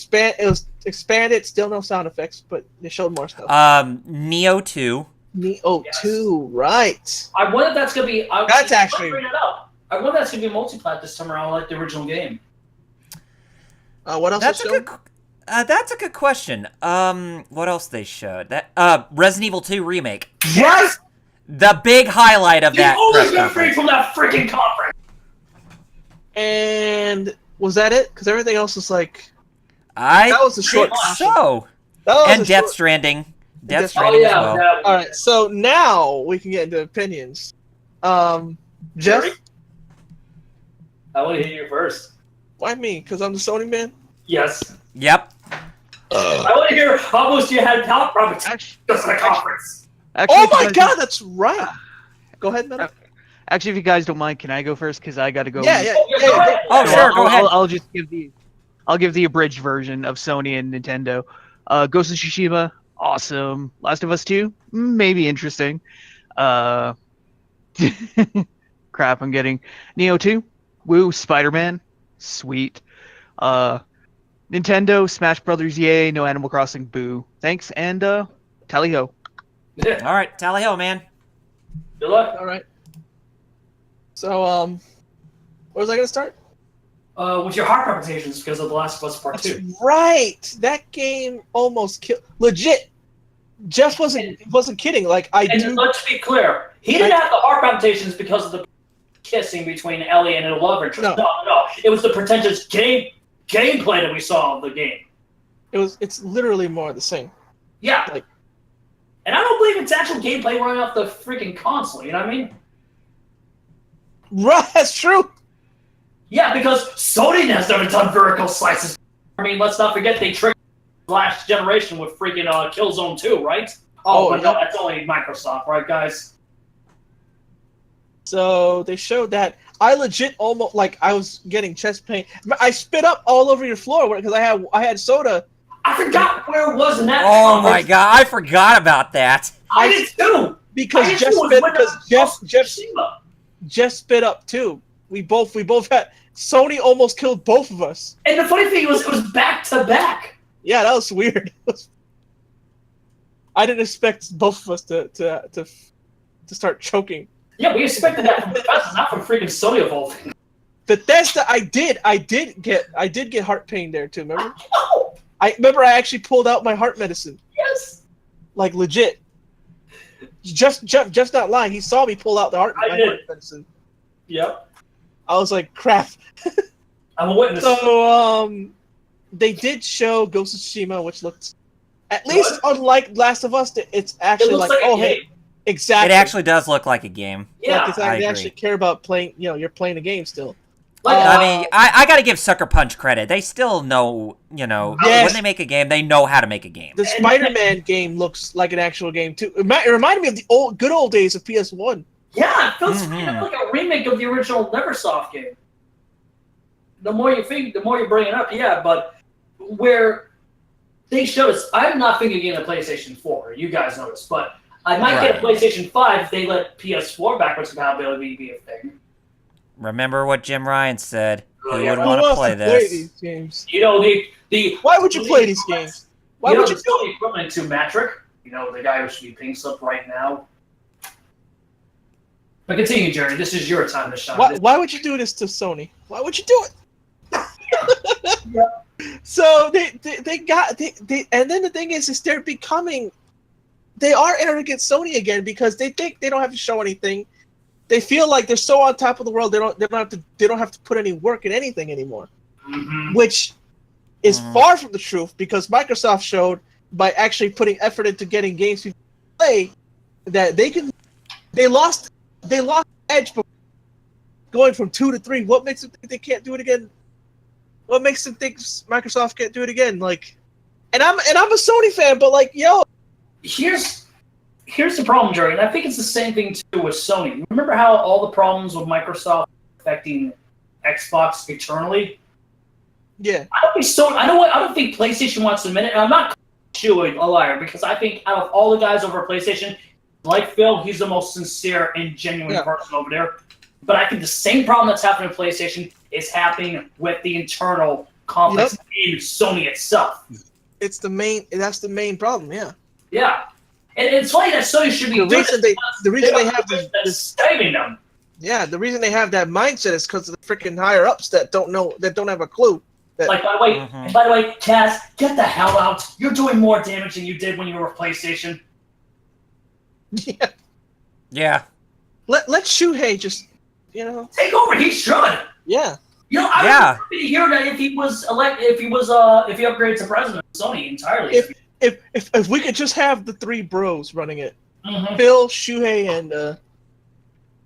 expanded, still no sound effects, but they showed more stuff. Neo 2. Neo 2, right. I wonder if that's gonna be. That's actually- Bring it up. I wonder if that's gonna be multi-plat this time around, like the original game. What else was shown? That's a good question. What else they showed? That Resident Evil 2 remake. Yes! The big highlight of that. You always press got free conference. from that freaking conference. And was that it? Because everything else was like I that was a short. think so. That was And a Death short- Stranding. Death Death Stranding as yeah. well. All right, so now we can get into opinions. Jeff, I want to hear you first. why me? Because I'm the Sony man. Yes. Yep. I want to hear how much you had top profits Actually, just in the conference. Oh my God, that's right. Go ahead, man. Actually, if you guys don't mind, can I go first? Because I got to go. Yeah. Oh, So sure, go ahead. I'll just give the abridged version of Sony and Nintendo. Ghost of Tsushima, awesome. Last of Us 2, maybe interesting. Crap, I'm getting Neo 2, woo. Spider-Man, sweet. Nintendo, Smash Brothers, yay. No Animal Crossing, boo. Thanks, and tally ho. All right, tally ho, man. Good luck. All right. So, where was I gonna start? With your heart palpitations because of The Last of Us Part That's 2. right. That game almost killed. Legit. Jeff wasn't kidding. Like And let's be clear, he didn't have the heart palpitations because of the kissing between Ellie and her love interest. No. No. It was the pretentious gameplay that we saw of the game. It's literally more of the same. Yeah. Like- And I don't believe it's actual gameplay running off the freaking console, you know what I mean? Right, that's true. Yeah, because Sony has never done vertical slices. I mean, let's not forget they tricked last generation with freaking Killzone 2, right? Oh, But no, yeah. that's only Microsoft, right, guys? So they showed that I legit almost I was getting chest pain. I spit up all over your floor because I had soda. I forgot where it was in that. Oh conference. my god, I forgot about that. I did too. Because I Jeff too was spit when because Tsushima. Jeff spit up too. We both had Sony almost killed both of us. And the funny thing was, it was back to back. Yeah, that was weird. I didn't expect both of us to start choking. Yeah, we expected that from Bethesda, not from freaking Sony of all things. Bethesda, I did get heart pain there too. Remember? Oh, I actually pulled out my heart medicine, yes. like legit. Jeff's not lying. He saw me pull out my heart medicine. Yep. I was like, crap. I'm a witness. So they did show Ghost of Tsushima, which looked at least unlike Last of Us. It's actually It looks like like a oh game. hey, exactly. It actually does look like a game. Yeah. Like, I they agree. actually care about playing. You're playing a game still. Like, I mean, I gotta give Sucker Punch credit. They still know, Yes. when they make a game, they know how to make a game. The Spider-Man game looks like an actual game too. It reminded me of the good old days of PS1. yeah, it feels Mhm. like a remake of the original Neversoft game. The more you think, the more you bring it up, yeah, but where they showed us, I'm not thinking getting a PlayStation 4, you guys know this, but I might get a PlayStation 5 if they let PS4 backwards compatibility be a thing. Remember what Jim Ryan said. Oh, Who yeah. would Who want to wants play play this? these games? You know, the Why would you play these games? Why would you the Sony equivalent to Matrick? You know, the guy who should be pink slip right now. But continue, Jerry. This is your time to shine. Why would you do this to Sony? Why would you do it? So they and then the thing is they are arrogant Sony again because they think they don't have to show anything. they feel like they're so on top of the world. They don't have to put any work in anything anymore, which is far from the truth, because Microsoft showed by actually putting effort into getting games people play that they lost edge going from 2 to 3. What makes them think they can't do it again? What makes them think Microsoft can't do it again? Like, and I'm a Sony fan, but like, yo, here's the problem, Jerry, and I think it's the same thing too with Sony. Remember how all the problems with Microsoft affecting Xbox eternally? yeah, I don't think PlayStation wants to admit it, and I'm not calling you a liar, because I think out of all the guys over at PlayStation, like Phil, he's the most sincere and genuine person over there. But I think the same problem that's happening with PlayStation is happening with the internal complex in Sony itself. that's the main problem. Yeah. Yeah. And it's funny that Sony should be the reason they have this saving them. Yeah, the reason they have that mindset is because of the freaking higher ups that don't have a clue. Like, by the way, Kaz, get the hell out. You're doing more damage than you did when you were with PlayStation. Yeah. Yeah. Let Shuhei just, take over. He should. Yeah. I would love to hear that if he upgrades to president of Sony entirely. If we could just have the 3 bros running it, Phil, Shuhei, and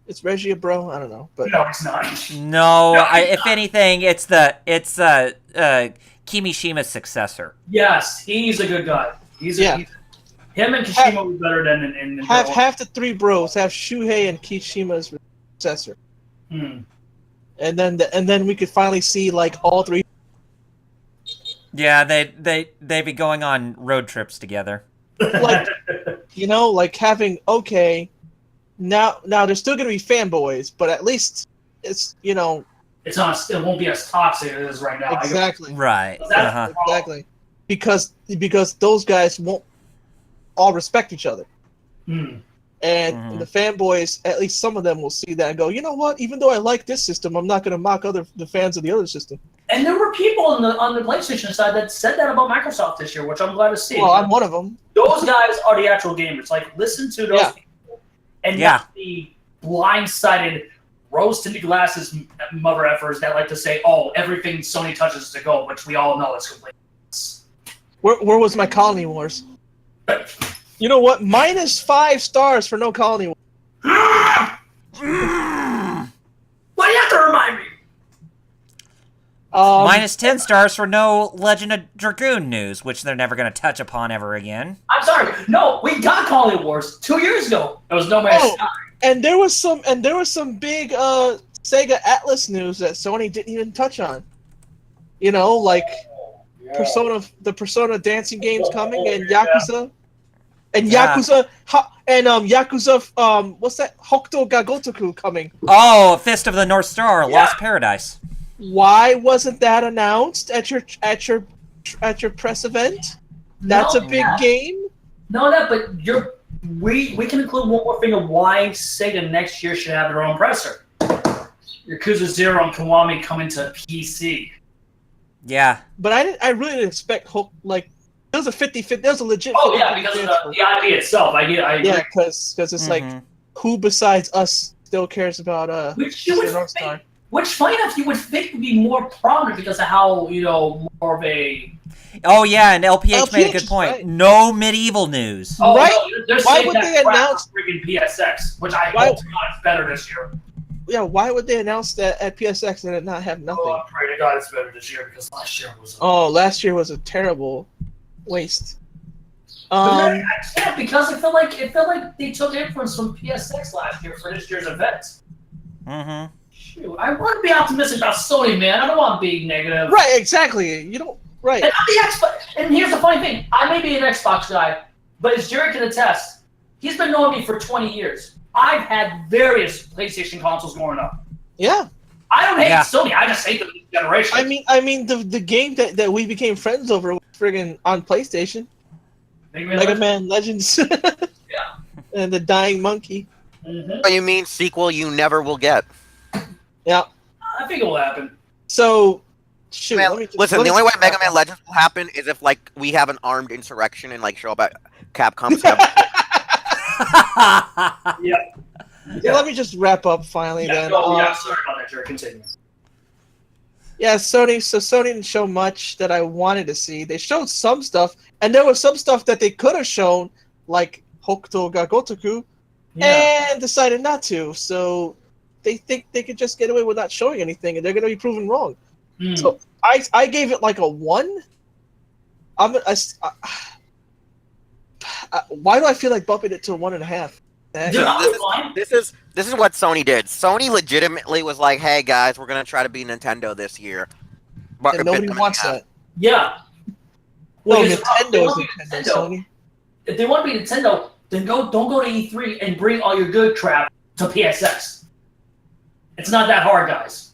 it's Reggie a bro? I don't know, but no, it's not. No, if anything, it's Kimishima's successor. Yes, he's a good guy. Him and Kishima would be better than in half the 3 bros. Have Shuhei and Kishima's successor, and then we could finally see like all 3. Yeah, they be going on road trips together. Like like having now they're still gonna be fanboys, but at least it's it won't be as toxic as it is right now. Exactly. Right. Exactly. Because those guys won't all respect each other. And the fanboys, at least some of them, will see that and go, you know what? Even though I like this system, I'm not going to mock the fans of the other system. And there were people on the PlayStation side that said that about Microsoft this year, which I'm glad to see. Well, I'm one of them. Those guys are the actual gamers. Like, listen to those people, and not the blindsided, rose-tinted glasses mother effers that like to say, "Oh, everything Sony touches is a gold," which we all know is complete. Where was my Colony Wars? You know what? -5 stars for no Colony Wars. Why do you have to remind me? -10 stars for no Legend of Dragoon news, which they're never going to touch upon ever again. I'm sorry. No, we got Colony Wars 2 years ago. There was no Man's Sky. And there was some big Sega Atlas news that Sony didn't even touch on. Like the Persona dancing games coming, and Yakuza. And Yakuza, what's that? Hokuto ga Gotoku coming. Oh, Fist of the North Star, Lost Paradise. Why wasn't that announced at your press event? That's a big game. No, but we can include one more thing of why Sega next year should have their own presser. Yakuza 0 and Kiwami coming to PC. Yeah. But I really didn't expect there was a 50-50. There was a legit. Oh yeah, because of the IP itself. I agree. Yeah, because it's like, who besides us still cares about North Star? Which, funny enough, you would think would be more prominent because of how more of a. Oh yeah, and LPH made a good point. Right. No medieval news. Oh, right? No, why would they announce freaking PSX? Which I hope is better this year. Yeah, why would they announce that at PSX and it not have nothing? Oh, I pray to God it's better this year, because last year was. Last year was a terrible waste. Because it felt like they took influence from PSX last year for this year's event. Shoot, I want to be optimistic about Sony, man. I don't want to be negative. Right, exactly. You don't. Right. And I'm the Xbox. And here's the funny thing: I may be an Xbox guy, but as Jerry can attest, he's been knowing me for 20 years. I've had various PlayStation consoles growing up. Yeah. I don't hate Sony. I just hate the generation. I mean, the game that we became friends over was friggin' on PlayStation. Mega Man Legends. Yeah. And the Dying Monkey. What you mean sequel you never will get? Yeah. I think it will happen. So, shoot. Listen, the only way Mega Man Legends will happen is if we have an armed insurrection and show up at Capcom's. Yeah. So let me just wrap up finally Yeah, then. sorry about that, Jerry. Continue. Yeah, Sony. So Sony didn't show much that I wanted to see. They showed some stuff, and there was some stuff that they could have shown, like Hokuto ga Gotoku, and decided not to. So they think they could just get away with not showing anything, and they're going to be proven wrong. So I gave it like a 1. Why do I feel like bumping it to a 1.5? This is what Sony did. Sony legitimately was like, "Hey guys, we're gonna try to be Nintendo this year," but And nobody wants that. Yeah. Well, Because Nintendo is Nintendo, Sony. If they want to be Nintendo, then don't go to E3 and bring all your good crap to PSX. It's not that hard, guys.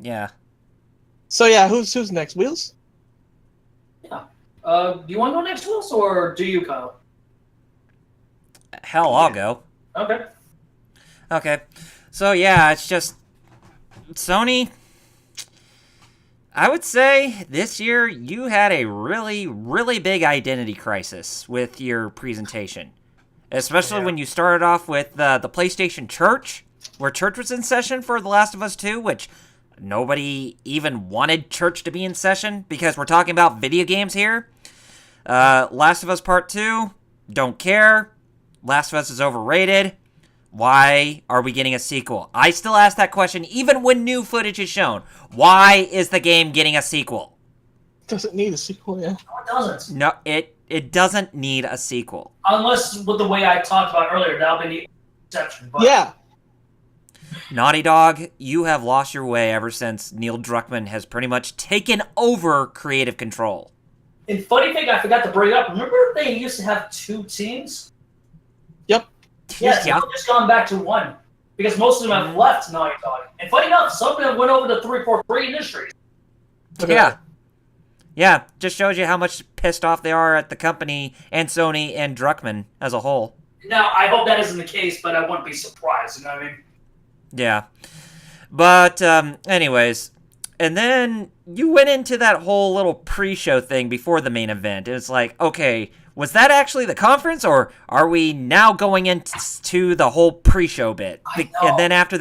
Yeah. So yeah, who's next? Wheels? Yeah. Do you want to go next, Wills, or do you, Kyle? Hell, I'll go. Okay. Okay. So yeah, it's just Sony. I would say this year you had a really, really big identity crisis with your presentation. Especially when you started off with the PlayStation Church, where Church was in session for The Last of Us 2, which nobody even wanted Church to be in session because we're talking about video games here. Last of Us Part 2, don't care. Last of Us is overrated. Why are we getting a sequel? I still ask that question even when new footage is shown. Why is the game getting a sequel? Doesn't need a sequel, yeah. No, it doesn't. No, it doesn't need a sequel. Unless, with the way I talked about earlier, that'll be the exception. But Yeah. Naughty Dog, you have lost your way ever since Neil Druckmann has pretty much taken over creative control. And funny thing, I forgot to bring up. Remember they used to have 2 teams? Yep. Yes, they've just gone back to 1. Because most of them have left Naughty Dog. And funny enough, some of them went over to 343 Industries. Yeah. Yeah, just shows you how much pissed off they are at the company and Sony and Druckmann as a whole. Now, I hope that isn't the case, but I wouldn't be surprised, you know what I mean? Yeah. But, anyways, and then you went into that whole little pre-show thing before the main event. It's like, okay, was that actually the conference, or are we now going into the whole pre-show bit? And then after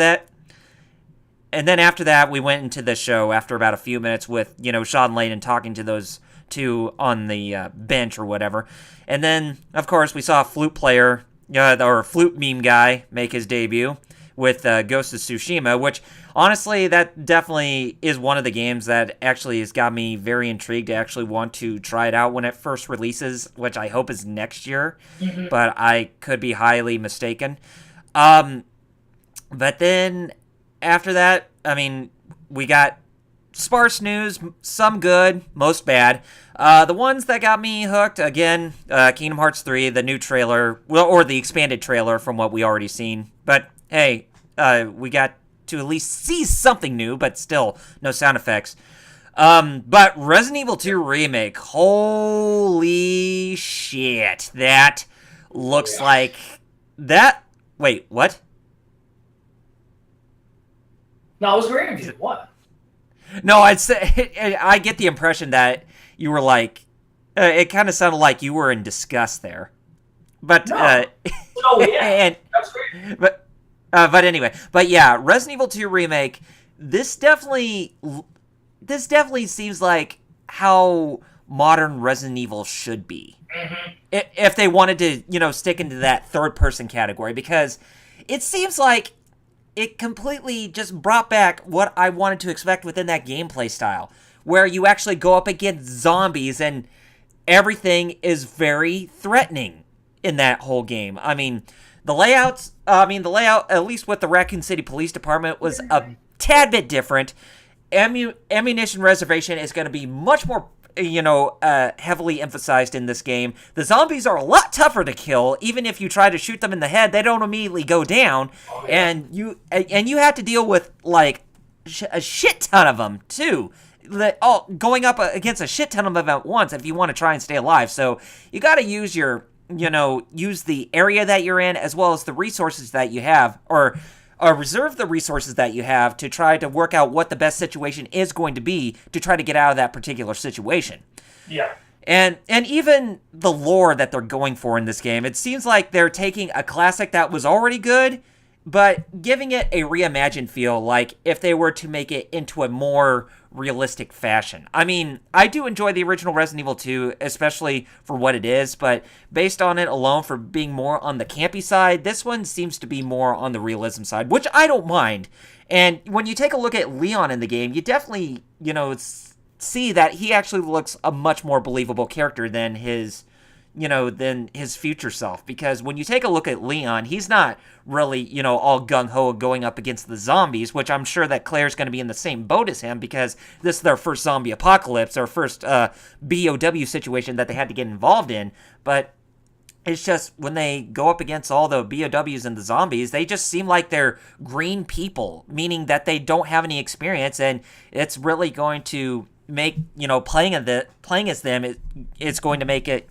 that, we went into the show after about a few minutes with, Sean Layden talking to those two on the bench or whatever. And then, of course, we saw a flute player, or flute meme guy, make his debut with Ghost of Tsushima, which, honestly, that definitely is one of the games that actually has got me very intrigued to actually want to try it out when it first releases, which I hope is next year, but I could be highly mistaken. But then, after that, we got sparse news, some good, most bad. The ones that got me hooked, again, Kingdom Hearts 3, the new trailer, or the expanded trailer from what we already seen. But, hey, we got to at least see something new, but still, no sound effects. But Resident Evil 2 Remake, holy shit, that looks like... that... Wait, what? No, I was agreeing with you. What? No, I'd say I get the impression that you were like, it kind of sounded like you were in disgust there. But No, yeah, that's great. but anyway, but yeah, Resident Evil 2 Remake. This definitely seems like how modern Resident Evil should be. If they wanted to, stick into that third-person category, because it seems like it completely just brought back what I wanted to expect within that gameplay style, where you actually go up against zombies and everything is very threatening in that whole game. The layout, at least with the Raccoon City Police Department, was a tad bit different. Ammunition reservation is going to be much more, heavily emphasized in this game. The zombies are a lot tougher to kill. Even if you try to shoot them in the head, they don't immediately go down. And you have to deal with, like, a shit ton of them, too. Going up against a shit ton of them at once if you want to try and stay alive. So you got to use use the area that you're in as well as the resources that you have, or reserve the resources that you have to try to work out what the best situation is going to be to try to get out of that particular situation. Yeah. And even the lore that they're going for in this game, it seems like they're taking a classic that was already good but giving it a reimagined feel, like if they were to make it into a more realistic fashion. I mean, I do enjoy the original Resident Evil 2, especially for what it is, but based on it alone for being more on the campy side, this one seems to be more on the realism side, which I don't mind. And when you take a look at Leon in the game, you definitely, see that he actually looks a much more believable character than his future self. Because when you take a look at Leon, he's not really, all gung-ho going up against the zombies, which I'm sure that Claire's going to be in the same boat as him, because this is their first zombie apocalypse, their first BOW situation that they had to get involved in. But it's just, when they go up against all the BOWs and the zombies, they just seem like they're green people, meaning that they don't have any experience, and it's really going to make, playing as them, it's going to make it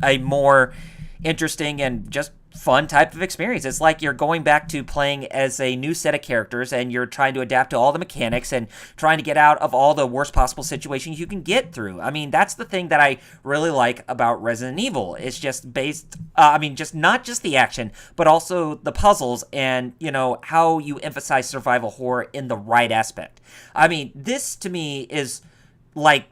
a more interesting and just fun type of experience. It's like you're going back to playing as a new set of characters, and you're trying to adapt to all the mechanics and trying to get out of all the worst possible situations you can get through. I mean, that's the thing that I really like about Resident Evil. It's just based, just not just the action, but also the puzzles and, how you emphasize survival horror in the right aspect. I mean, this to me is like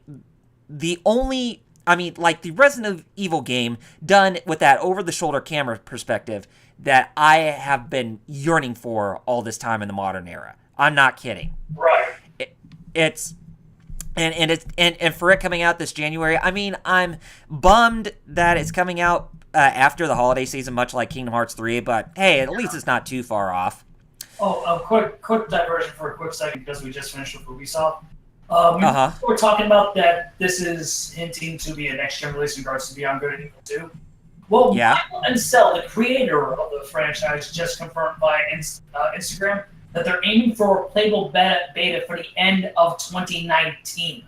the only... the Resident Evil game done with that over-the-shoulder camera perspective that I have been yearning for all this time in the modern era. I'm not kidding. Right. It's for it coming out this January. I mean, I'm bummed that it's coming out after the holiday season, much like Kingdom Hearts 3. But hey, at least it's not too far off. Oh, a quick diversion for a quick second, because we just finished with Ubisoft. We're talking about that this is hinting to be a next-gen release in regards to Beyond Good and Evil 2. Well, yeah. Michael Ansel, the creator of the franchise, just confirmed via Instagram that they're aiming for a playable beta for the end of 2019.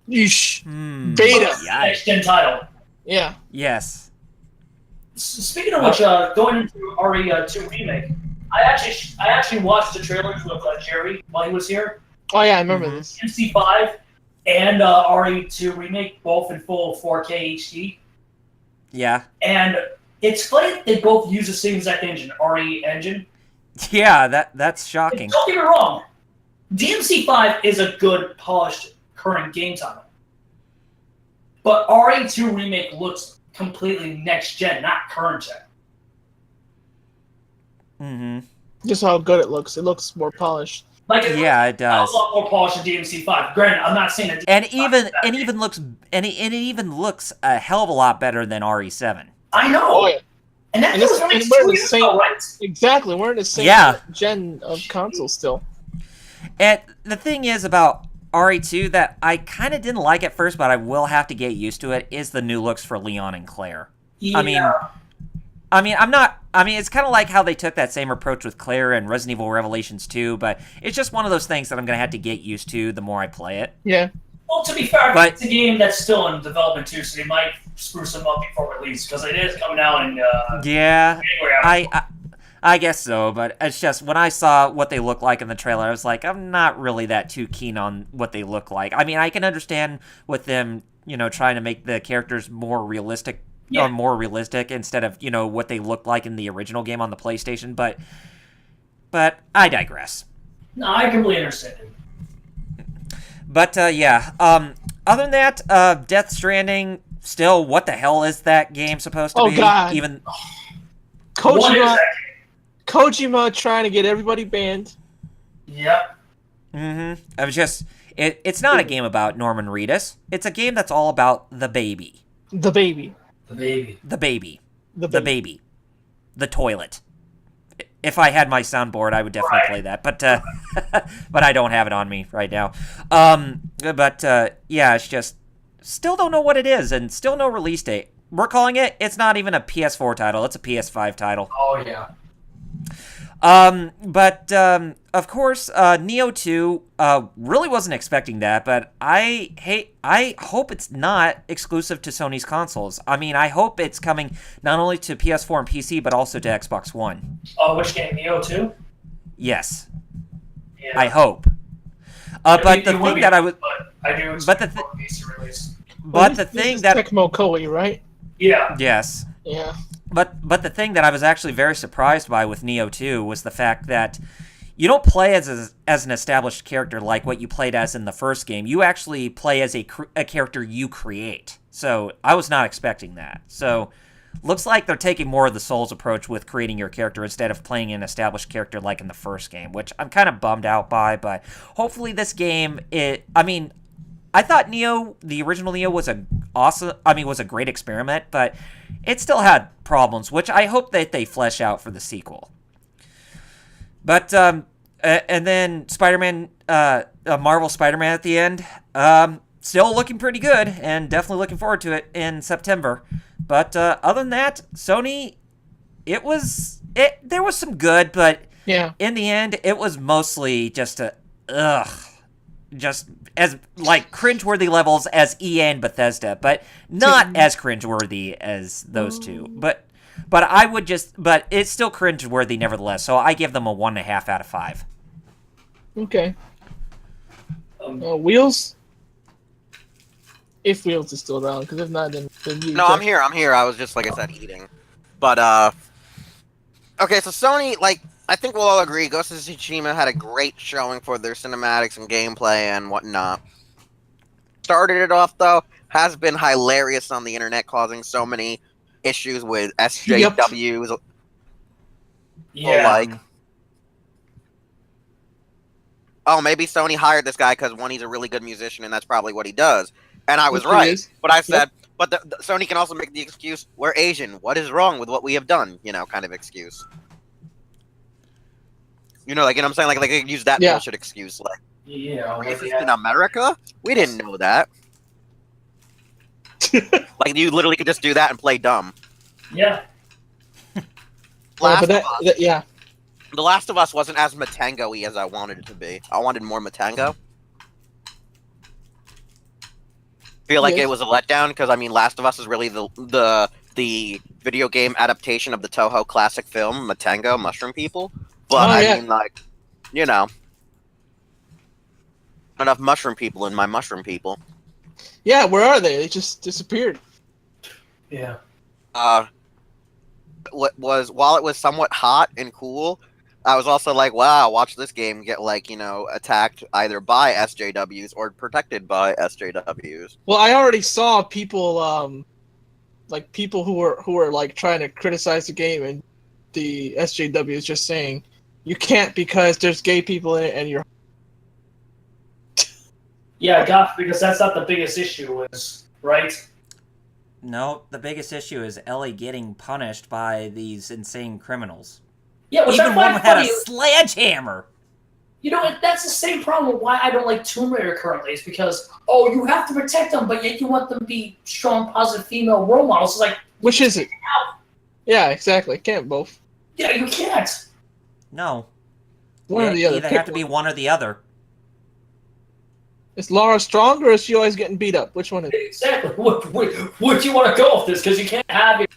Yeesh. Beta. Next-gen title. Yeah. Yes. Speaking of which, going into RE2 Remake, I actually watched the trailers with Jerry while he was here. Oh yeah, I remember this. MC5 and RE2 Remake, both in full 4K HD. Yeah. And it's funny that they both use the same exact engine, RE engine. Yeah, that's shocking. And don't get me wrong, DMC5 is a good, polished, current game title. But RE2 Remake looks completely next-gen, not current-gen. Mm-hmm. Just how good it looks. It looks more polished. It does. A lot more polished than DMC5. Granted, I'm not saying that. It even looks a hell of a lot better than RE7. I know. Oh yeah. And that was only 2 years ago, right? Exactly, we're in the same gen of console still. And the thing is about RE2 that I kind of didn't like at first, but I will have to get used to it, is the new looks for Leon and Claire. Yeah. It's kind of like how they took that same approach with Claire and Resident Evil Revelations 2, but it's just one of those things that I'm going to have to get used to the more I play it. Yeah. Well, to be fair, it's a game that's still in development too, so they might spruce them up before release, because it is coming out in January. I guess so, but it's just, when I saw what they look like in the trailer, I was like, I'm not really that too keen on what they look like. I mean, I can understand with them, trying to make the characters more realistic, or more realistic instead of, what they looked like in the original game on the PlayStation, but I digress. No, I completely understand it. But, other than that, Death Stranding, still, what the hell is that game supposed to be? Oh, God. Even Kojima trying to get everybody banned. Yep. Mm-hmm. I was just, it's not a game about Norman Reedus. It's a game that's all about the baby. The baby. The baby. The baby. The The baby. The toilet. If I had my soundboard, I would definitely play that, but but I don't have it on me right now. It's just, still don't know what it is, and still no release date. We're calling it, it's not even a PS4 title, it's a PS5 title. Oh, yeah. Of course, Neo 2, really wasn't expecting that, but I hope it's not exclusive to Sony's consoles. I mean, I hope it's coming not only to PS4 and PC, but also to Xbox One. Oh, which game, Neo 2? Yes. Yeah. I hope. But the thing that I would... I do expect a PC release. But the thing that... Tecmo Koei, right? Yeah. Yes. Yeah. But the thing that I was actually very surprised by with Neo 2 was the fact that you don't play as an established character like what you played as in the first game. You actually play as a character you create. So I was not expecting that. So looks like they're taking more of the Souls approach with creating your character instead of playing an established character like in the first game, which I'm kind of bummed out by. But hopefully this game, I thought Neo, the original Neo, was was a great experiment, but it still had problems, which I hope that they flesh out for the sequel. But and then Spider-Man, Marvel Spider-Man at the end, still looking pretty good, and definitely looking forward to it in September. But other than that, Sony, there was some good, but in the end, it was mostly just just as like cringeworthy levels as EA and Bethesda, but not as cringeworthy as those two. But it's still cringeworthy nevertheless. So I give them a 1.5 out of 5. Okay. Wheels. If Wheels is still around, because if not, then you. No, I'm here. I was just, like I said, eating. But okay. So Sony, like, I think we'll all agree, Ghost of Tsushima had a great showing for their cinematics and gameplay and whatnot. Started it off though, has been hilarious on the internet, causing so many issues with SJWs. Yep. Yeah. Like, oh, maybe Sony hired this guy because one, he's a really good musician, and that's probably what he does. And I was right. But I said, but Sony can also make the excuse, we're Asian. What is wrong with what we have done? You know, kind of excuse. You know, like, you know what I'm saying? Like they use that bullshit excuse. Like, racist in America? We didn't know that. Like, you literally could just do that and play dumb. Yeah. The Last of Us wasn't as Matango-y as I wanted it to be. I wanted more Matango. Feel like it was a letdown because, I mean, Last of Us is really the video game adaptation of the Toho classic film Matango, Mushroom People. But I mean, like, you know, enough mushroom people in my mushroom people. Yeah, where are they? They just disappeared. Yeah. While it was somewhat hot and cool, I was also like, wow, watch this game get, like, you know, attacked either by SJWs or protected by SJWs. Well, I already saw people, like people who were like trying to criticize the game, and the SJWs just saying, you can't because there's gay people in it, and you're. Yeah, God, because that's not the biggest issue, right? No, the biggest issue is Ellie getting punished by these insane criminals. Yeah, even one had a sledgehammer. You know, that's the same problem why I don't like Tomb Raider currently. Is because, oh, you have to protect them, but yet you want them to be strong, positive female role models. It's like, which is it? Yeah, exactly. Can't both. Yeah, you can't. No. One or the other. Either have to be one or the other. Is Lara strong, or is she always getting beat up? Which one is it? Exactly. What do you want to go with this? Because you can't have it.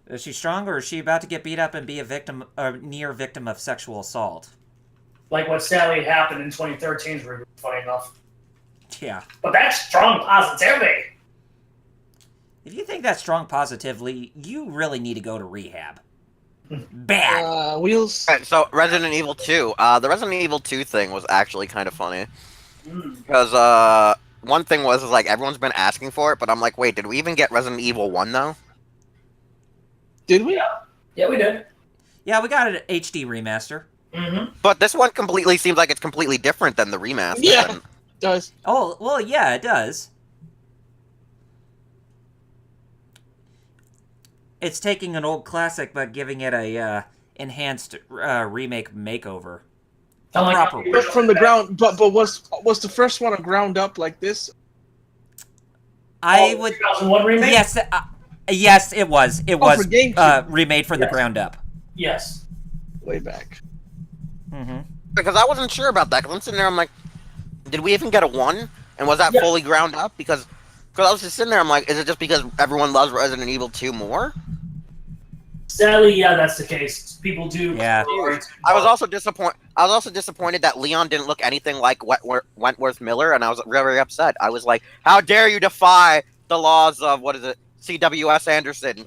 Is she strong, or is she about to get beat up and be a near victim of sexual assault? Like what sadly happened in 2013's reboot, funny enough. Yeah. But that's strong positivity. If you think that's strong positively, you really need to go to rehab. Bad. Wheels. Right, so Resident Evil 2. The Resident Evil 2 thing was actually kind of funny. Because one thing was like everyone's been asking for it, but I'm like, wait, did we even get Resident Evil 1 though? Did we? Yeah, we did. Yeah, we got an HD remaster. But this one completely seems like it's completely different than the remaster. Yeah, it does. Oh, well, yeah, it does. It's taking an old classic, but giving it a enhanced remake makeover. But from the ground, but was the first one a ground up like this? I would. 2001 remake? Yes, yes, it was. It was remade from the ground up. Yes. Way back. Because I wasn't sure about that. Because I'm sitting there, I'm like, did we even get a 1? And was that fully ground up? Because I was just sitting there, I'm like, is it just because everyone loves Resident Evil 2 more? Sadly, yeah, that's the case. People do. Yeah. I was also disappointed that Leon didn't look anything like Wentworth Miller, and I was very upset. I was like, how dare you defy the laws of, what is it, CWS Anderson.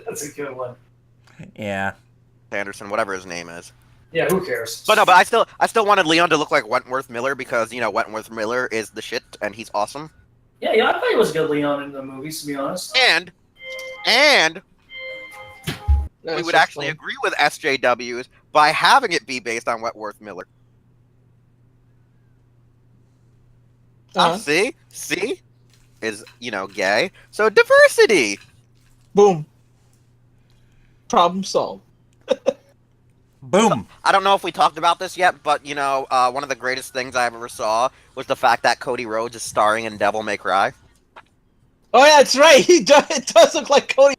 That's a good one. Yeah. Anderson, whatever his name is. Yeah, who cares? But no, but I still wanted Leon to look like Wentworth Miller because, you know, Wentworth Miller is the shit and he's awesome. Yeah, I thought he was good Leon in the movies, to be honest. And we would actually agree with SJWs by having it be based on Wentworth Miller. See? Is, you know, gay. So diversity! Boom. Problem solved. Boom. I don't know if we talked about this yet, but, you know, one of the greatest things I ever saw was the fact that Cody Rhodes is starring in Devil May Cry. Oh yeah, that's right. He does. It does look like Cody.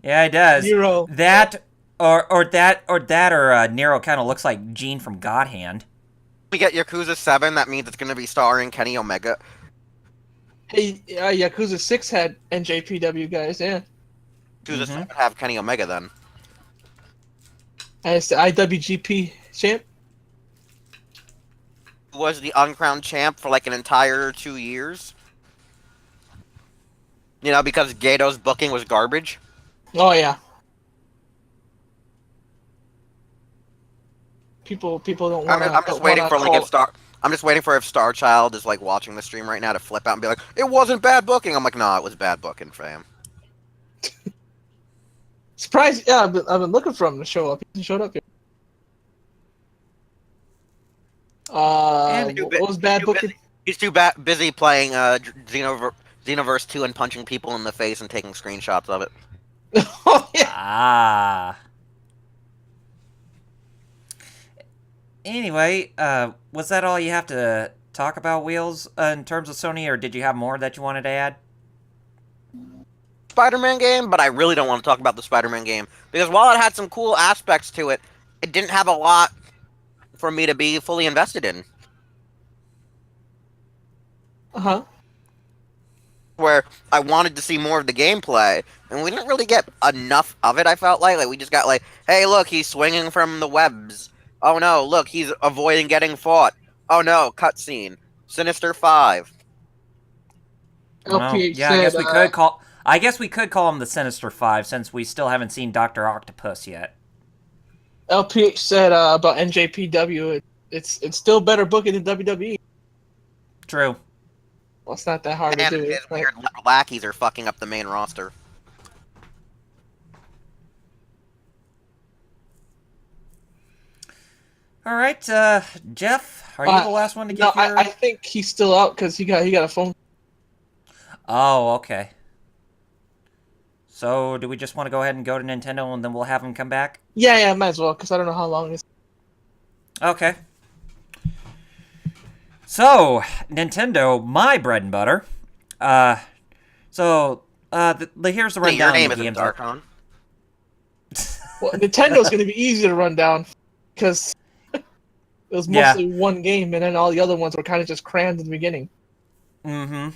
Yeah, it does. Nero. That or Nero kind of looks like Gene from God Hand. We get Yakuza 7, that means it's going to be starring Kenny Omega. Hey, Yakuza 6 had NJPW guys. Yeah. Yakuza 7 have Kenny Omega then. As the IWGP champ. Was the uncrowned champ for like an entire 2 years. You know, because Gato's booking was garbage. Oh yeah. People don't want to. I'm just waiting for like I'm just waiting for if Star Child is like watching the stream right now to flip out and be like, "It wasn't bad booking." I'm like, "Nah, it was bad booking, fam." Surprised, yeah. I've been looking for him to show up. He showed up here. What was bad booking? He's too busy playing Xenoverse 2 and punching people in the face and taking screenshots of it. Oh yeah. Ah. Anyway, was that all you have to talk about, Wheels, in terms of Sony, or did you have more that you wanted to add? Spider-Man game, but I really don't want to talk about the Spider-Man game because while it had some cool aspects to it, it didn't have a lot for me to be fully invested in. Uh-huh. Where I wanted to see more of the gameplay, and we didn't really get enough of it, I felt like we just got like, hey, look, he's swinging from the webs. Oh no, look, he's avoiding getting fought. Oh no, cutscene. Sinister 5. LPH yeah, said, I guess we could call him the Sinister 5 since we still haven't seen Dr. Octopus yet. LPH said about NJPW, it's still better booking than WWE. True. Well, it's not that hard to do. His weird lackeys are fucking up the main roster. All right, Jeff, are you the last one to get your... I think he's still out because he got a phone. Oh, okay. So, do we just want to go ahead and go to Nintendo and then we'll have him come back? Yeah, might as well, because I don't know how long it's... Okay. So, Nintendo, my bread and butter. Here's the rundown. Your name of the isn't games. Darkon. Well, Nintendo's going to be easy to run down, because it was mostly one game, and then all the other ones were kind of just crammed in the beginning. Mm-hmm.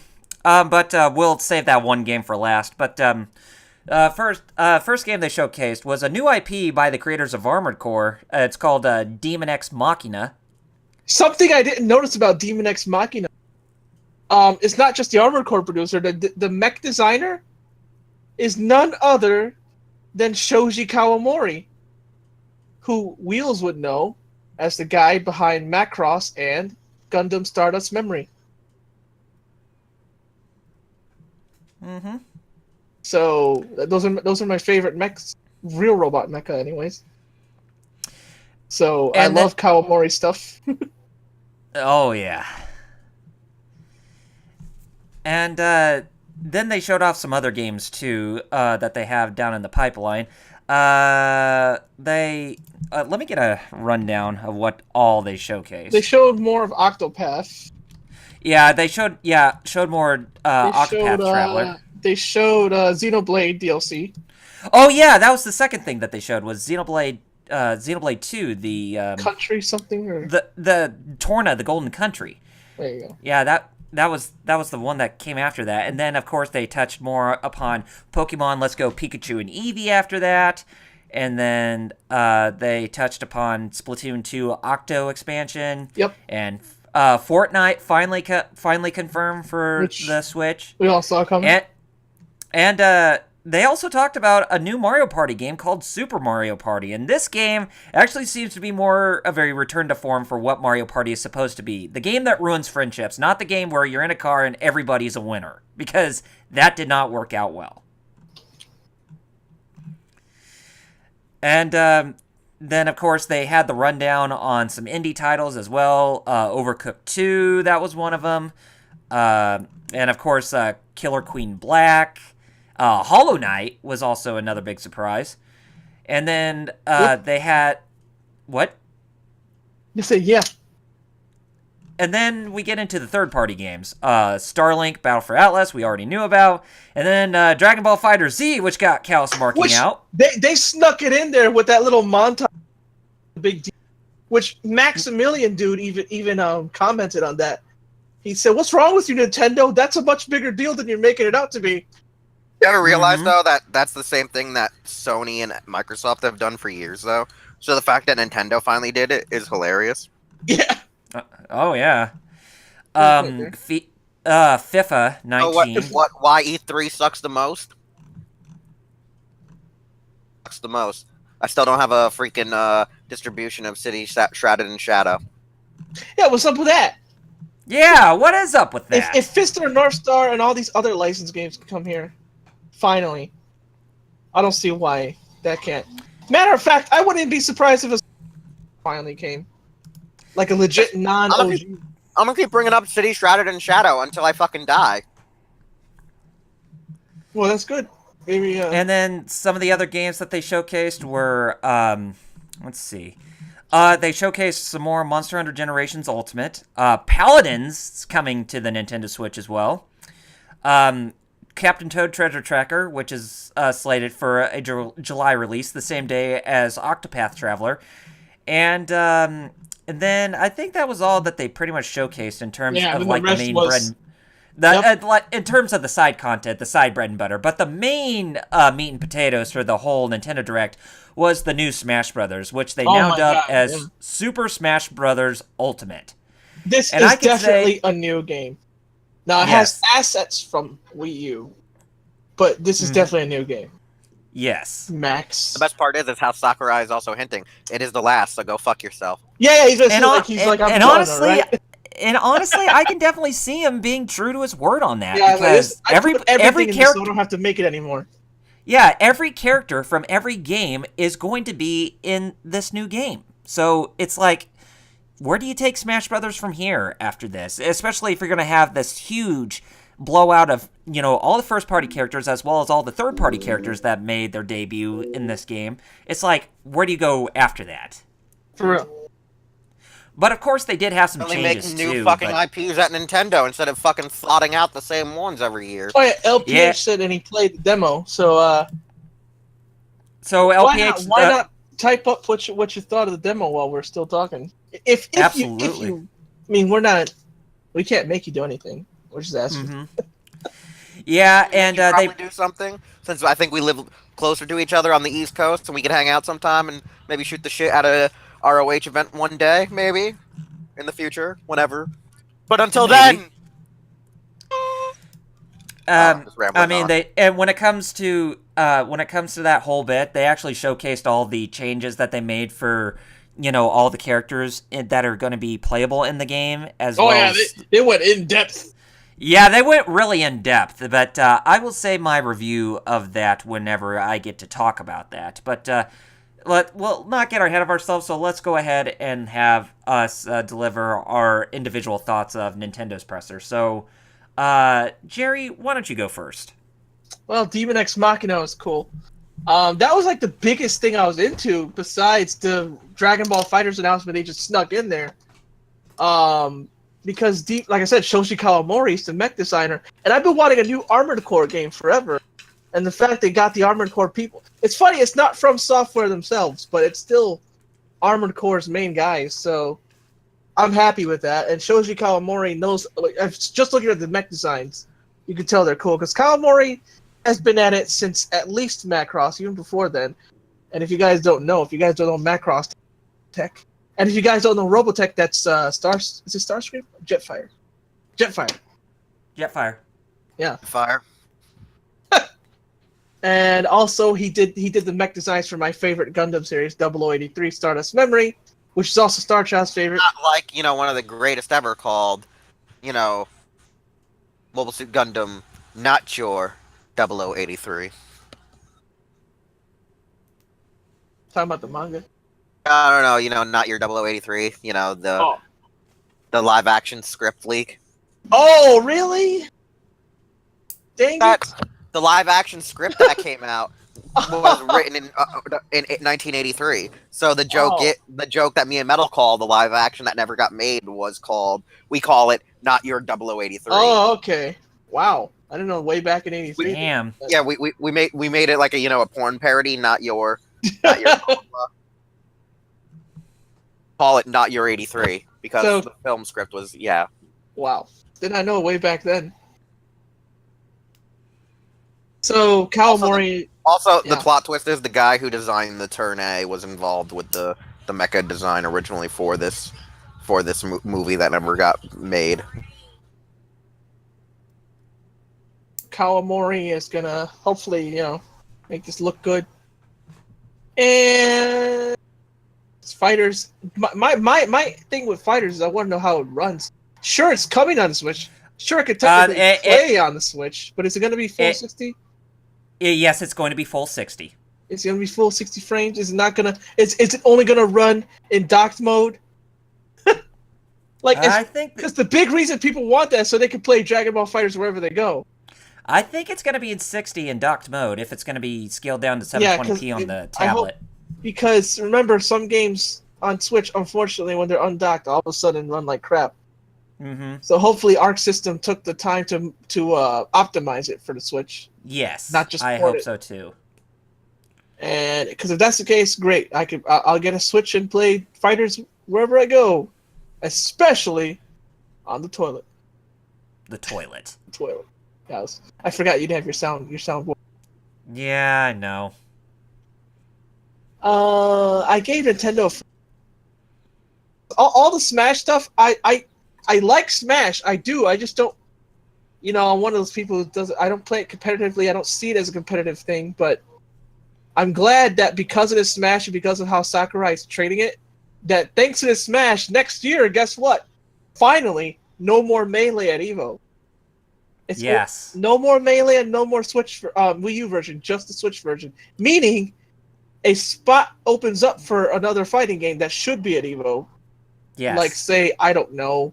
But we'll save that one game for last. But first game they showcased was a new IP by the creators of Armored Core. It's called Demon X Machina. Something I didn't notice about Demon X Machina. It's not just the Armored Core producer. The mech designer is none other than Shoji Kawamori, who Wheels would know as the guy behind Macross and Gundam Stardust Memory. Mm-hmm. So those are my favorite mechs, real robot mecha, anyways. So I love Kawamori stuff. Oh yeah. And then they showed off some other games too that they have down in the pipeline. Let me get a rundown of what all they showcased. They showed more of Octopath. Yeah, they showed more Octopath Traveler. They showed Xenoblade DLC. Oh yeah, that was the second thing that they showed was Xenoblade 2, the country something or the Torna, the Golden Country. There you go. Yeah, that was the one that came after that. And then of course they touched more upon Pokemon Let's Go Pikachu and Eevee after that. And then they touched upon Splatoon 2 Octo expansion. Yep. And Fortnite finally confirmed for Which the Switch. we all saw coming. And they also talked about a new Mario Party game called Super Mario Party. And this game actually seems to be more of a return to form for what Mario Party is supposed to be. The game that ruins friendships, not the game where you're in a car and everybody's a winner. Because that did not work out well. And then, of course, they had the rundown on some indie titles as well. Overcooked 2, that was one of them. And, of course, Killer Queen Black. Hollow Knight was also another big surprise. And then they had... What? You say yeah. And then we get into the third-party games. Starlink, Battle for Atlas, we already knew about. And then Dragon Ball Fighter Z, which got Chaos marking out. They snuck it in there with that little montage. Big deal. Which Maximilian dude even commented on that. He said, "What's wrong with you, Nintendo? That's a much bigger deal than you're making it out to be." You gotta realize, though, that that's the same thing that Sony and Microsoft have done for years, though. So the fact that Nintendo finally did it is hilarious. Yeah. Oh, yeah. FIFA 19. So why E3 sucks the most? Sucks the most. I still don't have a freaking distribution of City Shrouded in Shadow. Yeah, what's up with that? Yeah, what is up with that? If Fist or North Star and all these other licensed games can come here, finally, I don't see why that can't. Matter of fact, I wouldn't be surprised if it finally came. Like a legit non-OG. I'm gonna keep bringing up City Shrouded in Shadow until I fucking die. Well, that's good. Maybe, And then some of the other games that they showcased were, let's see. They showcased some more Monster Hunter Generations Ultimate. Paladins coming to the Nintendo Switch as well. Captain Toad Treasure Tracker, which is slated for a July release, the same day as Octopath Traveler. And then I think that was all that they pretty much showcased in terms of like the main bread. In terms of the side content, the side bread and butter. But the main meat and potatoes for the whole Nintendo Direct was the new Smash Brothers, which they now dub as Super Smash Brothers Ultimate. This is definitely a new game. Now, it has assets from Wii U, but this is definitely a new game. Yes. Max. The best part is how Sakurai is also hinting. It is the last, so go fuck yourself. Yeah, he's like, I'm honestly, right? And honestly, I can definitely see him being true to his word on that. Yeah, because every character, so I don't have to make it anymore. Yeah, every character from every game is going to be in this new game. So it's like, where do you take Smash Brothers from here after this? Especially if you're going to have this huge blowout of, all the first-party characters as well as all the third-party characters that made their debut in this game. It's like, where do you go after that? For real. But of course, they did have some changes making new too. fucking IPs at Nintendo instead of fucking slotting out the same ones every year. Oh yeah, LPH said, and he played the demo. So LPH, why not type up what you thought of the demo while we're still talking? If you, I mean, we can't make you do anything. We're just asking. Yeah, and they do something since I think we live closer to each other on the East Coast, and we could hang out sometime and maybe shoot the shit out of ROH event one day, maybe in the future, whenever. But until then, I mean, when it comes to that whole bit, they actually showcased all the changes that they made for all the characters that are going to be playable in the game as well. Yeah, they went in depth. Yeah, they went really in depth, but I will say my review of that whenever I get to talk about that. But we'll not get ahead of ourselves, so let's go ahead and have us deliver our individual thoughts of Nintendo's presser. So, Jerry, why don't you go first? Well, Demon X Machina was cool. That was like the biggest thing I was into besides the Dragon Ball Fighters announcement they just snuck in there. Because, like I said, Shoshi Kawamori is the mech designer, and I've been wanting a new Armored Core game forever. And the fact they got the Armored Core people. It's funny, it's not from Software themselves, but it's still Armored Core's main guys, so I'm happy with that. And Shoji Kawamori knows, just looking at the mech designs, you can tell they're cool. Because Kawamori has been at it since at least Macross, even before then. And if you guys don't know Macross Tech, And if you guys don't know Robotech, that's Is it Starscream? Jetfire. Jetfire. Yeah. Fire. And also he did the mech designs for my favorite Gundam series, 0083 Stardust Memory, which is also Star Child's favorite. Not like, one of the greatest ever called, Mobile Suit Gundam, not your 0083. Talking about the manga. I don't know, not your 0083, the live action script leak. Oh, really? Dang it. The live action script that came out was written in 1983. So the joke that me and Metal call the live action that never got made was called, we call it not your 0083. Oh, okay. Wow. I didn't know way back in 83. Damn. Yeah, we made it like a porn parody, not your call it not your 83 because the film script was Wow. Did I know way back then? So Kawamori. Also, the plot twist is the guy who designed the Turn A was involved with the mecha design originally for this movie that never got made. Kawamori is gonna hopefully, make this look good. And Fighters. My thing with Fighters is I want to know how it runs. Sure, it's coming on the Switch. Sure, it could technically play on the Switch, but is it going to be full 60? Yes, it's going to be full 60. It's going to be full 60 frames. Is it not going to? Is it only going to run in docked mode? I think because the big reason people want that is so they can play Dragon Ball FighterZ wherever they go. I think it's going to be in 60 in docked mode if it's going to be scaled down to 720p on the tablet. Because remember, some games on Switch, unfortunately, when they're undocked, all of a sudden run like crap. Mm-hmm. So hopefully, Arc System took the time to optimize it for the Switch. Yes, not just I hope so too. And because if that's the case, great. I'll get a Switch and play Fighters wherever I go, especially on the toilet. The toilet. Yes. I forgot you'd have your soundboard. Yeah, I know. I gave Nintendo all the Smash stuff. I like Smash. I do. I just don't. I'm one of those people who doesn't. I don't play it competitively. I don't see it as a competitive thing. But I'm glad that because of this Smash and because of how Sakurai is trading it, that thanks to this Smash, next year, guess what? Finally, no more Melee at Evo. Yes. No more Melee and no more Switch Wii U version, just the Switch version. Meaning, a spot opens up for another fighting game that should be at Evo. Yes. Like, say, I don't know,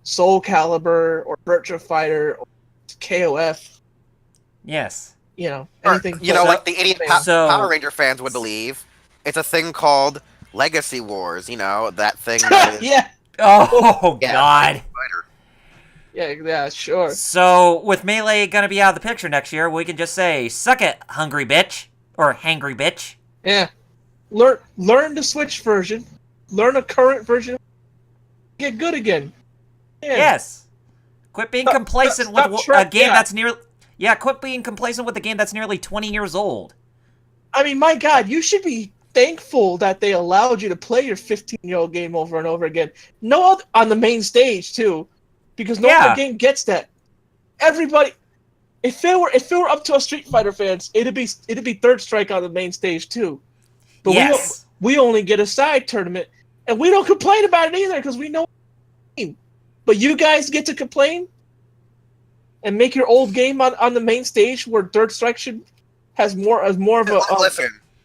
Soul Calibur or Virtua Fighter or KOF. Yes. Anything. Like the idiot Power Ranger fans would believe, it's a thing called Legacy Wars. That thing. That is, yeah. Oh God. Yeah, sure. So with Melee gonna be out of the picture next year, we can just say, "Suck it, hungry bitch," or "hangry bitch." Yeah. Learn the Switch version. Learn a current version. Get good again. Yeah. Yes. Quit being complacent with a game that's nearly. Yeah, quit being complacent with a game that's nearly 20 years old. I mean, my God, you should be thankful that they allowed you to play your 15-year-old game over and over again. No other, on the main stage too, because no other game gets that. Everybody, if it were up to us Street Fighter fans, it'd be Third Strike on the main stage too. But we only get a side tournament, and we don't complain about it either because we know. But you guys get to complain and make your old game on the main stage where Third Strike has more of a.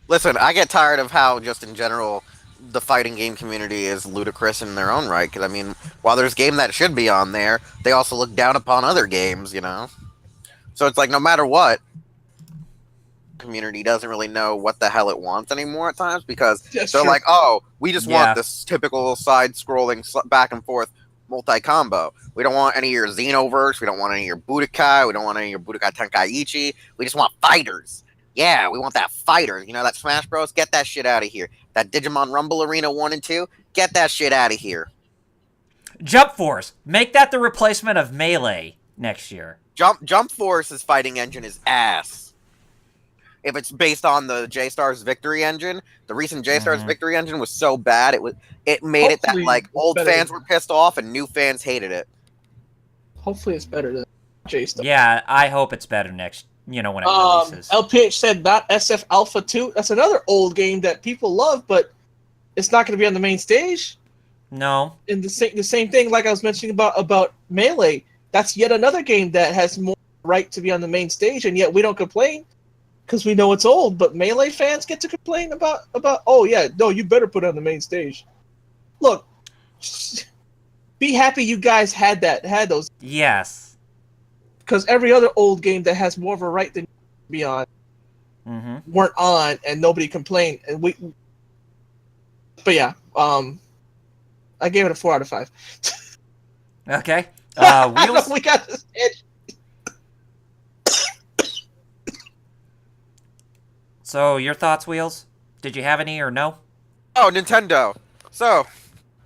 Listen. I get tired of how just in general the fighting game community is ludicrous in their own right. Because I mean, while there's game that should be on there, they also look down upon other games. So it's like no matter what, community doesn't really know what the hell it wants anymore at times because they're like, oh, we just want this typical side-scrolling back and forth multi-combo. We don't want any of your Xenoverse. We don't want any of your Budokai. We don't want any of your Budokai Tenkaichi. We just want fighters. Yeah, we want that fighter. That Smash Bros? Get that shit out of here. That Digimon Rumble Arena 1 and 2? Get that shit out of here. Jump Force. Make that the replacement of Melee next year. Jump Force's fighting engine is ass. if it's based on the J-Star's Victory Engine, the recent J-Star's Mhm. Victory Engine was so bad it made it that Hopefully like it's old better fans than- were pissed off and new fans hated it. Hopefully it's better than J stuff. Yeah, I hope it's better next. When it releases. LPH said not SF Alpha 2. That's another old game that people love, but it's not going to be on the main stage. No. And the same thing, like I was mentioning about Melee. That's yet another game that has more right to be on the main stage, and yet we don't complain because we know it's old. But Melee fans get to complain about. Oh yeah, no, you better put it on the main stage. Look, be happy you guys had those, Yes. because every other old game that has more of a right than to be on Mm-hmm. weren't on, and nobody complained. And we, but yeah, I gave it a 4 out of 5. Okay. I know Wheels. we got this edge. So your thoughts, Wheels? Did you have any or no? Oh, Nintendo. So,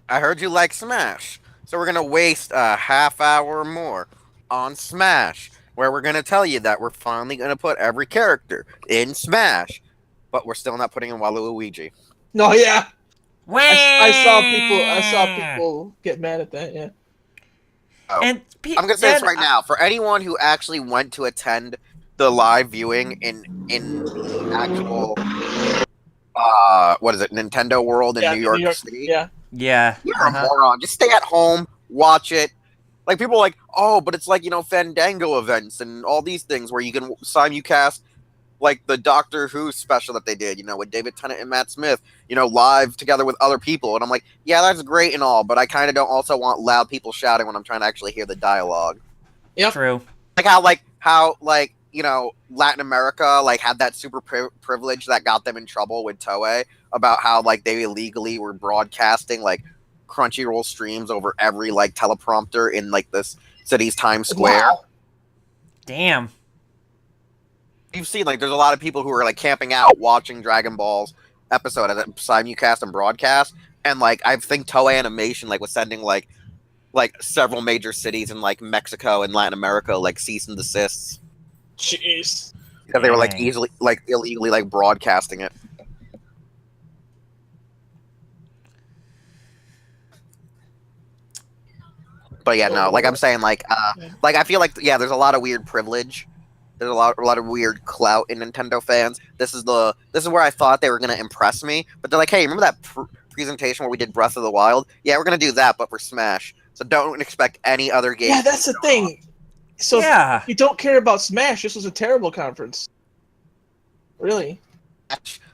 I heard you like Smash. So we're gonna waste a half hour or more on Smash, where we're gonna tell you that we're finally gonna put every character in Smash, but we're still not putting in Waluigi. No, yeah. I saw Wah! people get mad at that. Yeah. And I'm gonna say this right now. For anyone who actually went to attend the live viewing in actual what is it, Nintendo World in Yeah, New York City, Yeah. Yeah. you're a moron. Just stay at home, watch it. Like people are like, oh, but it's like, Fandango events and all these things where you can simulcast like the Doctor Who special that they did, with David Tennant and Matt Smith, live together with other people. And I'm like, yeah, that's great and all, but I kind of don't also want loud people shouting when I'm trying to actually hear the dialogue. Yep. True. Like how Latin America had that super privilege that got them in trouble with Toei about how they illegally were broadcasting Crunchyroll streams over every teleprompter in this city's Times Square. Wow. Damn. You've seen there's a lot of people who are camping out watching Dragon Ball's episode as a simulcast and broadcast, and I think Toei Animation was sending several major cities in Mexico and Latin America cease and desists Jeez. because they were Dang. easily illegally broadcasting it. But yeah, no, I'm saying I feel there's a lot of weird privilege. There's a lot of weird clout in Nintendo fans. This is where I thought they were gonna impress me, but they're like, hey, remember that presentation where we did Breath of the Wild? Yeah, we're gonna do that, but for Smash. So don't expect any other game. Yeah, that's the thing. So Yeah. if you don't care about Smash, this was a terrible conference. Really.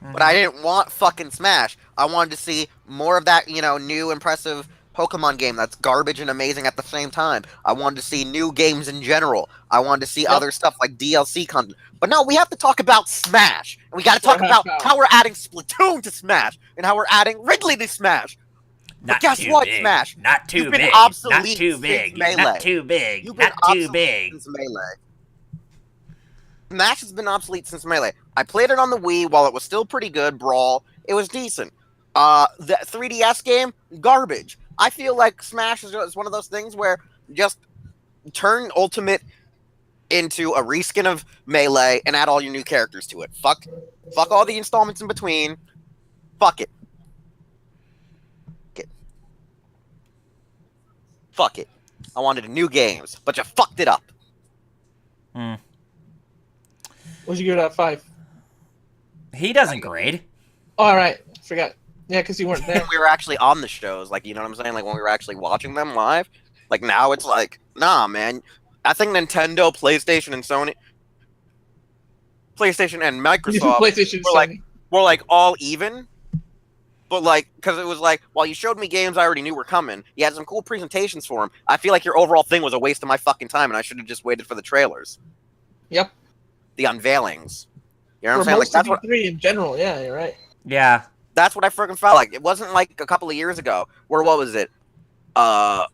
But I didn't want fucking Smash. I wanted to see more of that, new impressive Pokemon game that's garbage and amazing at the same time. I wanted to see new games in general. I wanted to see other stuff like DLC content. But no, we have to talk about Smash. And we got to talk about how we're adding Splatoon to Smash and how we're adding Wrigley to Smash. But guess what, big. Smash? Not too You've been big. obsolete Not too since big. Melee. Not too big. You've been Not too obsolete big. since Melee. Smash has been obsolete since Melee. I played it on the Wii while it was still pretty good. Brawl, it was decent. The 3DS game, garbage. I feel like Smash is one of those things where just turn Ultimate into a reskin of Melee and add all your new characters to it. Fuck all the installments in between. Fuck it. Fuck it. I wanted new games, but you fucked it up. What'd you give it out of 5? He doesn't grade. All right, forgot. Yeah, because you weren't there. We were actually on the shows, you know what I'm saying? When we were actually watching them live. Now it's nah, man. I think Nintendo, PlayStation, and Sony, PlayStation and Microsoft PlayStation, were all even. But because it was while you showed me games I already knew were coming, you had some cool presentations for them. I feel like your overall thing was a waste of my fucking time, and I should have just waited for the trailers. Yep. The unveilings. You know what For I'm saying? most That's of what E3 in general, yeah, you're right. Yeah. that's what I freaking felt like. It wasn't a couple of years ago where what was it?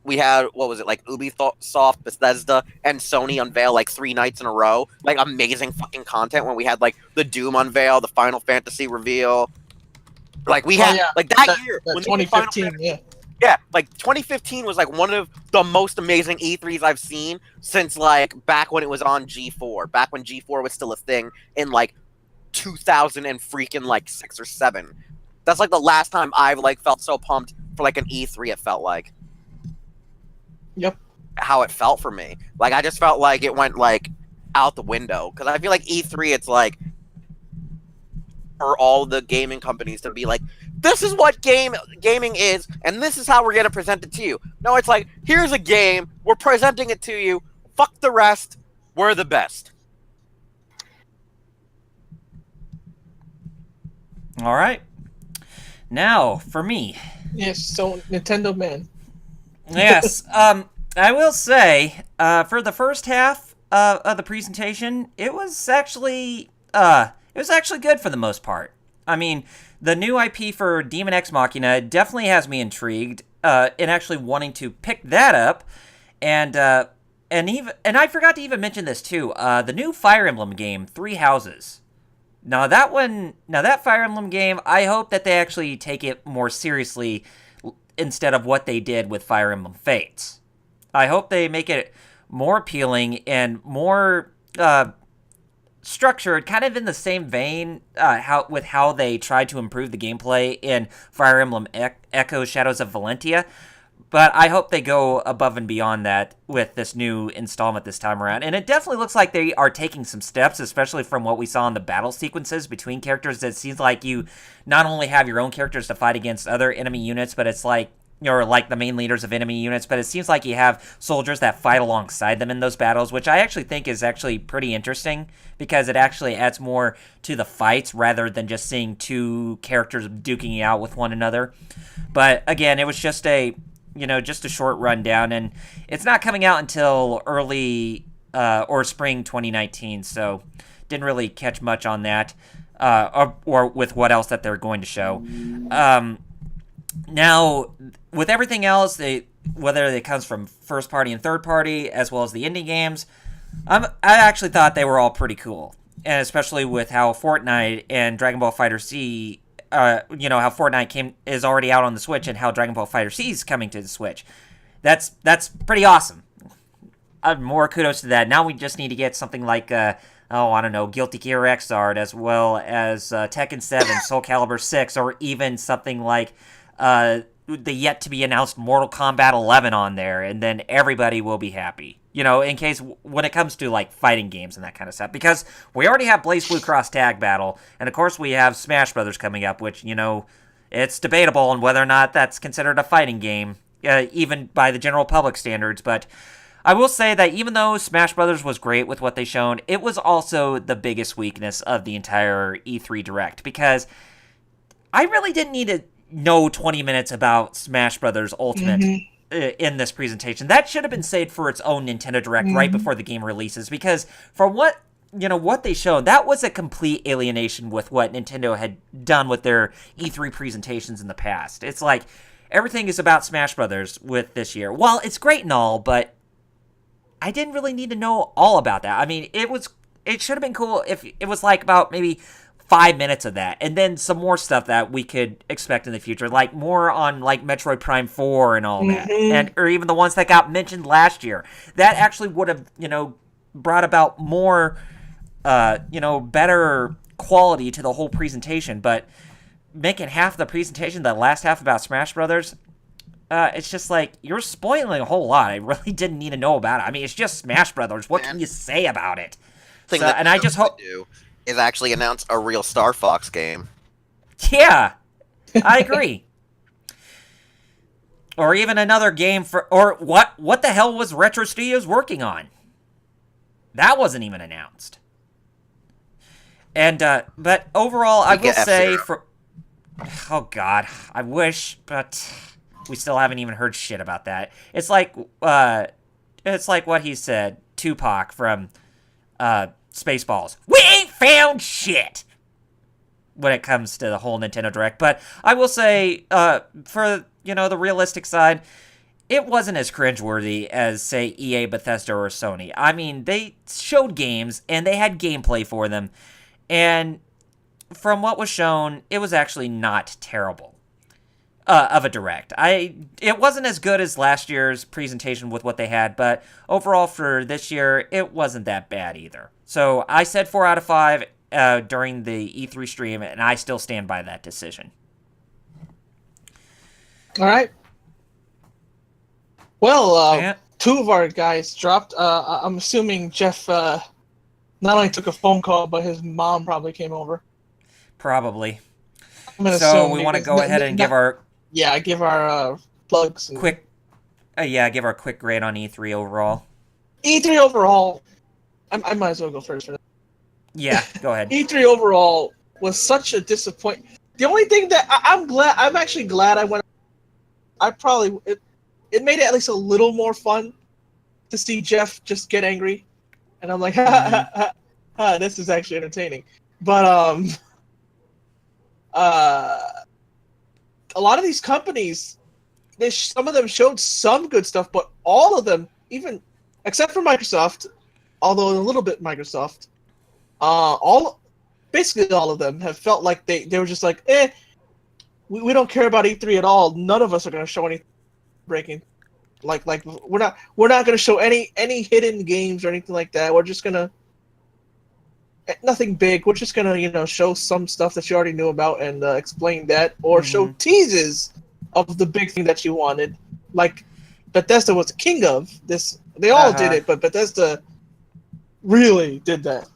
We had Ubisoft, Bethesda, and Sony unveil 3 nights in a row, amazing fucking content when we had the Doom unveil, the Final Fantasy reveal. We had that year when they did Final 2015, Fantasy. yeah. Yeah, 2015 was one of the most amazing E3s I've seen since back when it was on G4, back when G4 was still a thing in 2000 and freaking like 6 or 7. That's like the last time I've like felt so pumped for like an E3. It felt like. Yep. How it felt for me. Like I just felt like it went like out the window because I feel like E3. It's like for all the gaming companies to be like, this is what gaming is, and this is how we're gonna present it to you. No, it's like, here's a game, we're presenting it to you. Fuck the rest. We're the best. All right. Now, for me. Yes, so Nintendo man. Yes. I will say, for the first half of the presentation, it was actually good for the most part. I mean, the new IP for Demon X Machina definitely has me intrigued in actually wanting to pick that up, and I forgot to even mention this too. The new Fire Emblem game, Three Houses. Now that Fire Emblem game, I hope that they actually take it more seriously instead of what they did with Fire Emblem Fates. I hope they make it more appealing and more structured, kind of in the same vein how they tried to improve the gameplay in Fire Emblem Echo Shadows of Valentia. But I hope they go above and beyond that with this new installment this time around. And it definitely looks like they are taking some steps, especially from what we saw in the battle sequences between characters. It seems like you not only have your own characters to fight against other enemy units, but it's like, or like the main leaders of enemy units, but it seems like you have soldiers that fight alongside them in those battles, which I actually think is actually pretty interesting because it actually adds more to the fights rather than just seeing two characters duking it out with one another. But again, it was just a short rundown, and it's not coming out until early or spring 2019, so didn't really catch much on that or with what else that they're going to show. Now, with everything else, whether it comes from first party and third party, as well as the indie games, I actually thought they were all pretty cool, and especially with how Fortnite and Dragon Ball FighterZ, how Fortnite is already out on the Switch, and how Dragon Ball FighterZ is coming to the Switch. That's pretty awesome. More kudos to that. Now we just need to get something like Guilty Gear Xrd, as well as Tekken 7, Soul Calibur 6, or even something like the yet to be announced Mortal Kombat 11 on there, and then everybody will be happy. In case when it comes to like fighting games and that kind of stuff, because we already have Blaze Blue Cross Tag Battle, and of course we have Smash Brothers coming up, which it's debatable on whether or not that's considered a fighting game, even by the general public standards. But I will say that even though Smash Brothers was great with what they shown, it was also the biggest weakness of the entire E3 Direct, because I really didn't need to know 20 minutes about Smash Brothers Ultimate in this presentation. That should have been saved for its own Nintendo Direct right before the game releases, because for what they showed, that was a complete alienation with what Nintendo had done with their E3 presentations in the past. It's like everything is about Smash Brothers with this year. While it's great and all, but I didn't really need to know all about that. I mean, it should have been cool if it was like about maybe 5 minutes of that, and then some more stuff that we could expect in the future, like more on like Metroid Prime 4 and all that, or even the ones that got mentioned last year. That actually would have, brought about more, better quality to the whole presentation. But making half the presentation, the last half about Smash Brothers, it's just like, you're spoiling a whole lot. I really didn't need to know about it. I mean, it's just Smash Brothers. What can you say about it? And I just hope is actually announce a real Star Fox game. Yeah, I agree. Or even another game what the hell was Retro Studios working on? That wasn't even announced. And but overall, I will say oh god, I wish, but we still haven't even heard shit about that. It's like what he said, Tupac from Spaceballs. We ain't found shit when it comes to the whole Nintendo Direct. But I will say, for the realistic side, it wasn't as cringeworthy as, say, EA, Bethesda, or Sony. I mean, they showed games and they had gameplay for them, and from what was shown, it was actually not terrible of a Direct. It wasn't as good as last year's presentation with what they had, but overall for this year, it wasn't that bad either. So I said 4 out of 5, during the E3 stream, and I still stand by that decision. All right. Well, Yeah. 2 of our guys dropped. I'm assuming Jeff not only took a phone call, but his mom probably came over. Probably. I'm gonna So assume we want to because go ahead and give our give our plugs. And quick, give our quick grade on E3 overall. E3 overall. I might as well go first for that. Yeah, go ahead. E3 overall was such a disappointment. The only thing that I'm actually glad I went. It made it at least a little more fun to see Jeff just get angry, and I'm like, this is actually entertaining. But a lot of these companies, some of them showed some good stuff, but all of them, even except for Microsoft, although a little bit Microsoft, basically all of them have felt like they were just like, we don't care about E3 at all. None of us are going to show anything breaking. Like we're not going to show any hidden games or anything like that. We're just going to nothing big. We're just going to show some stuff that you already knew about and explain that, or show teases of the big thing that you wanted. Like Bethesda was the king of this. They all did it, but Bethesda really did that.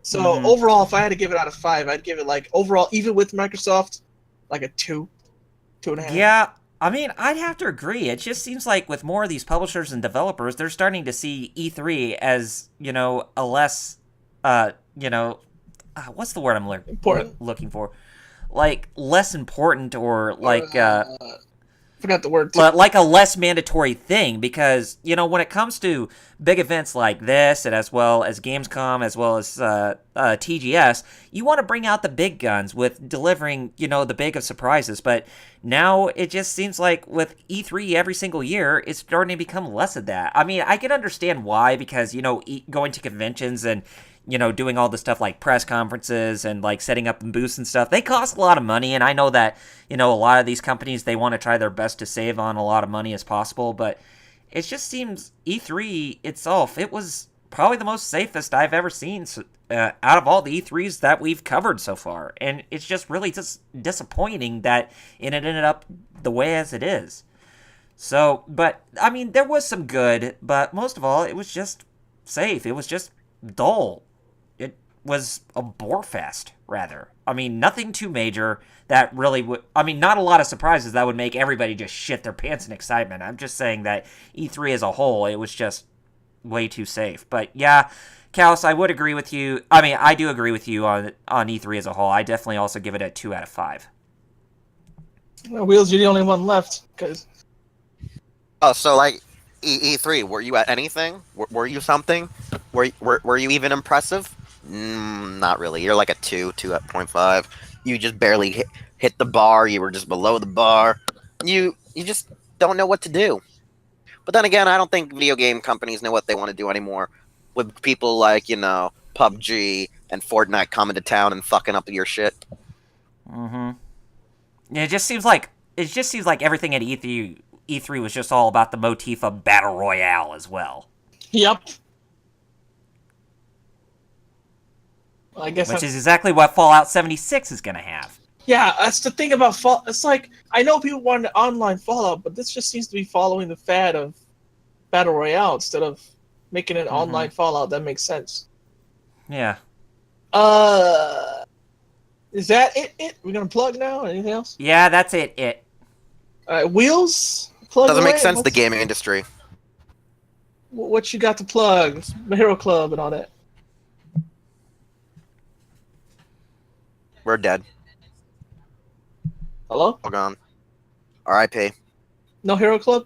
So overall, if I had to give it out of 5, I'd give it overall, even with Microsoft, like a 2.5. Yeah, I mean, I'd have to agree. It just seems like with more of these publishers and developers, they're starting to see E3 as, a less, what's the word I'm looking for? Like, less important or forgot the word. Like a less mandatory thing, because, when it comes to big events like this, and as well as Gamescom, as well as TGS, you want to bring out the big guns with delivering, the big of surprises. But now it just seems like with E3 every single year, it's starting to become less of that. I mean, I can understand why, because, going to conventions and doing all the stuff like press conferences and like setting up booths and stuff, they cost a lot of money. And I know that, a lot of these companies, they want to try their best to save on a lot of money as possible. But it just seems E3 itself, it was probably the most safest I've ever seen out of all the E3s that we've covered so far. And it's just really just disappointing that it ended up the way as it is. So, but, I mean, there was some good, but most of all, it was just safe. It was just dull. Was a bore fest, rather. I mean, nothing too major that really would... I mean, not a lot of surprises that would make everybody just shit their pants in excitement. I'm just saying that E3 as a whole, it was just way too safe. But yeah, Chaos, I would agree with you. I mean, I do agree with you on E3 as a whole. I definitely also give it a 2 out of 5. Well, Wheels, you're the only one left, because... Oh, so like E3, were you at anything? Were you something? Were you even impressive? Not really. You're like a 2.5. You just barely hit the bar. You were just below the bar. You just don't know what to do. But then again, I don't think video game companies know what they want to do anymore. With people like, PUBG and Fortnite coming to town and fucking up your shit. Yeah, it just seems like everything at E3 was just all about the motif of Battle Royale as well. Yep. I guess which is exactly what Fallout 76 is going to have. Yeah, that's the thing about Fallout. It's like, I know people want online Fallout, but this just seems to be following the fad of Battle Royale instead of making an online Fallout that makes sense. Yeah. Is that it? We're going to plug now? Anything else? Yeah, that's it. Wheels? Plug Doesn't away? make sense, the gaming industry. What you got to plug? The Hero Club and all that. We're dead. Hello? All gone. R.I.P. No Hero Club?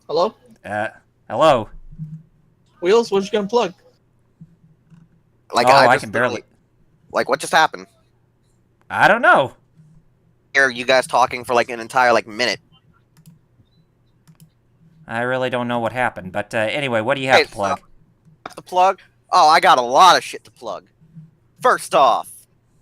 Hello? Hello? Wheels, what you gonna plug? Like, I can barely... Like, what just happened? I don't know. Hear you guys talking for like an entire minute. I really don't know what happened, but anyway, what do you have to plug? To plug? Oh, I got a lot of shit to plug. First off,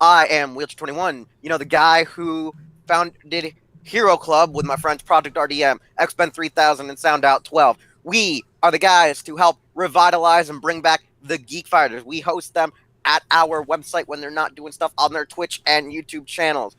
I am Wheelchair21. You know, the guy who founded Hero Club with my friends Project RDM, XBen 3000, and SoundOut 12. We are the guys to help revitalize and bring back the Geek Fighters. We host them at our website when they're not doing stuff on their Twitch and YouTube channels.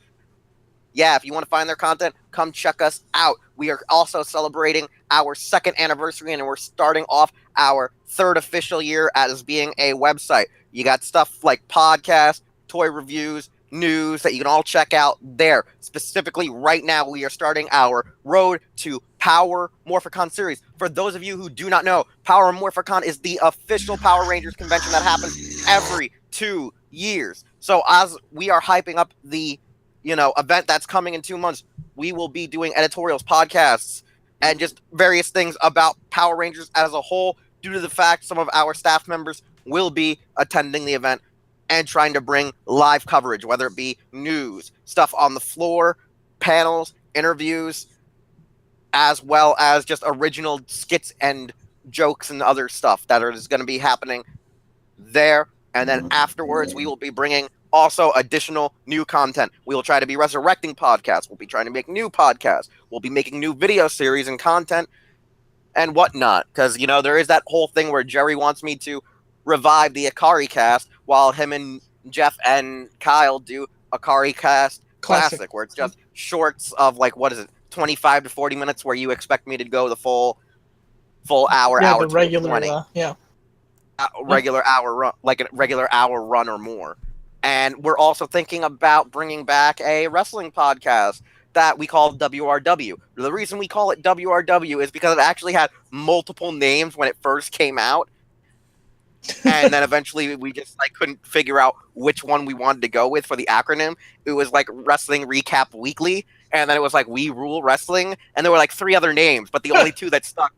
Yeah, if you want to find their content, come check us out. We are also celebrating our 2nd anniversary, and we're starting off our 3rd official year as being a website. You got stuff like podcasts, toy reviews, news that you can all check out there. Specifically, right now, we are starting our Road to Power Morphicon series. For those of you who do not know, Power Morphicon is the official Power Rangers convention that happens every 2 years. So as we are hyping up the event that's coming in 2 months, we will be doing editorials, podcasts, and just various things about Power Rangers as a whole, due to the fact some of our staff members will be attending the event and trying to bring live coverage, whether it be news, stuff on the floor, panels, interviews, as well as just original skits and jokes and other stuff that is going to be happening there. And then afterwards, we will be bringing also additional new content. We will try to be resurrecting podcasts. We'll be trying to make new podcasts. We'll be making new video series and content and whatnot. Because, there is that whole thing where Jerry wants me to revive the Akari cast while him and Jeff and Kyle do Akari cast Classic, where it's just shorts of 25 to 40 minutes, where you expect me to go the full hour, Yeah, hour the regular, 20. Regular hour run, like a regular hour run or more. And we're also thinking about bringing back a wrestling podcast that we call WRW. The reason we call it WRW is because it actually had multiple names when it first came out. And then eventually we just couldn't figure out which one we wanted to go with for the acronym. It was Wrestling Recap Weekly, and then it was We Rule Wrestling, and there were 3 other names, but the only 2 that stuck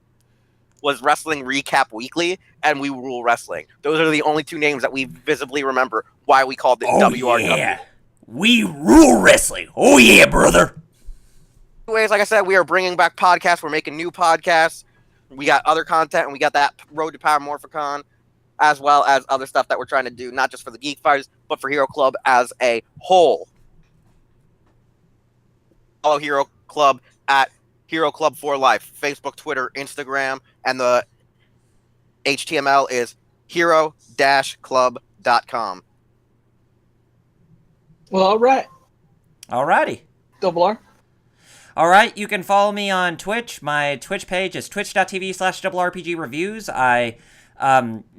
was Wrestling Recap Weekly and We Rule Wrestling. Those are the only 2 names that we visibly remember why we called it WRW. Yeah. We Rule Wrestling. Oh yeah, brother. Anyways, like I said, we are bringing back podcasts. We're making new podcasts. We got other content, and we got that Road to Power Morphicon, as well as other stuff that we're trying to do, not just for the Geek Fighters, but for Hero Club as a whole. Follow Hero Club at Hero Club for Life, Facebook, Twitter, Instagram, and the HTML is hero-club.com. Well, all right. Alrighty. Double R. All right, you can follow me on Twitch. My Twitch page is twitch.tv/RRPG reviews. I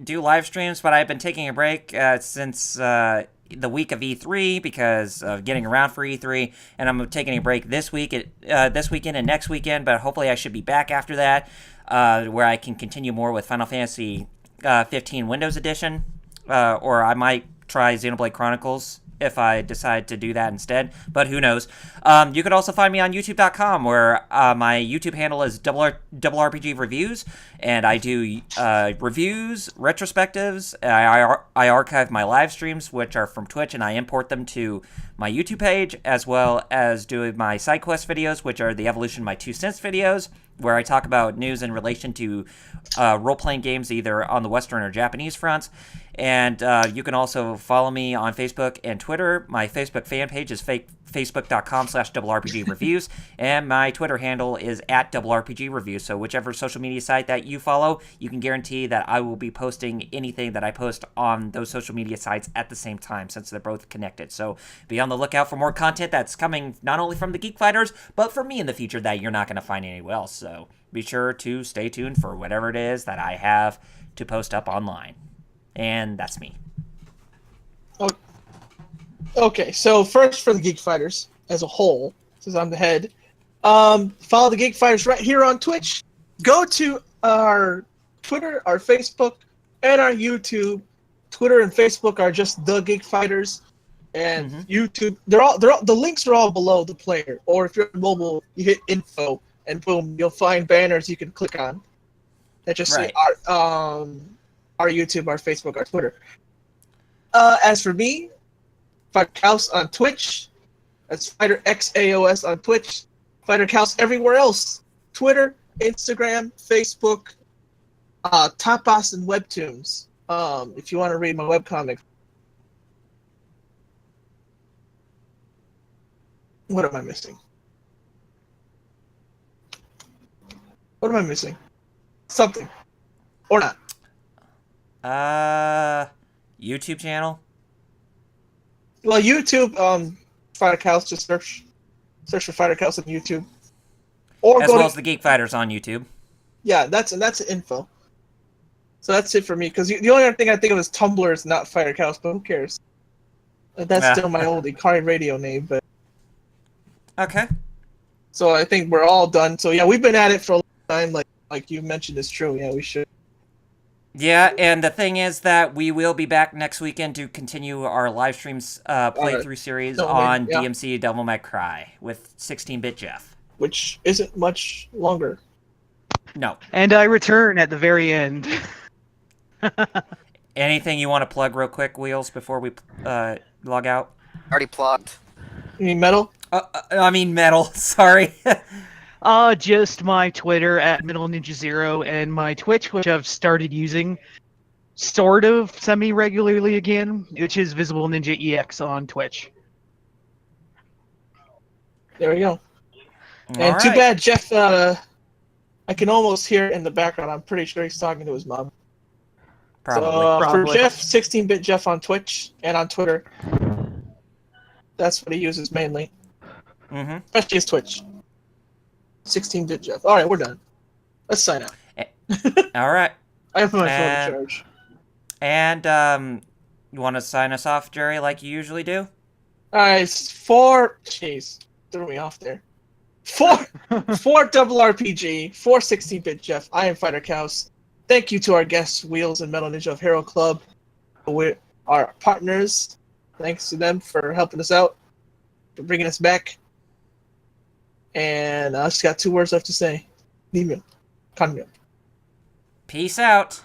do live streams, but I've been taking a break since the week of E3 because of getting around for E3, and I'm taking a break this weekend and next weekend, but hopefully I should be back after that, where I can continue more with Final Fantasy 15 Windows Edition, or I might try Xenoblade Chronicles if I decide to do that instead, but who knows. You could also find me on youtube.com, where my YouTube handle is RRPG Reviews, and I do reviews, retrospectives. I archive my live streams, which are from Twitch, and I import them to my YouTube page, as well as doing my side quest videos, which are the Evolution of My 2 Cents videos, where I talk about news in relation to role-playing games, either on the Western or Japanese fronts. And you can also follow me on Facebook and Twitter. My Facebook fan page is facebook.com/RRPG Reviews, and my Twitter handle is @RRPG Reviews. So whichever social media site that you follow, you can guarantee that I will be posting anything that I post on those social media sites at the same time, since they're both connected. So be on the lookout for more content that's coming not only from the Geek Fighters, but from me in the future that you're not going to find anywhere else. So be sure to stay tuned for whatever it is that I have to post up online. And that's me. Okay, so first for the Geek Fighters as a whole, since I'm the head, follow the Geek Fighters right here on Twitch. Go to our Twitter, our Facebook, and our YouTube. Twitter and Facebook are just the Geek Fighters, and YouTube. They're all the links are all below the player. Or if you're on mobile, you hit info, and boom, you'll find banners you can click on that just say our YouTube, our Facebook, our Twitter. As for me, FighterXaos on Twitch. That's FighterXaos on Twitch. FighterXaos everywhere else. Twitter, Instagram, Facebook, Top Boss and Webtoons. If you want to read my webcomic. What am I missing? What am I missing? Something. Or not? YouTube channel. Well, YouTube, FighterXaos, just search for FighterXaos on YouTube. Or As go well to, as the Geek Fighters on YouTube. yeah, that's info. So that's it for me, because the only other thing I think of is Tumblr is not FighterXaos, but who cares? That's still my old Ikari radio name, but... Okay. So I think we're all done. So yeah, we've been at it for a long time, like you mentioned is true. Yeah, we should. Yeah, and the thing is that we will be back next weekend to continue our live streams playthrough series on DMC Devil May Cry with 16-bit Jeff. Which isn't much longer. No. And I return at the very end. Anything you want to plug real quick, Wheels, before we log out? Already plugged. You mean metal? I mean metal, sorry. Just my Twitter at MiddleNinja0 and my Twitch, which I've started using sort of semi-regularly again, which is VisibleNinja EX on Twitch. There we go. All And too right. bad Jeff, I can almost hear it in the background. I'm pretty sure he's talking to his mom. Probably. So, for Probably. Jeff, 16-bit Jeff on Twitch and on Twitter. That's what he uses mainly. Mm-hmm. Especially his Twitch. 16-bit Jeff. Alright, we're done. Let's sign out. All right. I have my phone to charge. And you want to sign us off, Jerry, like you usually do? Alright, jeez, threw me off there. For double RPG, for 16-bit Jeff, I am FighterXaos. Thank you to our guests, Wheels and Metal Ninja of Hero Club. We're our partners. Thanks to them for helping us out, for bringing us back. And I just got 2 words left to say. Nemo. Kanmyo. Peace out.